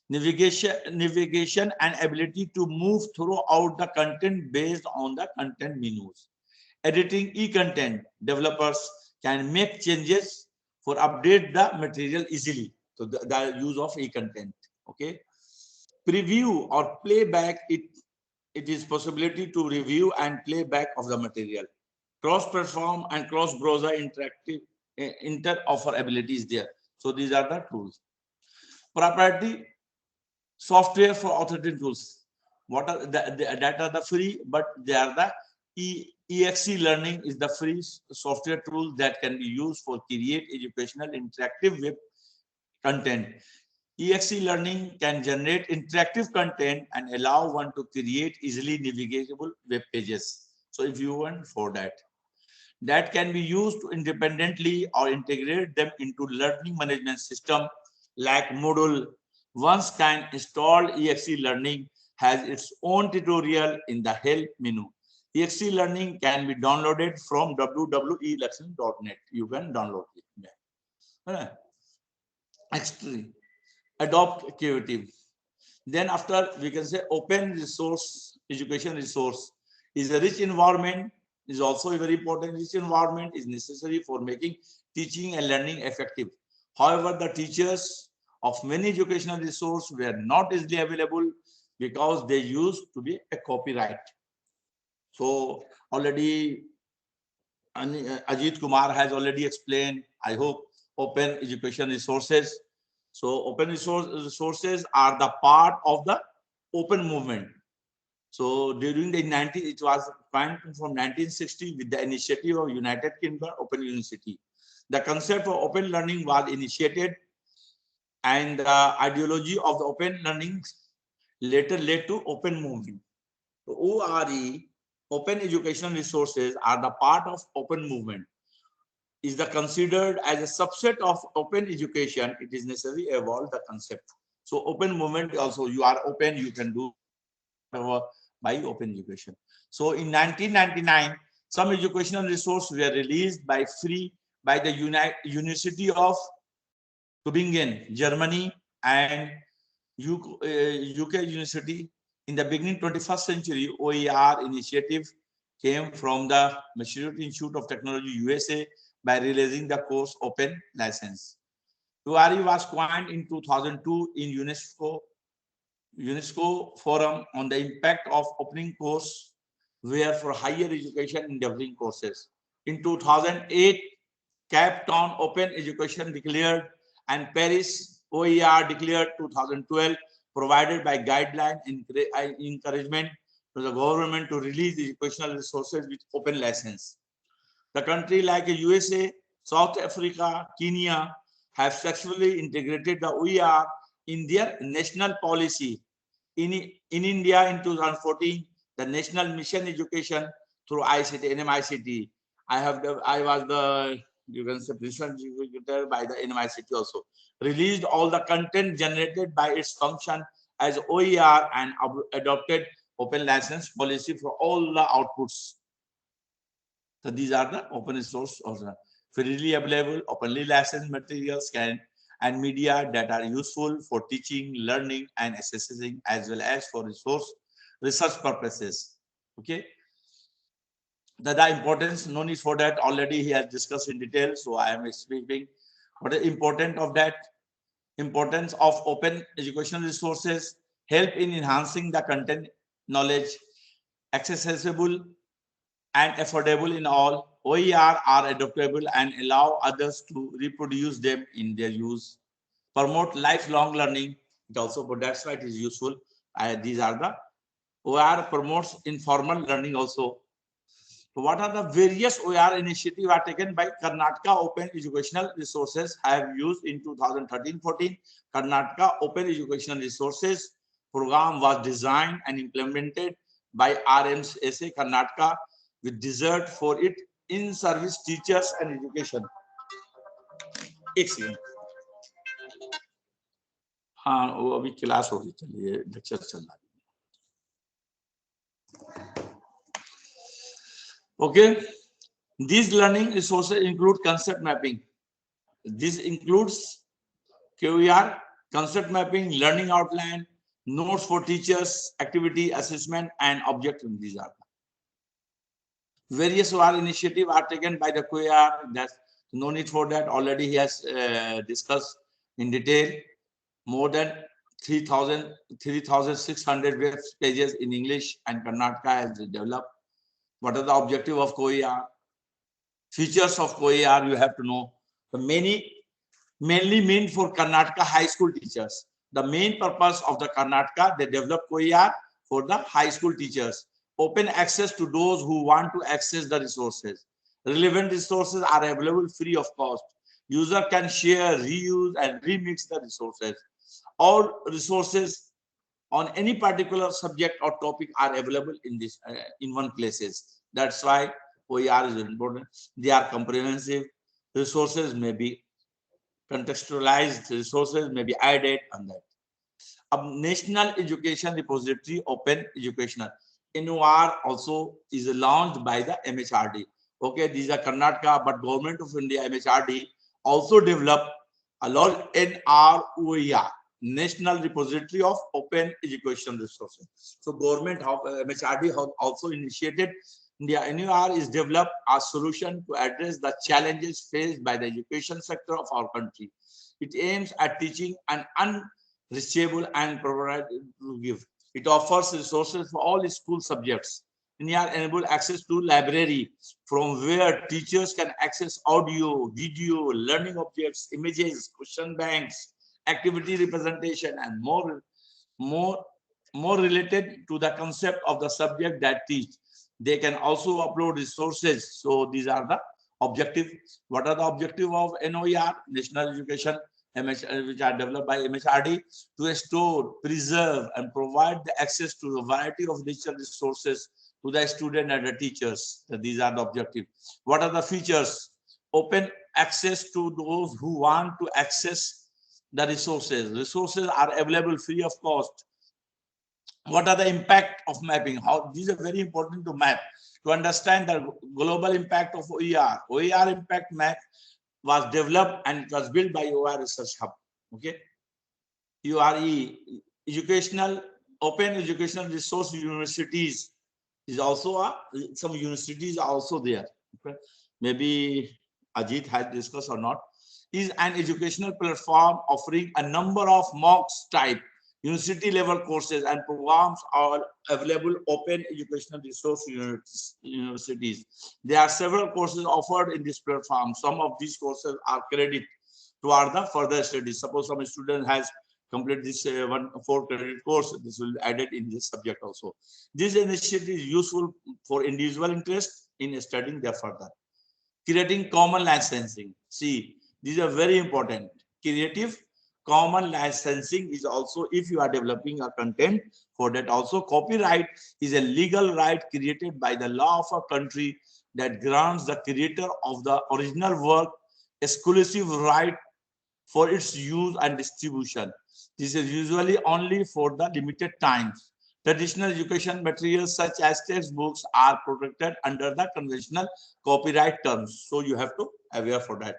navigation, and ability to move throughout the content based on the content menus. Editing e-content. Developers can make changes for update the material easily. So the use of e-content. Okay. Preview or playback. It is possibility to review and playback of the material. Cross-platform and cross-browser interactive interoperability is there. So these are the tools. Proprietary software for authoring tools. What are that are the free, but they are the EXE learning is the free software tool that can be used for create educational interactive web content. EXE learning can generate interactive content and allow one to create easily navigatable web pages. So if you want for that can be used independently or integrate them into learning management system like Moodle. Once can install EXE learning has its own tutorial in the help menu. EXE learning can be downloaded from www.elexon.net. You can download it. Extreme. Adopt creative. Then after we can say open resource, education resource is a rich environment, is also a very important. Rich environment is necessary for making teaching and learning effective. However, the teachers of many educational resources were not easily available because they used to be a copyright. So already Ajit Kumar has already explained, I hope, open education resources. So open resources are the part of the open movement. So during the 90s, it was from 1960 with the initiative of United Kingdom Open University. The concept of open learning was initiated, and the ideology of the open learning later led to open movement. So ORE, open educational resources, are the part of open movement. Is the considered as a subset of open education, it is necessary to evolve the concept. So open movement also, you are open, you can do by open education. So in 1999, some educational resources were released by the University of Tübingen, Germany, and UK University. In the beginning 21st century, OER initiative came from the Massachusetts Institute of Technology, USA, by releasing the course Open License. OER was coined in 2002 in UNESCO Forum on the impact of opening course where for higher education in developing courses. In 2008, Cape Town Open Education declared and Paris OER declared 2012, provided by guideline and encouragement to the government to release educational resources with open license. The country like USA, South Africa, Kenya have successfully integrated the OER in their national policy. In India in 2014, the National Mission Education through ICT, NMICT. I was the, you can say, principal executor by the NMICT also. Released all the content generated by its function as OER and adopted open license policy for all the outputs. So these are the open source also. Freely available, openly licensed materials and media that are useful for teaching, learning, and assessing, as well as for research purposes. Okay. The importance, no need for that. Already he has discussed in detail, so I am speaking. What is important of that? Importance of open educational resources help in enhancing the content knowledge, accessible and affordable in all. OER are adaptable and allow others to reproduce them in their use. Promote lifelong learning. It also, but that's why it is useful. These are the OER promotes informal learning also. So what are the various OER initiatives are taken by Karnataka Open Educational Resources have used in 2013-14. Karnataka Open Educational Resources program was designed and implemented by RMSA Karnataka with desert for it in service teachers and education. Excellent. हाँ वो अभी class होगी चलिए lecture चल रहा है. Okay, these learning resources include concept mapping. This includes QER, concept mapping, learning outline, notes for teachers, activity assessment, and objective. These are various OER initiatives are taken by the QER. That's no need for that. Already he has discussed in detail. More than 3,600 web pages in English and Karnataka has developed. What are the objective of OER? Features of OER you have to know. The mainly meant for Karnataka high school teachers. The main purpose of the Karnataka, they develop OER for the high school teachers. Open access to those who want to access the resources. Relevant resources are available free of cost. User can share, reuse, and remix the resources. All resources on any particular subject or topic are available in this in one places. That's why OER is important. They are comprehensive. Resources may be contextualized. Resources may be added on that. A National Education Repository Open Educational. NOR also is launched by the MHRD. Okay, these are Karnataka, but Government of India MHRD also developed a lot NROER. National Repository of Open Education Resources. So government MHRD have also initiated the NUR is developed a solution to address the challenges faced by the education sector of our country. It aims at teaching an unreachable and proprietary gift. It offers resources for all school subjects. NUR enable access to library from where teachers can access audio, video, learning objects, images, question banks, activity representation, and more related to the concept of the subject that teach. They can also upload resources. So these are the objectives. What are the objectives of NOER, National Education, which are developed by MHRD? To store, preserve, and provide the access to a variety of digital resources to the student and the teachers. So these are the objectives. What are the features? Open access to those who want to access the resources. Resources are available free of cost. What are the impact of mapping? How these are very important to map to understand the global impact of OER. OER impact map was developed and it was built by OER Research Hub. Okay, URE educational open educational resource universities is also some universities are also there. Okay, maybe Ajit has discussed or not. Is an educational platform offering a number of MOOCs type university level courses and programs are available open educational resource universities. There are several courses offered in this platform. Some of these courses are credit toward the further studies. Suppose some student has completed this 4 credit course, this will be added in this subject also. This initiative is useful for individual interest in studying there further. Creating common licensing. See, these are very important. Creative common licensing is also, if you are developing a content for that also. Copyright is a legal right created by the law of a country that grants the creator of the original work exclusive right for its use and distribution. This is usually only for the limited times. Traditional education materials such as textbooks are protected under the conventional copyright terms. So you have to aware for that.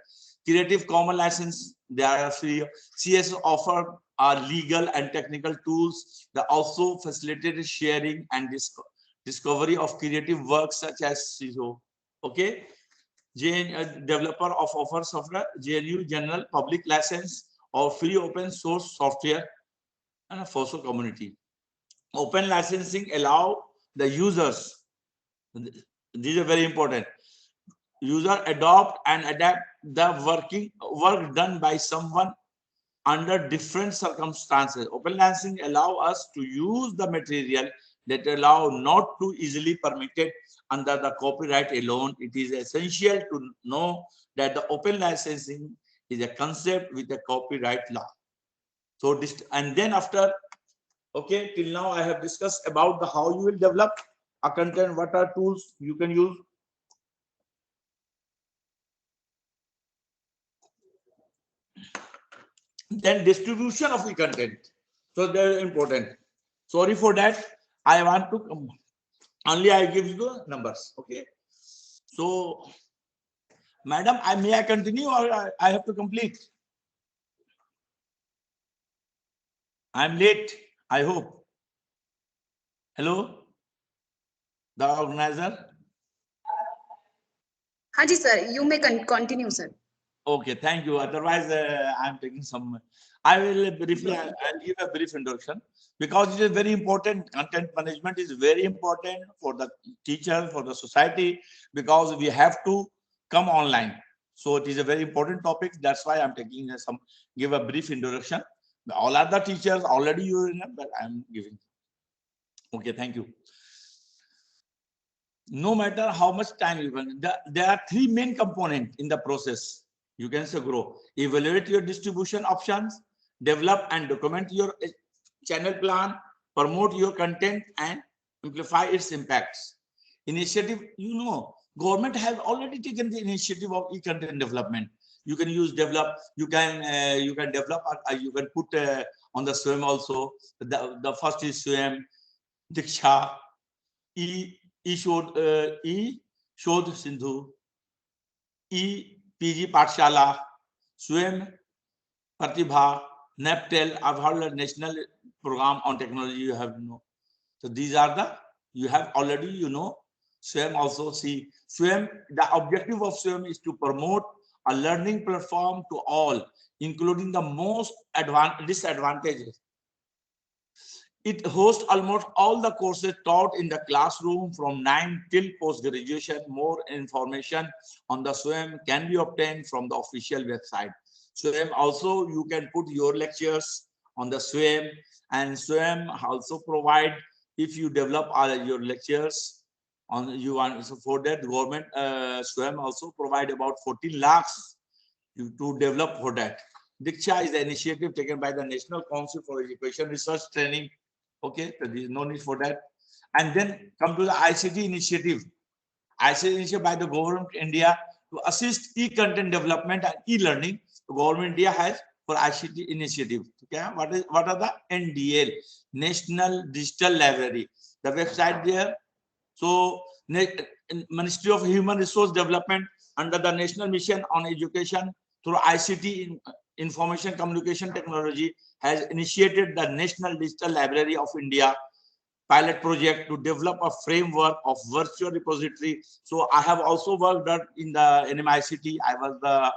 Creative Commons license, there are free. CS offer legal and technical tools that also facilitate sharing and discovery of creative works such as CISO. Okay. Developer of offer software, GNU General Public License or free open source software and a FOSO community. Open licensing allow the users, these are very important, user adopt and adapt the work done by someone under different circumstances. Open licensing allow us to use the material that allow not to easily permitted under the copyright alone. It is essential to know that the open licensing is a concept with the copyright law. So this, and then after, okay, till now I have discussed about the how you will develop a content, what are tools you can use. Then distribution of the content. So they're important. Sorry for that. I want to only I give you the numbers. Okay. So, madam, may I continue or I have to complete? I'm late, I hope. Hello, the organizer. Haji sir, you may continue, sir. Okay, thank you. Otherwise, I'm taking some. I will briefly. I'll give a brief introduction because it is very important. Content management is very important for the teacher, for the society, because we have to come online. So it is a very important topic. That's why I'm taking give a brief introduction. All other teachers already you know, but I'm giving. Okay, thank you. No matter how much time you can, there are 3 main components in the process. You can say grow. Evaluate your distribution options, develop and document your channel plan, promote your content and amplify its impacts. Initiative, you know, government has already taken the initiative of e-content development. You can use develop, you can develop, you can put on the SWAYAM also. The first is SWAYAM, Diksha, Shodh Sindhu, PG Pathshala, SWAYAM, Pratibha, NAPTEL. I've heard the national program on technology, you have to know. So these are the, you have already, you know, SWAYAM also. See, SWAYAM, the objective of SWAYAM is to promote a learning platform to all, including the most disadvantaged. It hosts almost all the courses taught in the classroom from 9 till post-graduation. More information on the SWAYAM can be obtained from the official website. SWAYAM also, you can put your lectures on the SWAYAM, and SWAYAM also provide, if you develop your lectures on you want, so for that government SWAYAM also provide about 14 lakhs to develop for that. Diksha is the initiative taken by the National Council for Education Research Training. Okay, so there is no need for that. And then come to the ICT initiative. ICT initiative by the government of India to assist e-content development and e-learning. The government of India has for ICT Initiative. Okay, what are the NDL, National Digital Library, the website there. So Ministry of Human Resource Development under the National Mission on Education through ICT, Information Communication Technology, has initiated the National Digital Library of India pilot project to develop a framework of virtual repository. So I have also worked in the NMICT. I was the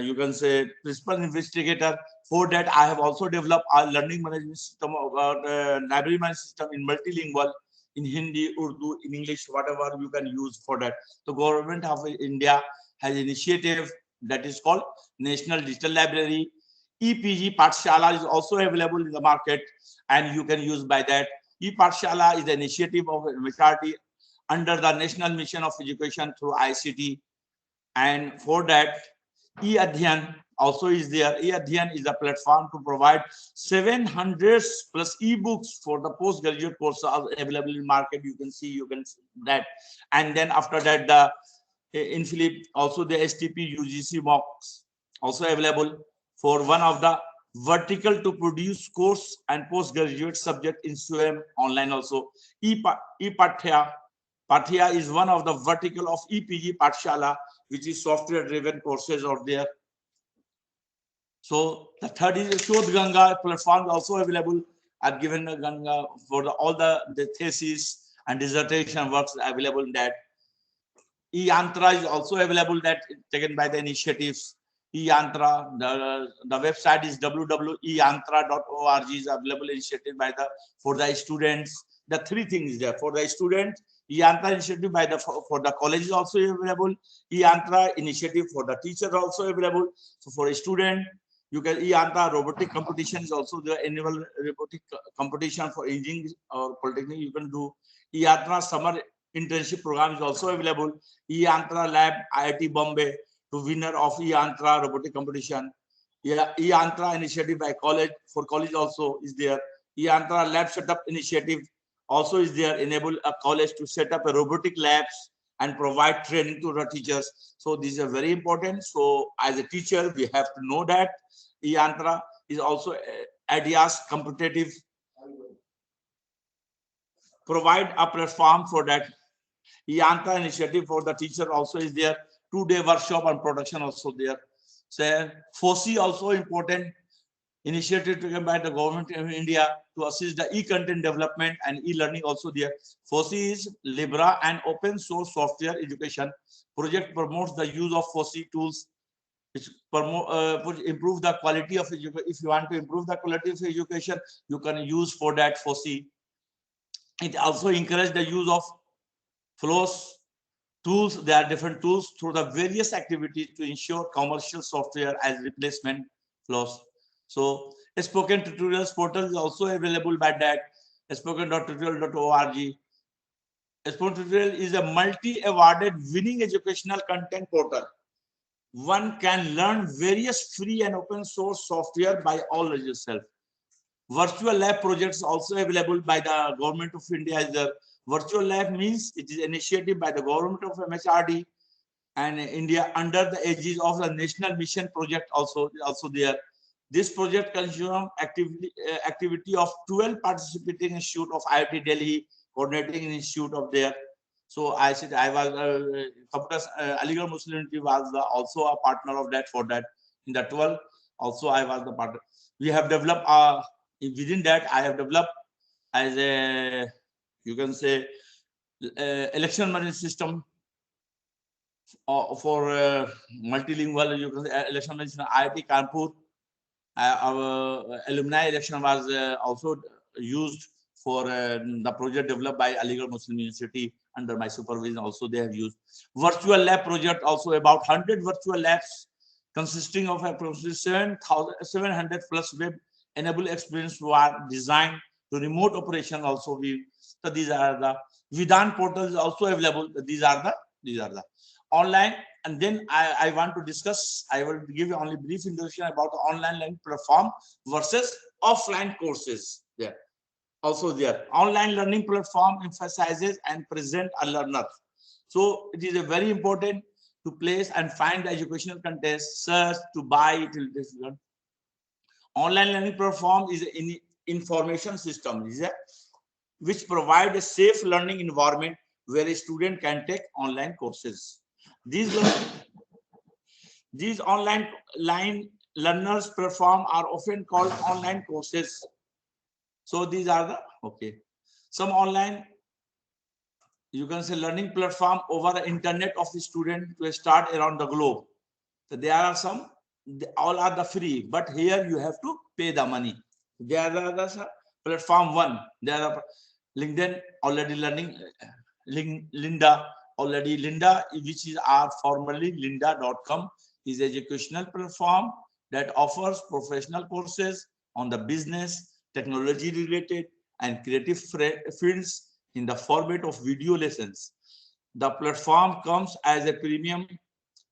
you can say principal investigator. For that, I have also developed a learning management system, library management system in multilingual, in Hindi, Urdu, in English, whatever you can use for that. The government of India has initiative that is called National Digital Library. EPG Pathshala is also available in the market, and you can use by that. E-Pathshala is the initiative of MHRD under the National Mission of Education through ICT. And for that, E-Adhyan also is there. E-Adhyan is a platform to provide 700 plus ebooks for the postgraduate courses available in market. You can see that. And then after that, the in Philip also the STP UGC mocks also available for one of the vertical to produce course and postgraduate subject in SWAYAM online also. E-Pathya is one of the vertical of EPG Pathshala, which is software driven courses out there. So the third is Shodh Ganga platform also available. I've given Ganga for all the thesis and dissertation works available in that. E-Yantra is also available, that taken by the initiatives. E-Yantra, the website is www.eyantra.org, is available initiative by for the students. The three things there for the student. E-Yantra initiative by for the college is also available. E-Yantra initiative for the teacher also available. So for a student, you can E-Yantra robotic competition is also the annual robotic competition for engineering or polytechnic. You can do E-Yantra summer internship program is also available. E-Yantra Lab IIT Bombay to winner of E-Yantra robotic competition. E-Yantra initiative by college for college also is there. E-Yantra Lab setup initiative also is there. Enable a college to set up a robotic labs and provide training to the teachers. So these are very important. So as a teacher, we have to know that E-Yantra is also ideas competitive. Provide a platform for that. E-Yantra initiative for the teacher also is there. 2-day workshop on production also there. So FOSI also important initiative taken by the government of India to assist the e-content development and e-learning also there. FOSI is Libra and open source software education project promotes the use of FOSI tools which improve the quality of education. If you want to improve the quality of education, you can use for that FOSI. It also encourages the use of flows tools. There are different tools through the various activities to ensure commercial software as replacement flows. So a spoken tutorials portal is also available by that, spoken.tutorial.org. Spoken Tutorial is a multi-awarded winning educational content portal. One can learn various free and open source software by all yourself. Virtual lab projects also available by the government of India. The virtual lab means it is initiated by the government of MHRD and India under the aegis of the National Mission project also there. This project consumes activity of 12 participating institute of IIT Delhi, coordinating institute of there. So I said I was Aligarh Muslim University was also a partner of that for that. In the 12 also I was the partner. We have developed within that I have developed as a, you can say, election management system for multilingual, you can say, election management. IIT Kanpur, our alumni election was also used for the project developed by Aligarh Muslim University under my supervision. Also they have used virtual lab project, also about 100 virtual labs consisting of approximately 700 plus web enable experience were designed to remote operation also. So these are the Vidan portal is also available. These are the online. And then I want to discuss, I will give you only brief introduction about the online learning platform versus offline courses there. Also there, online learning platform emphasizes and present a learner. So it is a very important to place and find the educational content, search, to buy it. Online learning platform is an information system which provide a safe learning environment where a student can take online courses. These online learners platform are often called online courses. So these are the some online, you can say, learning platform over the internet of the student to start around the globe. So there are some, all are the free, but here you have to pay the money. There are the platform one. There are LinkedIn already learning, Linda, which is formerly lynda.com, is educational platform that offers professional courses on the business, technology related and creative fields in the format of video lessons. The platform comes as a premium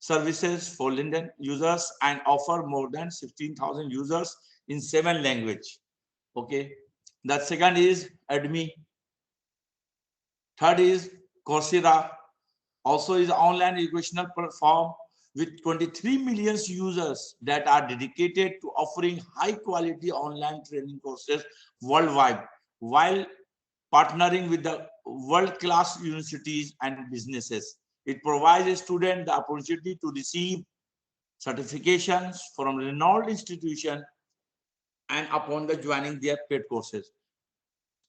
services for LinkedIn users and offer more than 16,000 users in 7 languages. Okay. The second is AMU. Third is Coursera. Also is an online educational platform with 23 million users that are dedicated to offering high quality online training courses worldwide while partnering with the world-class universities and businesses. It provides a student the opportunity to receive certifications from renowned institutions and upon the joining their paid courses.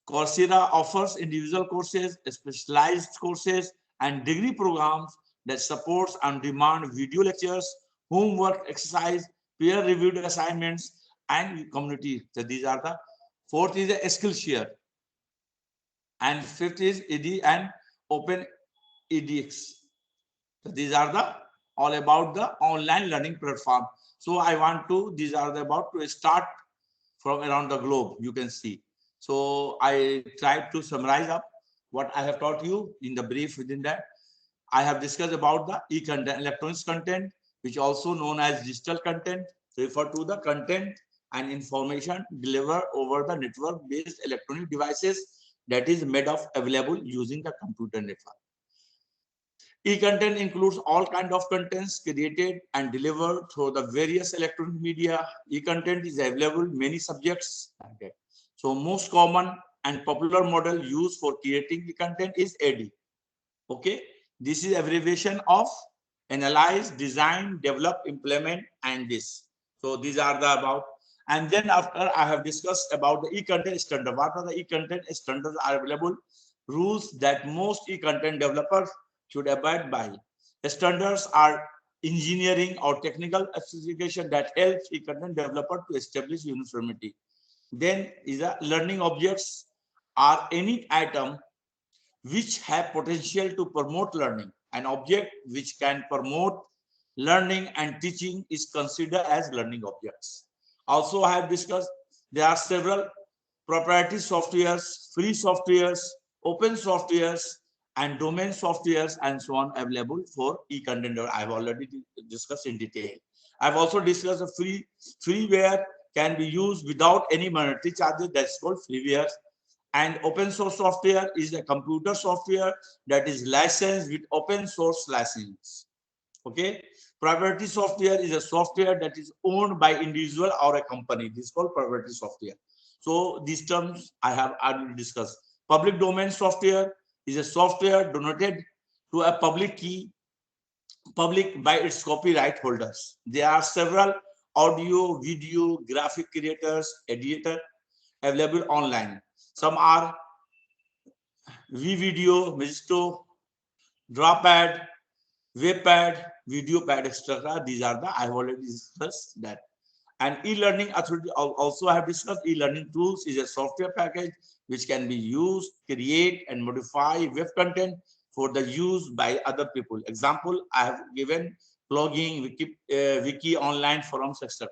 Coursera offers individual courses, specialized courses, and degree programs that supports on-demand video lectures, homework exercise, peer-reviewed assignments, and community. So these are the fourth is a Skillshare, and fifth is ED and Open edX. So these are the all about the online learning platform. So I want to, these are the about to start from around the globe, you can see. So I tried to summarize up what I have taught you in the brief within that. I have discussed about the e-content, electronic content, which also known as digital content, refer to the content and information delivered over the network-based electronic devices that is made of available using the computer network. E-content includes all kinds of contents created and delivered through the various electronic media. E-content is available in many subjects. Okay. So most common and popular model used for creating the content is AD. Okay. This is abbreviation of analyze, design, develop, implement, and this. So these are the about. And then after I have discussed about the e-content standard. What are the e-content standards are available? Rules that most e-content developers should abide by. The standards are engineering or technical specification that helps e-content developer to establish uniformity. Then is a learning objects are any item which have potential to promote learning. An object which can promote learning and teaching is considered as learning objects. Also, I have discussed there are several proprietary softwares, free softwares, open softwares, and domain softwares and so on available for e-content. I have already discussed in detail. I've also discussed a freeware can be used without any monetary charges. That's called freeware. And open source software is a computer software that is licensed with open source license. Okay. Proprietary software is a software that is owned by individual or a company. This is called proprietary software. So these terms I have already discussed. Public domain software is a software donated to a public by its copyright holders. There are several audio, video, graphic creators, editor available online. Some are vVideo, Magisto, Drawpad, Webpad, VideoPad, etc. These are the, I have already discussed that. And e-learning authority also have discussed. E-learning tools is a software package which can be used, create and modify web content for the use by other people. Example, I have given blogging, wiki online forums, etc.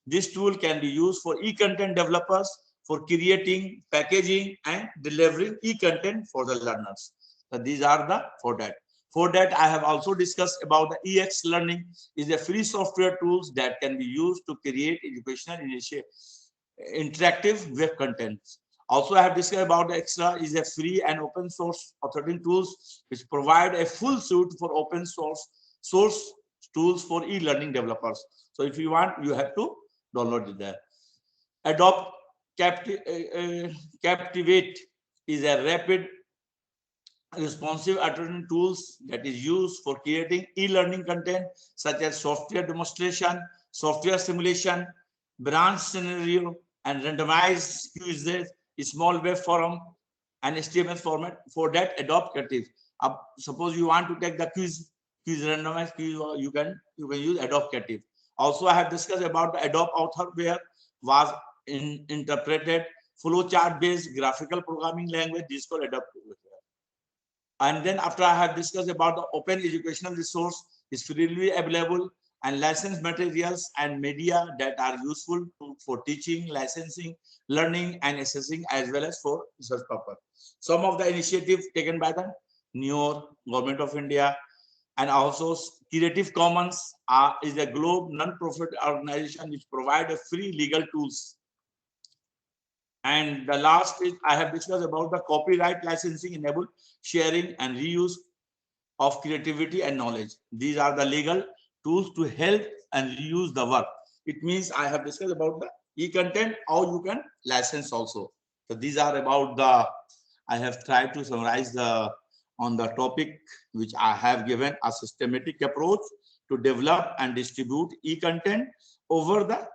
This tool can be used for e-content developers for creating, packaging and delivering e-content for the learners. So these are the for that. For that, I have also discussed about the EX Learning is a free software tools that can be used to create educational interactive web contents. Also, I have discussed about the Extra is a free and open source authoring tools which provide a full suite for open source tools for e-learning developers. So if you want, you have to download it there. Adopt Captivate is a rapid responsive attribution tools that is used for creating e-learning content such as software demonstration, software simulation, branch scenario, and randomized quizzes, small web forum, and HTML format. For that, adopt Captive. Suppose you want to take the quiz randomized quiz, you can use adopt Captive. Also, I have discussed about the adopt author, where was interpreted flowchart based graphical programming language. This is called adopt. And then after I have discussed about the open educational resource is freely available, and licensed materials and media that are useful for teaching, licensing, learning, and assessing, as well as for research purpose. Some of the initiatives taken by the NEOR, Government of India, and also Creative Commons is a global non-profit organization which provide a free legal tools. And the last is I have discussed about the copyright licensing enable sharing and reuse of creativity and knowledge. These are the legal tools to help and reuse the work. It means I have discussed about the e-content, how you can license also. So these are about the, I have tried to summarize on the topic which I have given a systematic approach to develop and distribute e-content over the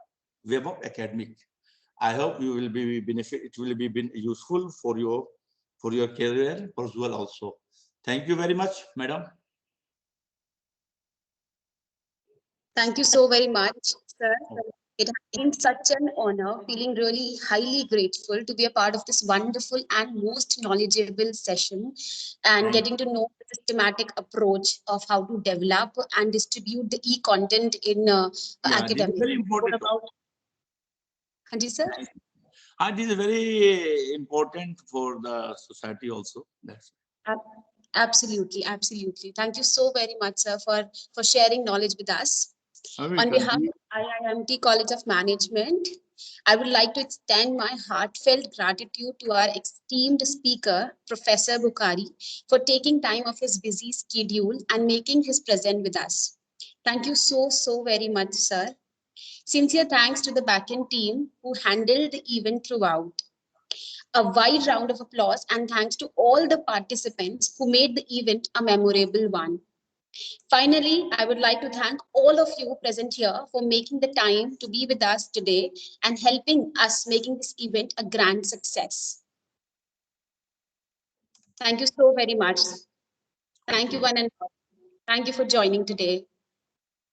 web of academic. I hope you will be benefit. It will be useful for your career as well also. Thank you very much, madam. Thank you so very much, sir. It has been such an honor, feeling really highly grateful to be a part of this wonderful and most knowledgeable session, and getting to know the systematic approach of how to develop and distribute the e-content in academic. This is very important. Hanji, sir? This is very important for the society also. That's Absolutely, absolutely. Thank you so very much, sir, for sharing knowledge with us. On behalf of IIMT College of Management, I would like to extend my heartfelt gratitude to our esteemed speaker, Professor Bokhari, for taking time of his busy schedule and making his presence with us. Thank you so very much, sir. Sincere thanks to the backend team who handled the event throughout. A wide round of applause and thanks to all the participants who made the event a memorable one. Finally, I would like to thank all of you present here for making the time to be with us today and helping us making this event a grand success. Thank you so very much. Thank you, one and all. Thank you for joining today.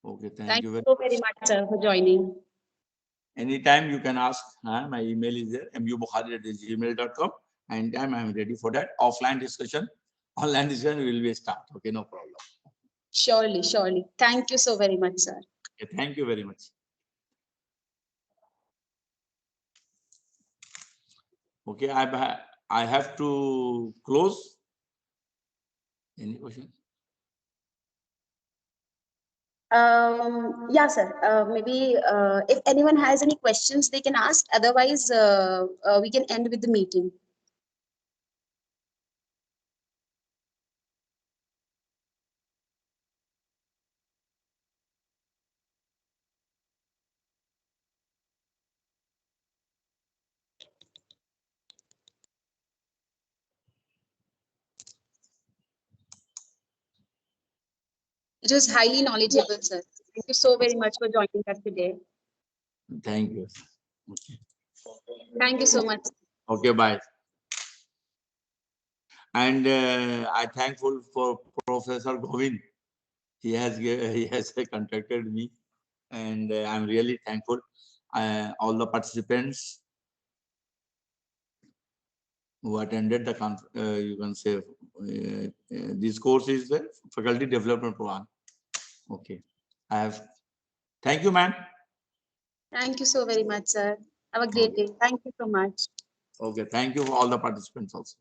Okay, thank you so very much, sir, for joining. Anytime you can ask. My email is there, mubokhari@gmail.com. Anytime I'm ready for that. Offline discussion, online discussion will be start. Okay, no problem. Surely, surely. Thank you so very much, sir. Okay, thank you very much. Okay, I have to close. Any question? Yeah, sir. Maybe if anyone has any questions, they can ask. Otherwise, we can end with the meeting. It was highly knowledgeable, sir. Thank you so very much for joining us today. Thank you. Okay. Thank you so much. Okay, bye. And I'm thankful for Professor Govind. He has contacted me, and I'm really thankful. All the participants who attended the you can say this course is the faculty development program. Okay, thank you, ma'am. Thank you so very much, sir. Have a great day. Thank you so much. Okay, thank you for all the participants also.